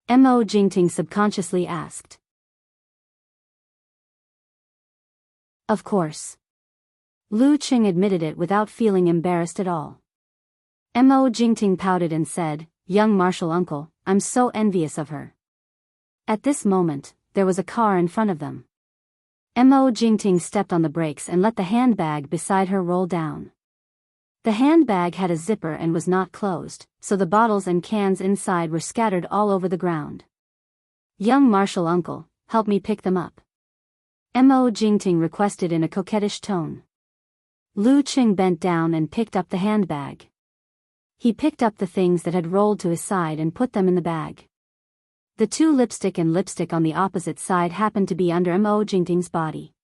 Mo Jingting subconsciously asked. Of course. Lu Qing admitted it without feeling embarrassed at all. Mo Jingting pouted and said, "Young martial uncle, I'm so envious of her." At this moment, there was a car in front of them. Mo Jingting stepped on the brakes and let the handbag beside her roll down. The handbag had a zipper and was not closed, so the bottles and cans inside were scattered all over the ground. "Young martial uncle, help me pick them up," Mo Jingting requested in a coquettish tone. Lu Qing bent down and picked up the handbag. He picked up the things that had rolled to his side and put them in the bag. The two lipstick on the opposite side happened to be under Mo Jingting's body.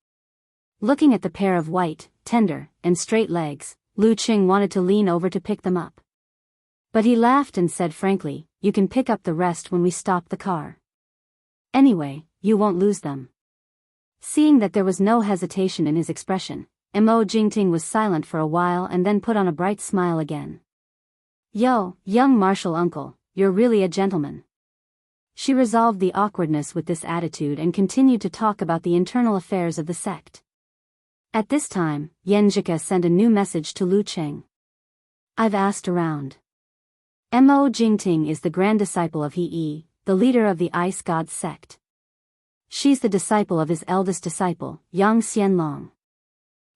Looking at the pair of white, tender, and straight legs, Lu Qing wanted to lean over to pick them up. But he laughed and said frankly, "You can pick up the rest when we stop the car. Anyway, you won't lose them." Seeing that there was no hesitation in his expression, Mo Jingting was silent for a while and then put on a bright smile again. "Yo, young martial uncle, you're really a gentleman." She resolved the awkwardness with this attitude and continued to talk about the internal affairs of the sect. At this time, Yanjika sent a new message to Lu Qing. "I've asked around. Mo Jingting is the grand disciple of He, the leader of the Ice Gods sect. She's the disciple of his eldest disciple, Yang Xianlong.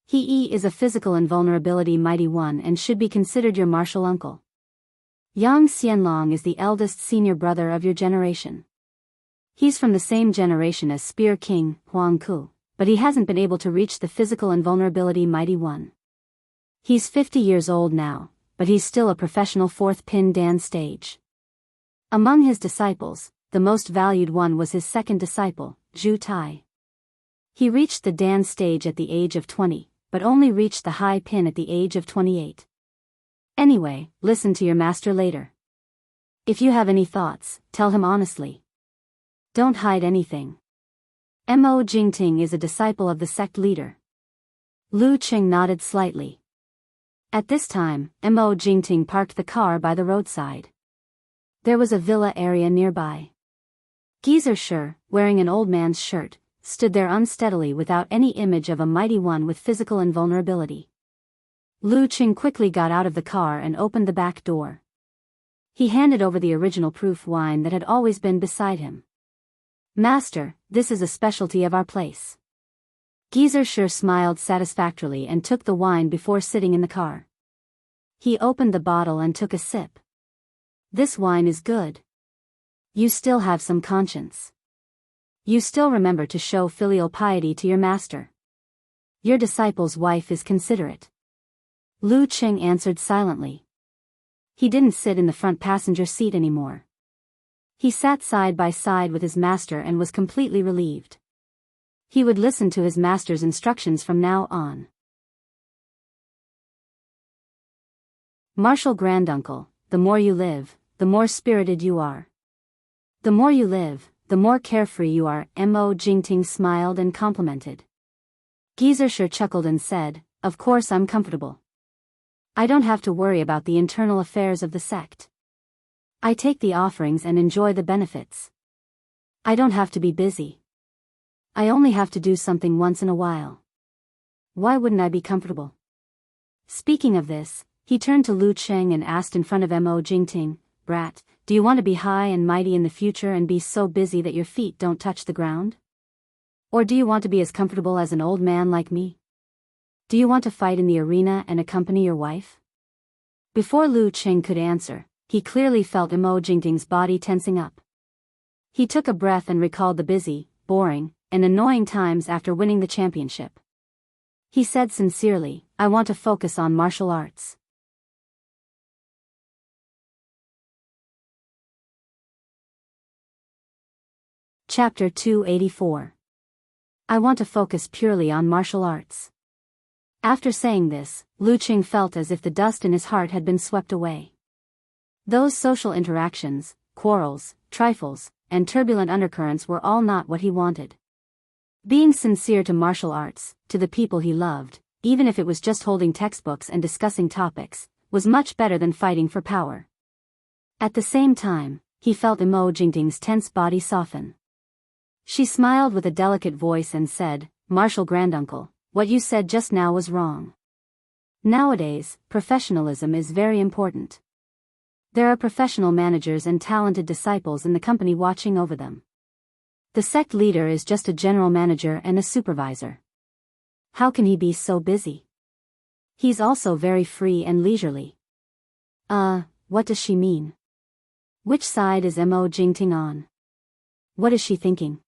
He is a physical invulnerability mighty one and should be considered your martial uncle. Yang Xianlong is the eldest senior brother of your generation. He's from the same generation as Spear King, Huang Ku, but he hasn't been able to reach the physical invulnerability mighty one. He's 50 years old now, but he's still a professional fourth pin Dan stage. Among his disciples, the most valued one was his second disciple, Zhu Tai. He reached the Dan stage at the age of 20, but only reached the high pin at the age of 28. Anyway, listen to your master later. If you have any thoughts, tell him honestly. Don't hide anything." Mo Jingting is a disciple of the sect leader. Lu Qing nodded slightly. At this time, Mo Jingting parked the car by the roadside. There was a villa area nearby. Geezer Shi, wearing an old man's shirt, stood there unsteadily without any image of a mighty one with physical invulnerability. Lu Qing quickly got out of the car and opened the back door. He handed over the original proof wine that had always been beside him. "Master, this is a specialty of our place." Geezer Shi smiled satisfactorily and took the wine before sitting in the car. He opened the bottle and took a sip. "This wine is good. You still have some conscience. You still remember to show filial piety to your master. Your disciple's wife is considerate." Lu Qing answered silently. He didn't sit in the front passenger seat anymore. He sat side by side with his master and was completely relieved. He would listen to his master's instructions from now on. Martial Granduncle, the more you live, the more spirited you are. The more you live, the more carefree you are. Mo Jingting smiled and complimented. Geezer Shi chuckled and said, "Of course I'm comfortable. I don't have to worry about the internal affairs of the sect. I take the offerings and enjoy the benefits. I don't have to be busy. I only have to do something once in a while. Why wouldn't I be comfortable?" Speaking of this, he turned to Lu Qing and asked in front of Mo Jingting, "Brat, do you want to be high and mighty in the future and be so busy that your feet don't touch the ground? Or do you want to be as comfortable as an old man like me? Do you want to fight in the arena and accompany your wife?" Before Lu Qing could answer, he clearly felt Mo Jingting's body tensing up. He took a breath and recalled the busy, boring, and annoying times after winning the championship. He said sincerely, "I want to focus on martial arts." Chapter 284. I want to focus purely on martial arts. After saying this, Lu Qing felt as if the dust in his heart had been swept away. Those social interactions, quarrels, trifles, and turbulent undercurrents were all not what he wanted. Being sincere to martial arts, to the people he loved, even if it was just holding textbooks and discussing topics, was much better than fighting for power. At the same time, he felt Mo Jingting's tense body soften. She smiled with a delicate voice and said, "Martial Granduncle, what you said just now was wrong. Nowadays, professionalism is very important. There are professional managers and talented disciples in the company watching over them. The sect leader is just a general manager and a supervisor. How can he be so busy? He's also very free and leisurely. What does she mean? Which side is Mo Jingting on? What is she thinking?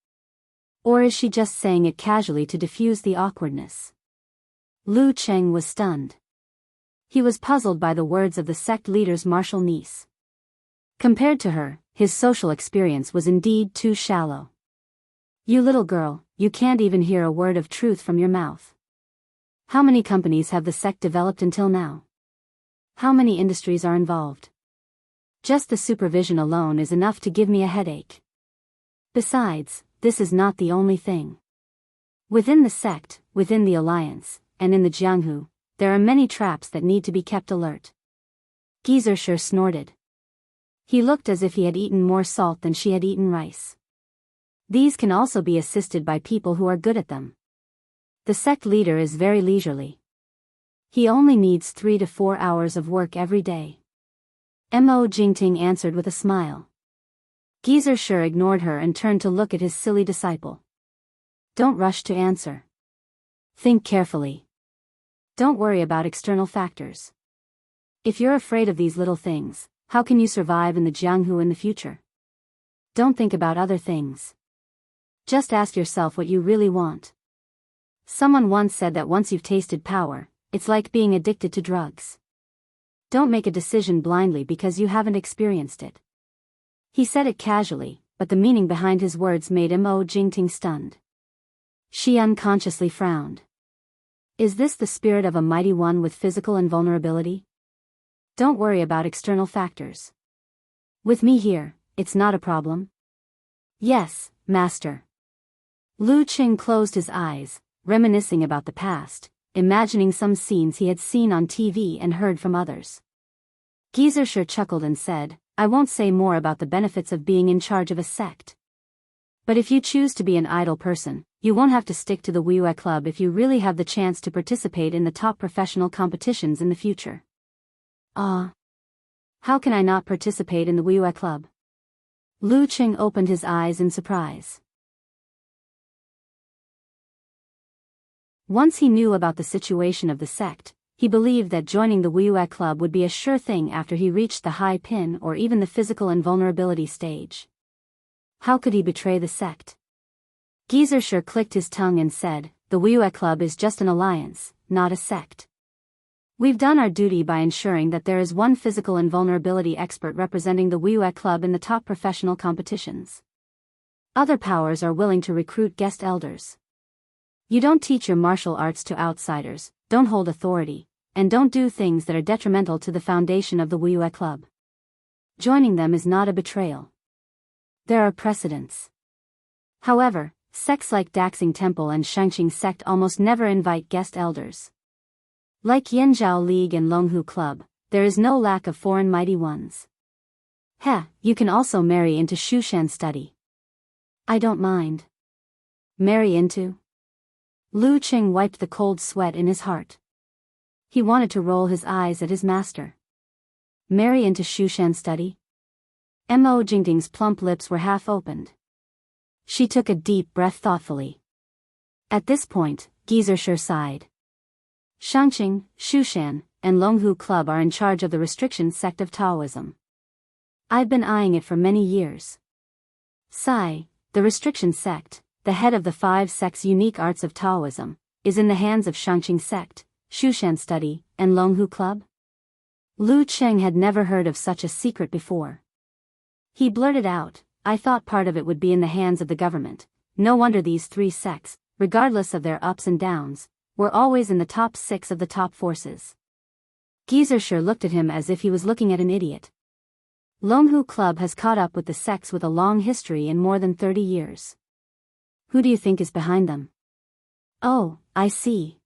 Or is she just saying it casually to diffuse the awkwardness? Lu Cheng was stunned. He was puzzled by the words of the sect leader's martial niece. Compared to her, his social experience was indeed too shallow. You little girl, you can't even hear a word of truth from your mouth. How many companies have the sect developed until now? How many industries are involved? Just the supervision alone is enough to give me a headache. Besides, this is not the only thing. Within the sect, within the alliance, and in the Jianghu, there are many traps that need to be kept alert. Gizershur snorted. He looked as if he had eaten more salt than she had eaten rice. These can also be assisted by people who are good at them. The sect leader is very leisurely. He only needs 3 to 4 hours of work every day. Mo Jingting answered with a smile. Gizershur ignored her and turned to look at his silly disciple. Don't rush to answer. Think carefully. Don't worry about external factors. If you're afraid of these little things, how can you survive in the Jianghu in the future? Don't think about other things. Just ask yourself what you really want. Someone once said that once you've tasted power, it's like being addicted to drugs. Don't make a decision blindly because you haven't experienced it. He said it casually, but the meaning behind his words made Mo Jingting stunned. She unconsciously frowned. Is this the spirit of a mighty one with physical invulnerability? Don't worry about external factors. With me here, it's not a problem. Yes, Master. Lu Qing closed his eyes, reminiscing about the past, imagining some scenes he had seen on TV and heard from others. Gizershur chuckled and said, I won't say more about the benefits of being in charge of a sect. But if you choose to be an idle person, you won't have to stick to the Wiyue Club if you really have the chance to participate in the top professional competitions in the future. How can I not participate in the Wiyue Club? Lu Qing opened his eyes in surprise. Once he knew about the situation of the sect, he believed that joining the Wiyue Club would be a sure thing after he reached the high pin or even the physical invulnerability stage. How could he betray the sect? Gizershur clicked his tongue and said, the Wiyue Club is just an alliance, not a sect. We've done our duty by ensuring that there is one physical invulnerability expert representing the Wiyue Club in the top professional competitions. Other powers are willing to recruit guest elders. You don't teach your martial arts to outsiders, don't hold authority, and don't do things that are detrimental to the foundation of the Wiyue Club. Joining them is not a betrayal. There are precedents. However, sects like Daxing Temple and Shangqing Sect almost never invite guest elders. Like Yanzhao League and Longhu Club, there is no lack of foreign mighty ones. You can also marry into Shushan study. I don't mind. Marry into? Lu Qing wiped the cold sweat in his heart. He wanted to roll his eyes at his master. Marry into Shushan study? Mo Jingting's plump lips were half opened. She took a deep breath thoughtfully. At this point, Gizershur sighed. Shangqing, Shushan, and Longhu Club are in charge of the restriction sect of Taoism. I've been eyeing it for many years. Sai, the restriction sect, the head of the 5 sects' unique arts of Taoism, is in the hands of Shangqing Sect, Shushan Study, and Longhu Club? Lu Cheng had never heard of such a secret before. He blurted out, I thought part of it would be in the hands of the government. No wonder these 3 sects, regardless of their ups and downs, were always in the top 6 of the top forces. Gizershur looked at him as if he was looking at an idiot. Longhu Club has caught up with the sects with a long history in more than 30 years. Who do you think is behind them? Oh, I see.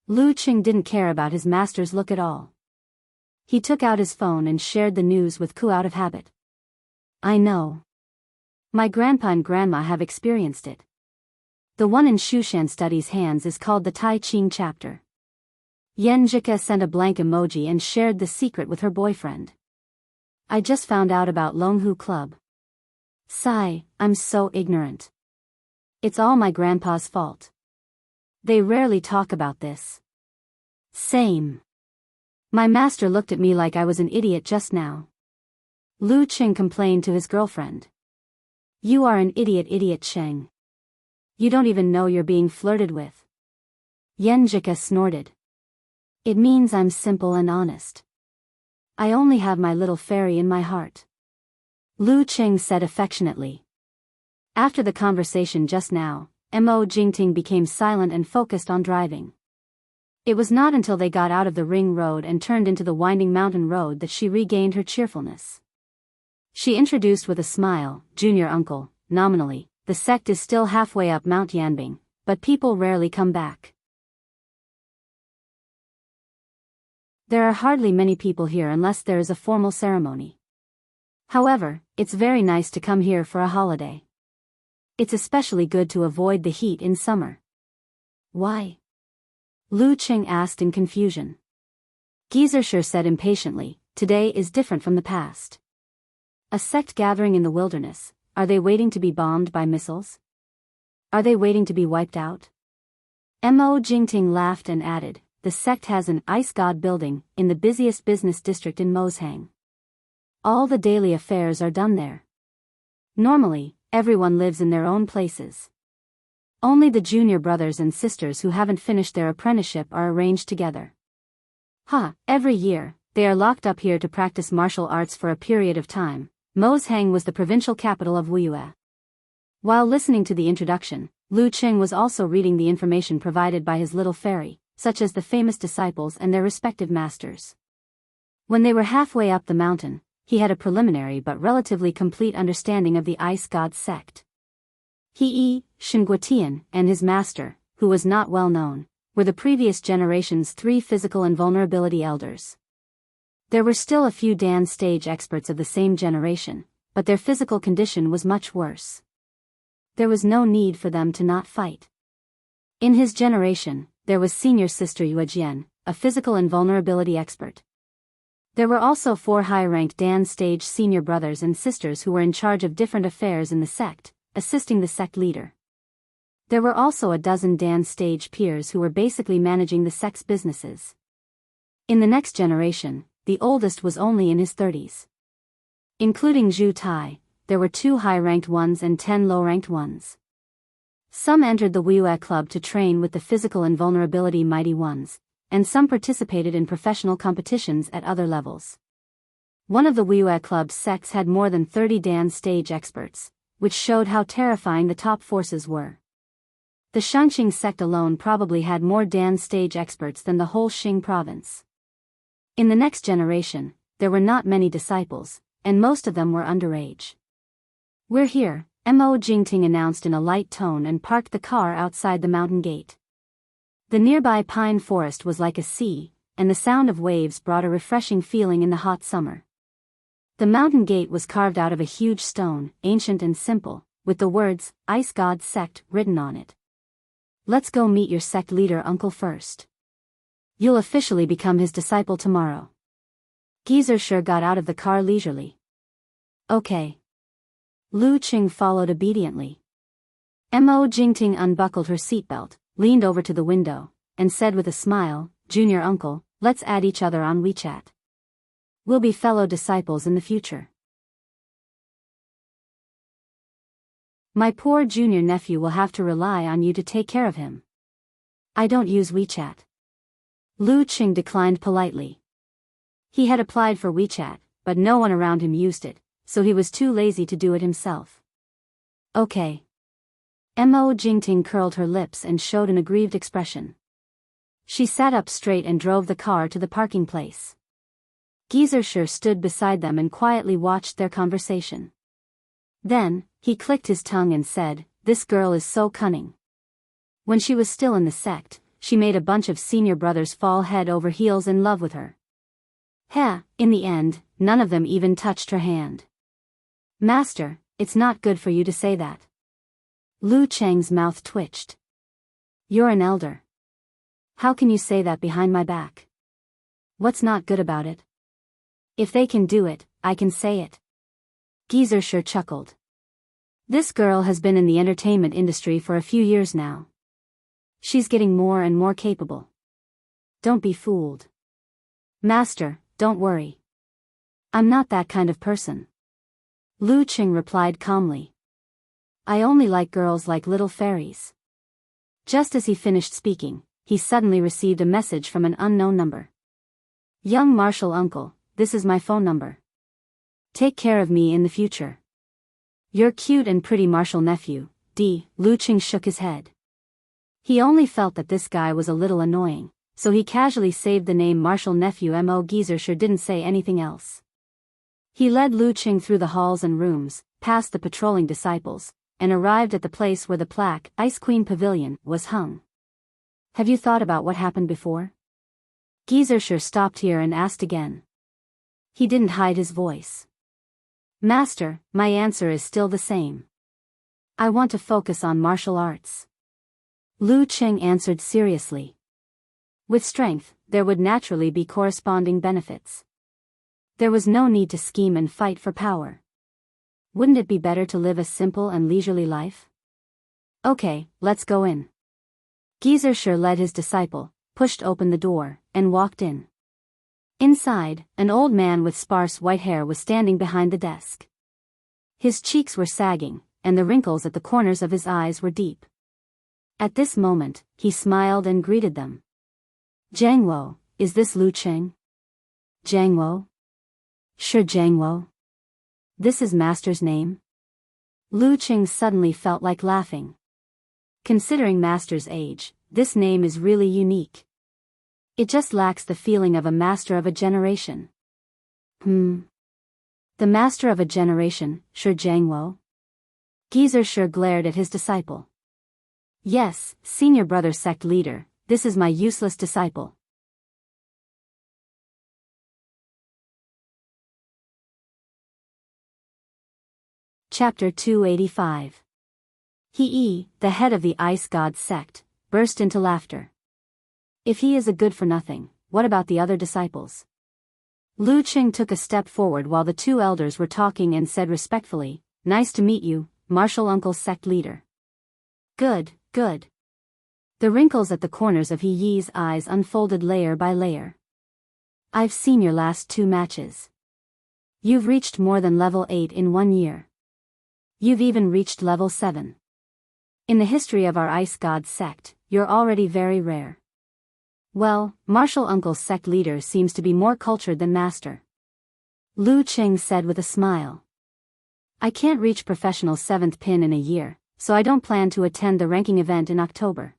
Lu Qing didn't care about his master's look at all. He took out his phone and shared the news with Ku out of habit. I know. My grandpa and grandma have experienced it. The one in Shushan Study's hands is called the Tai Ching chapter. Yen Jika sent a blank emoji and shared the secret with her boyfriend. I just found out about Longhu Club. Sigh, I'm so ignorant. It's all my grandpa's fault. They rarely talk about this. Same. My master looked at me like I was an idiot just now. Lu Qing complained to his girlfriend. You are an idiot Cheng. You don't even know you're being flirted with. Yan Jika snorted. It means I'm simple and honest. I only have my little fairy in my heart. Lu Qing said affectionately. After the conversation just now, Mo Jingting became silent and focused on driving. It was not until they got out of the ring road and turned into the winding mountain road that she regained her cheerfulness. She introduced with a smile, Junior Uncle, nominally, the sect is still halfway up Mount Yanbing, but people rarely come back. There are hardly many people here unless there is a formal ceremony. However, it's very nice to come here for a holiday. It's especially good to avoid the heat in summer. Why? Lu Qing asked in confusion. Gizershur said impatiently, today is different from the past. A sect gathering in the wilderness, are they waiting to be bombed by missiles? Are they waiting to be wiped out? Mo Jingting laughed and added, the sect has an ice god building in the busiest business district in Moshang. All the daily affairs are done there. Normally, everyone lives in their own places. Only the junior brothers and sisters who haven't finished their apprenticeship are arranged together. Every year, they are locked up here to practice martial arts for a period of time. Moshang was the provincial capital of Wuyue. While listening to the introduction, Lu Qing was also reading the information provided by his little fairy, such as the famous disciples and their respective masters. When they were halfway up the mountain, he had a preliminary but relatively complete understanding of the ice god sect. He, Shinguotian, and his master, who was not well known, were the previous generation's 3 physical invulnerability elders. There were still a few Dan stage experts of the same generation, but their physical condition was much worse. There was no need for them to not fight. In his generation, there was senior sister Yuejian, a physical invulnerability expert. There were also 4 high-ranked Dan stage senior brothers and sisters who were in charge of different affairs in the sect, assisting the sect leader. There were also a dozen Dan stage peers who were basically managing the sect's businesses. In the next generation, the oldest was only in his 30s. Including Zhu Tai, there were 2 high-ranked ones and 10 low-ranked ones. Some entered the Wuyue Club to train with the physical invulnerability mighty ones, and some participated in professional competitions at other levels. One of the Wuyue Club's sects had more than 30 Dan stage experts, which showed how terrifying the top forces were. The Shangqing sect alone probably had more Dan stage experts than the whole Xing province. In the next generation, there were not many disciples, and most of them were underage. We're here, Mo Jingting announced in a light tone and parked the car outside the mountain gate. The nearby pine forest was like a sea, and the sound of waves brought a refreshing feeling in the hot summer. The mountain gate was carved out of a huge stone, ancient and simple, with the words, Ice God Sect, written on it. Let's go meet your sect leader uncle first. You'll officially become his disciple tomorrow. Gizershur got out of the car leisurely. Okay. Lu Qing followed obediently. Mo Jingting unbuckled her seatbelt, leaned over to the window, and said with a smile, Junior Uncle, let's add each other on WeChat. We'll be fellow disciples in the future. My poor junior nephew will have to rely on you to take care of him. I don't use WeChat. Lu Qing declined politely. He had applied for WeChat, but no one around him used it, so he was too lazy to do it himself. Okay. Mo Jingting curled her lips and showed an aggrieved expression. She sat up straight and drove the car to the parking place. Gizershur stood beside them and quietly watched their conversation. Then, he clicked his tongue and said, This girl is so cunning. When she was still in the sect, she made a bunch of senior brothers fall head over heels in love with her. In the end, none of them even touched her hand. Master, it's not good for you to say that. Lu Cheng's mouth twitched. You're an elder. How can you say that behind my back? What's not good about it? If they can do it, I can say it. Geezer sure chuckled. This girl has been in the entertainment industry for a few years now. She's getting more and more capable. Don't be fooled. Master, don't worry. I'm not that kind of person. Lu Qing replied calmly. I only like girls like little fairies. Just as he finished speaking, he suddenly received a message from an unknown number. Young martial uncle, this is my phone number. Take care of me in the future. Your cute and pretty martial nephew, D. Lu Qing shook his head. He only felt that this guy was a little annoying, so he casually saved the name martial nephew. Mo Geezer sure didn't say anything else. He led Lu Qing through the halls and rooms, past the patrolling disciples, and arrived at the place where the plaque, Ice Queen Pavilion, was hung. Have you thought about what happened before? Geezer sure stopped here and asked again. He didn't hide his voice. Master, my answer is still the same. I want to focus on martial arts. Lu Qing answered seriously. With strength, there would naturally be corresponding benefits. There was no need to scheme and fight for power. Wouldn't it be better to live a simple and leisurely life? Okay, let's go in. Geezer sure led his disciple, pushed open the door, and walked in. Inside, an old man with sparse white hair was standing behind the desk. His cheeks were sagging, and the wrinkles at the corners of his eyes were deep. At this moment, he smiled and greeted them. Jiangwo, is this Lu Qing? Jiangwo? Sure, Jiangwo. This is Master's name? Lu Qing suddenly felt like laughing. Considering Master's age, this name is really unique. It just lacks the feeling of a master of a generation. The master of a generation, sure Jiangwo? Geezer sure glared at his disciple. Yes, senior brother sect leader, this is my useless disciple. Chapter 285. He, the head of the Ice God sect, burst into laughter. If he is a good-for-nothing, what about the other disciples? Lu Qing took a step forward while the two elders were talking and said respectfully, Nice to meet you, martial uncle sect leader. Good, good. The wrinkles at the corners of He Yi's eyes unfolded layer by layer. I've seen your last 2 matches. You've reached more than level 8 in 1 year. You've even reached level 7. In the history of our Ice God sect, you're already very rare. Well, martial uncle sect leader seems to be more cultured than master. Lu Qing said with a smile. I can't reach professional 7th pin in a year, so I don't plan to attend the ranking event in October.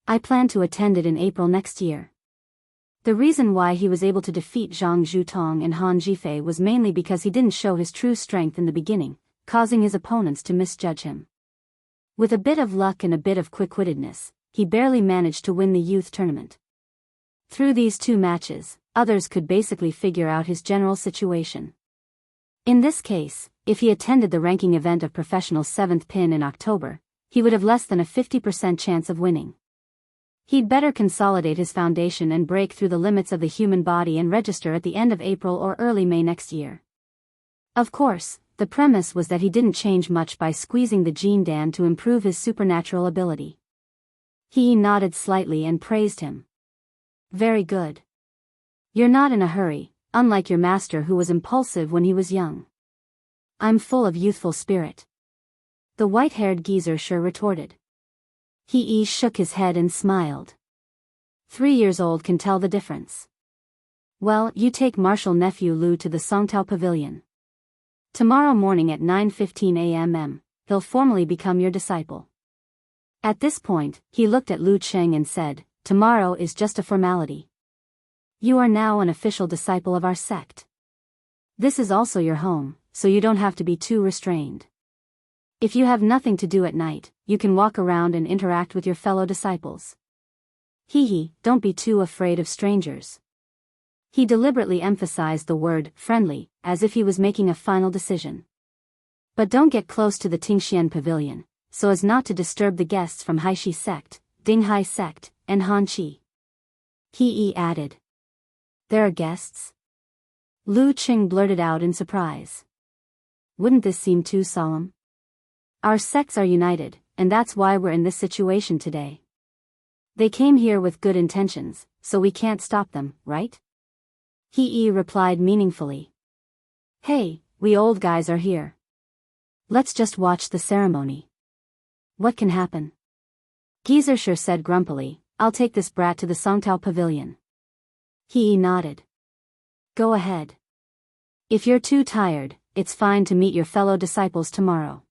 I plan to attend it in April next year. The reason why he was able to defeat Zhang Zhutong and Han Jifei was mainly because he didn't show his true strength in the beginning, causing his opponents to misjudge him. With a bit of luck and a bit of quick-wittedness, he barely managed to win the youth tournament. Through these 2 matches, others could basically figure out his general situation. In this case, if he attended the ranking event of professional 7th pin in October, he would have less than a 50% chance of winning. He'd better consolidate his foundation and break through the limits of the human body and register at the end of April or early May next year. Of course, the premise was that he didn't change much by squeezing the Gene Dan to improve his supernatural ability. He nodded slightly and praised him. Very good. You're not in a hurry, unlike your master who was impulsive when he was young. I'm full of youthful spirit. The white-haired geezer sure retorted. He shook his head and smiled. 3 years old can tell the difference. Well, you take martial nephew Lu to the Songtao Pavilion. Tomorrow morning at 9:15 a.m. he'll formally become your disciple. At this point, he looked at Lu Qing and said, Tomorrow is just a formality. You are now an official disciple of our sect. This is also your home, so you don't have to be too restrained. If you have nothing to do at night, you can walk around and interact with your fellow disciples. Don't be too afraid of strangers. He deliberately emphasized the word friendly, as if he was making a final decision. But don't get close to the Tingxian Pavilion, so as not to disturb the guests from Haishi sect, Dinghai sect, and Hanqi. He added. There are guests? Lu Qing blurted out in surprise. Wouldn't this seem too solemn? Our sects are united, and that's why we're in this situation today. They came here with good intentions, so we can't stop them, right? He replied meaningfully. Hey, we old guys are here. Let's just watch the ceremony. What can happen? Gizershur said grumpily, I'll take this brat to the Songtao Pavilion. He nodded. Go ahead. If you're too tired, it's fine to meet your fellow disciples tomorrow.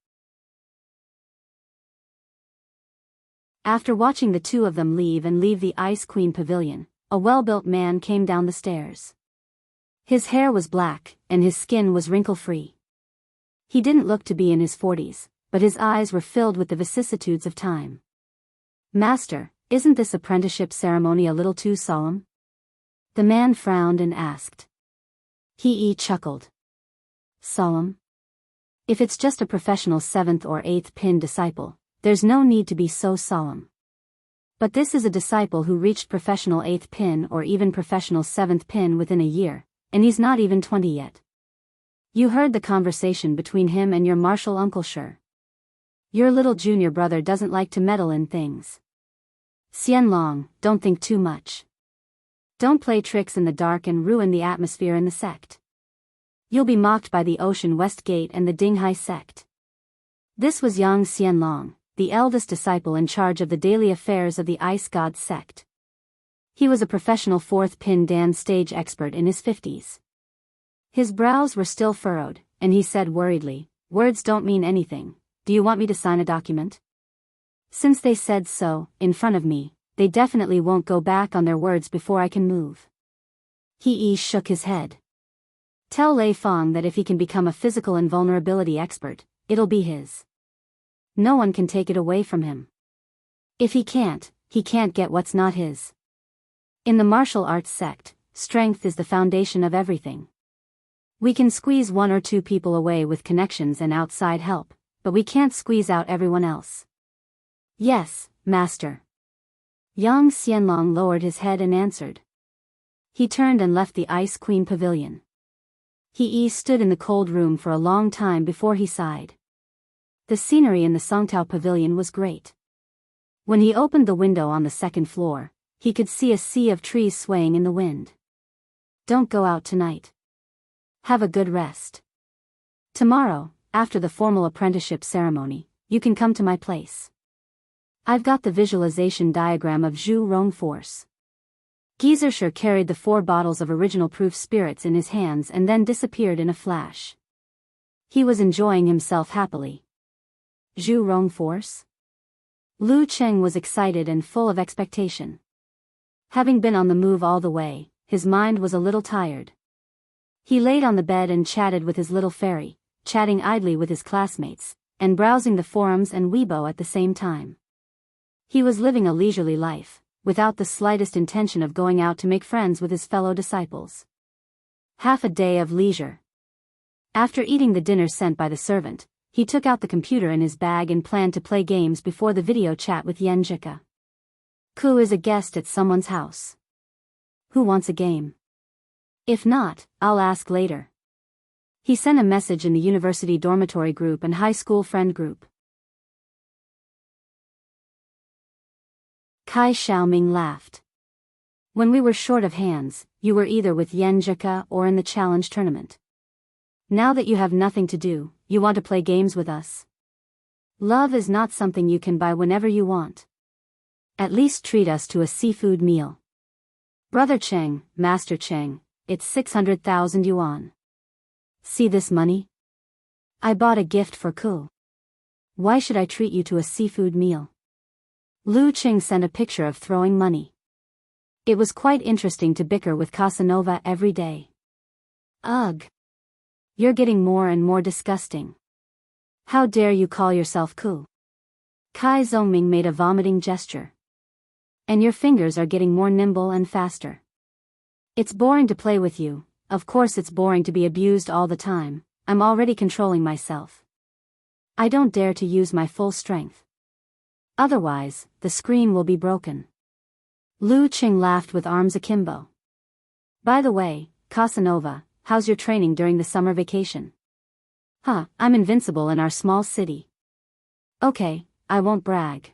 After watching the two of them leave the Ice Queen Pavilion, a well-built man came down the stairs. His hair was black, and his skin was wrinkle-free. He didn't look to be in his 40s, but his eyes were filled with the vicissitudes of time. Master, isn't this apprenticeship ceremony a little too solemn? The man frowned and asked. He chuckled. Solemn? If it's just a professional 7th or 8th pin disciple, there's no need to be so solemn. But this is a disciple who reached professional 8th pin or even professional 7th pin within a year, and he's not even 20 yet. You heard the conversation between him and your martial uncle, sure. Your little junior brother doesn't like to meddle in things. Xianlong, don't think too much. Don't play tricks in the dark and ruin the atmosphere in the sect. You'll be mocked by the Ocean West Gate and the Dinghai sect. This was Yang Xianlong, the eldest disciple in charge of the daily affairs of the Ice God sect. He was a professional 4th pin dance stage expert in his 50s. His brows were still furrowed, and he said worriedly, words don't mean anything, do you want me to sign a document? Since they said so, in front of me, they definitely won't go back on their words before I can move. He shook his head. Tell Lei Fong that if he can become a physical invulnerability expert, it'll be his. No one can take it away from him. If he can't get what's not his. In the martial arts sect, strength is the foundation of everything. We can squeeze 1 or 2 people away with connections and outside help, but we can't squeeze out everyone else. Yes, Master. Yang Xianlong lowered his head and answered. He turned and left the Ice Queen Pavilion. He stood in the cold room for a long time before he sighed. The scenery in the Songtao Pavilion was great. When he opened the window on the 2nd floor, he could see a sea of trees swaying in the wind. Don't go out tonight. Have a good rest. Tomorrow, after the formal apprenticeship ceremony, you can come to my place. I've got the visualization diagram of Zhu Rong Force. Gizershur carried the 4 bottles of original proof spirits in his hands and then disappeared in a flash. He was enjoying himself happily. Zhu Rong Force? Lu Cheng was excited and full of expectation. Having been on the move all the way, his mind was a little tired. He laid on the bed and chatted with his little fairy, chatting idly with his classmates, and browsing the forums and Weibo at the same time. He was living a leisurely life, without the slightest intention of going out to make friends with his fellow disciples. Half a day of leisure. After eating the dinner sent by the servant, he took out the computer in his bag and planned to play games before the video chat with Yen Jika. Ku is a guest at someone's house. Who wants a game? If not, I'll ask later. He sent a message in the university dormitory group and high school friend group. Kai Xiaoming laughed. When we were short of hands, you were either with Yen Jika or in the challenge tournament. Now that you have nothing to do, you want to play games with us? Love is not something you can buy whenever you want. At least treat us to a seafood meal. Brother Cheng, Master Cheng, it's 600,000 yuan. See this money? I bought a gift for Ku. Why should I treat you to a seafood meal? Lu Cheng sent a picture of throwing money. It was quite interesting to bicker with Casanova every day. Ugh. You're getting more and more disgusting. How dare you call yourself Ku? Kai Zongming made a vomiting gesture. And your fingers are getting more nimble and faster. It's boring to play with you, of course it's boring to be abused all the time, I'm already controlling myself. I don't dare to use my full strength. Otherwise, the screen will be broken. Lu Qing laughed with arms akimbo. By the way, Casanova, how's your training during the summer vacation? Huh, I'm invincible in our small city. Okay, I won't brag.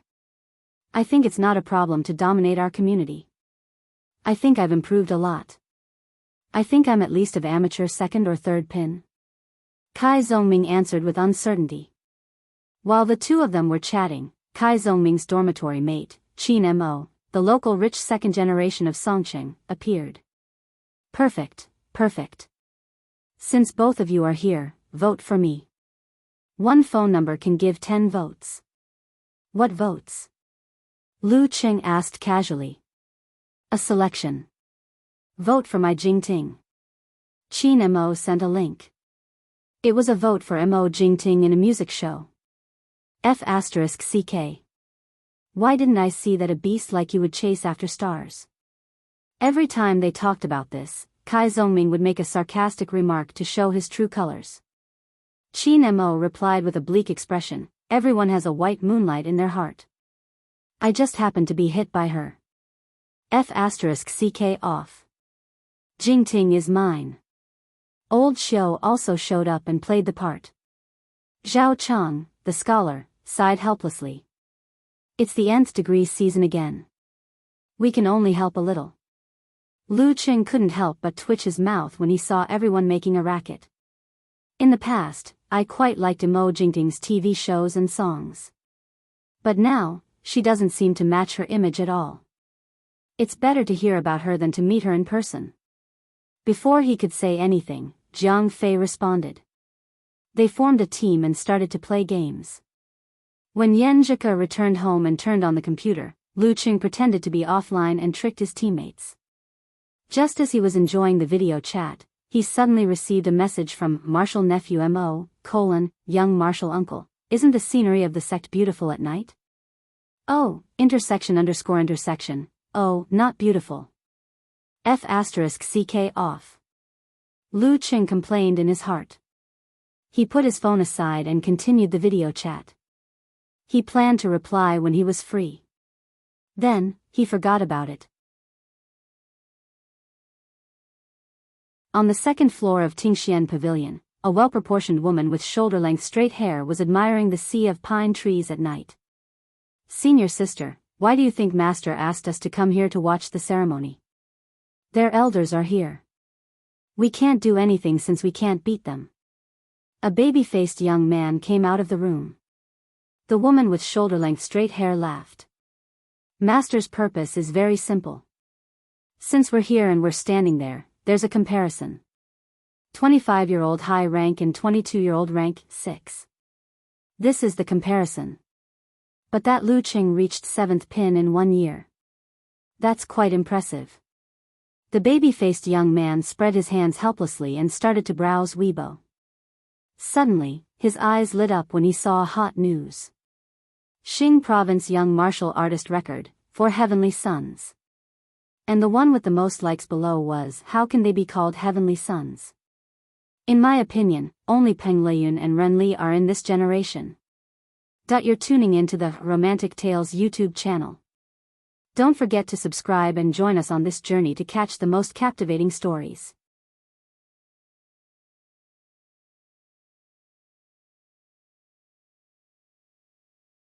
I think it's not a problem to dominate our community. I think I've improved a lot. I think I'm at least of amateur second or third pin. Kai Zhongming answered with uncertainty. While the two of them were chatting, Kai Zhongming's dormitory mate, Qin Mo, the local rich second generation of Songqing, appeared. Perfect, perfect. Since both of you are here, vote for me. One phone number can give 10 votes. What votes? Lu Qing asked casually. A selection. Vote for my Jingting. Qin Mo sent a link. It was a vote for Mo Jingting in a music show. F***CK. Why didn't I see that a beast like you would chase after stars? Every time they talked about this, Kai Zhongming would make a sarcastic remark to show his true colors. Qin Mo replied with a bleak expression, everyone has a white moonlight in their heart. I just happened to be hit by her. F***CK off. Jingting is mine. Old Xiao also showed up and played the part. Zhao Chang, the scholar, sighed helplessly. It's the nth degree season again. We can only help a little. Lu Qing couldn't help but twitch his mouth when he saw everyone making a racket. In the past, I quite liked Mo Jingting's TV shows and songs. But now, she doesn't seem to match her image at all. It's better to hear about her than to meet her in person. Before he could say anything, Jiang Fei responded. They formed a team and started to play games. When Yan Zhika returned home and turned on the computer, Lu Qing pretended to be offline and tricked his teammates. Just as he was enjoying the video chat, he suddenly received a message from Martial Nephew Mo, young Martial Uncle. Isn't the scenery of the sect beautiful at night? Oh, ___. Oh, not beautiful. F***CK off. Lu Qing complained in his heart. He put his phone aside and continued the video chat. He planned to reply when he was free. Then, he forgot about it. On the second floor of Tingxian Pavilion, a well-proportioned woman with shoulder-length straight hair was admiring the sea of pine trees at night. Senior sister, why do you think Master asked us to come here to watch the ceremony? Their elders are here. We can't do anything since we can't beat them. A baby-faced young man came out of the room. The woman with shoulder-length straight hair laughed. Master's purpose is very simple. Since we're here and we're standing there, there's a comparison. 25-year-old high rank and 22-year-old rank 6. This is the comparison. But that Lu Qing reached 7th pin in 1 year. That's quite impressive. The baby-faced young man spread his hands helplessly and started to browse Weibo. Suddenly, his eyes lit up when he saw hot news. Xing Province Young Martial Artist Record, 4 Heavenly Sons. And the one with the most likes below was, how can they be called Heavenly Sons? In my opinion, only Peng Liyun and Ren Li are in this generation. You're tuning into the Romantic Tales YouTube channel. Don't forget to subscribe and join us on this journey to catch the most captivating stories.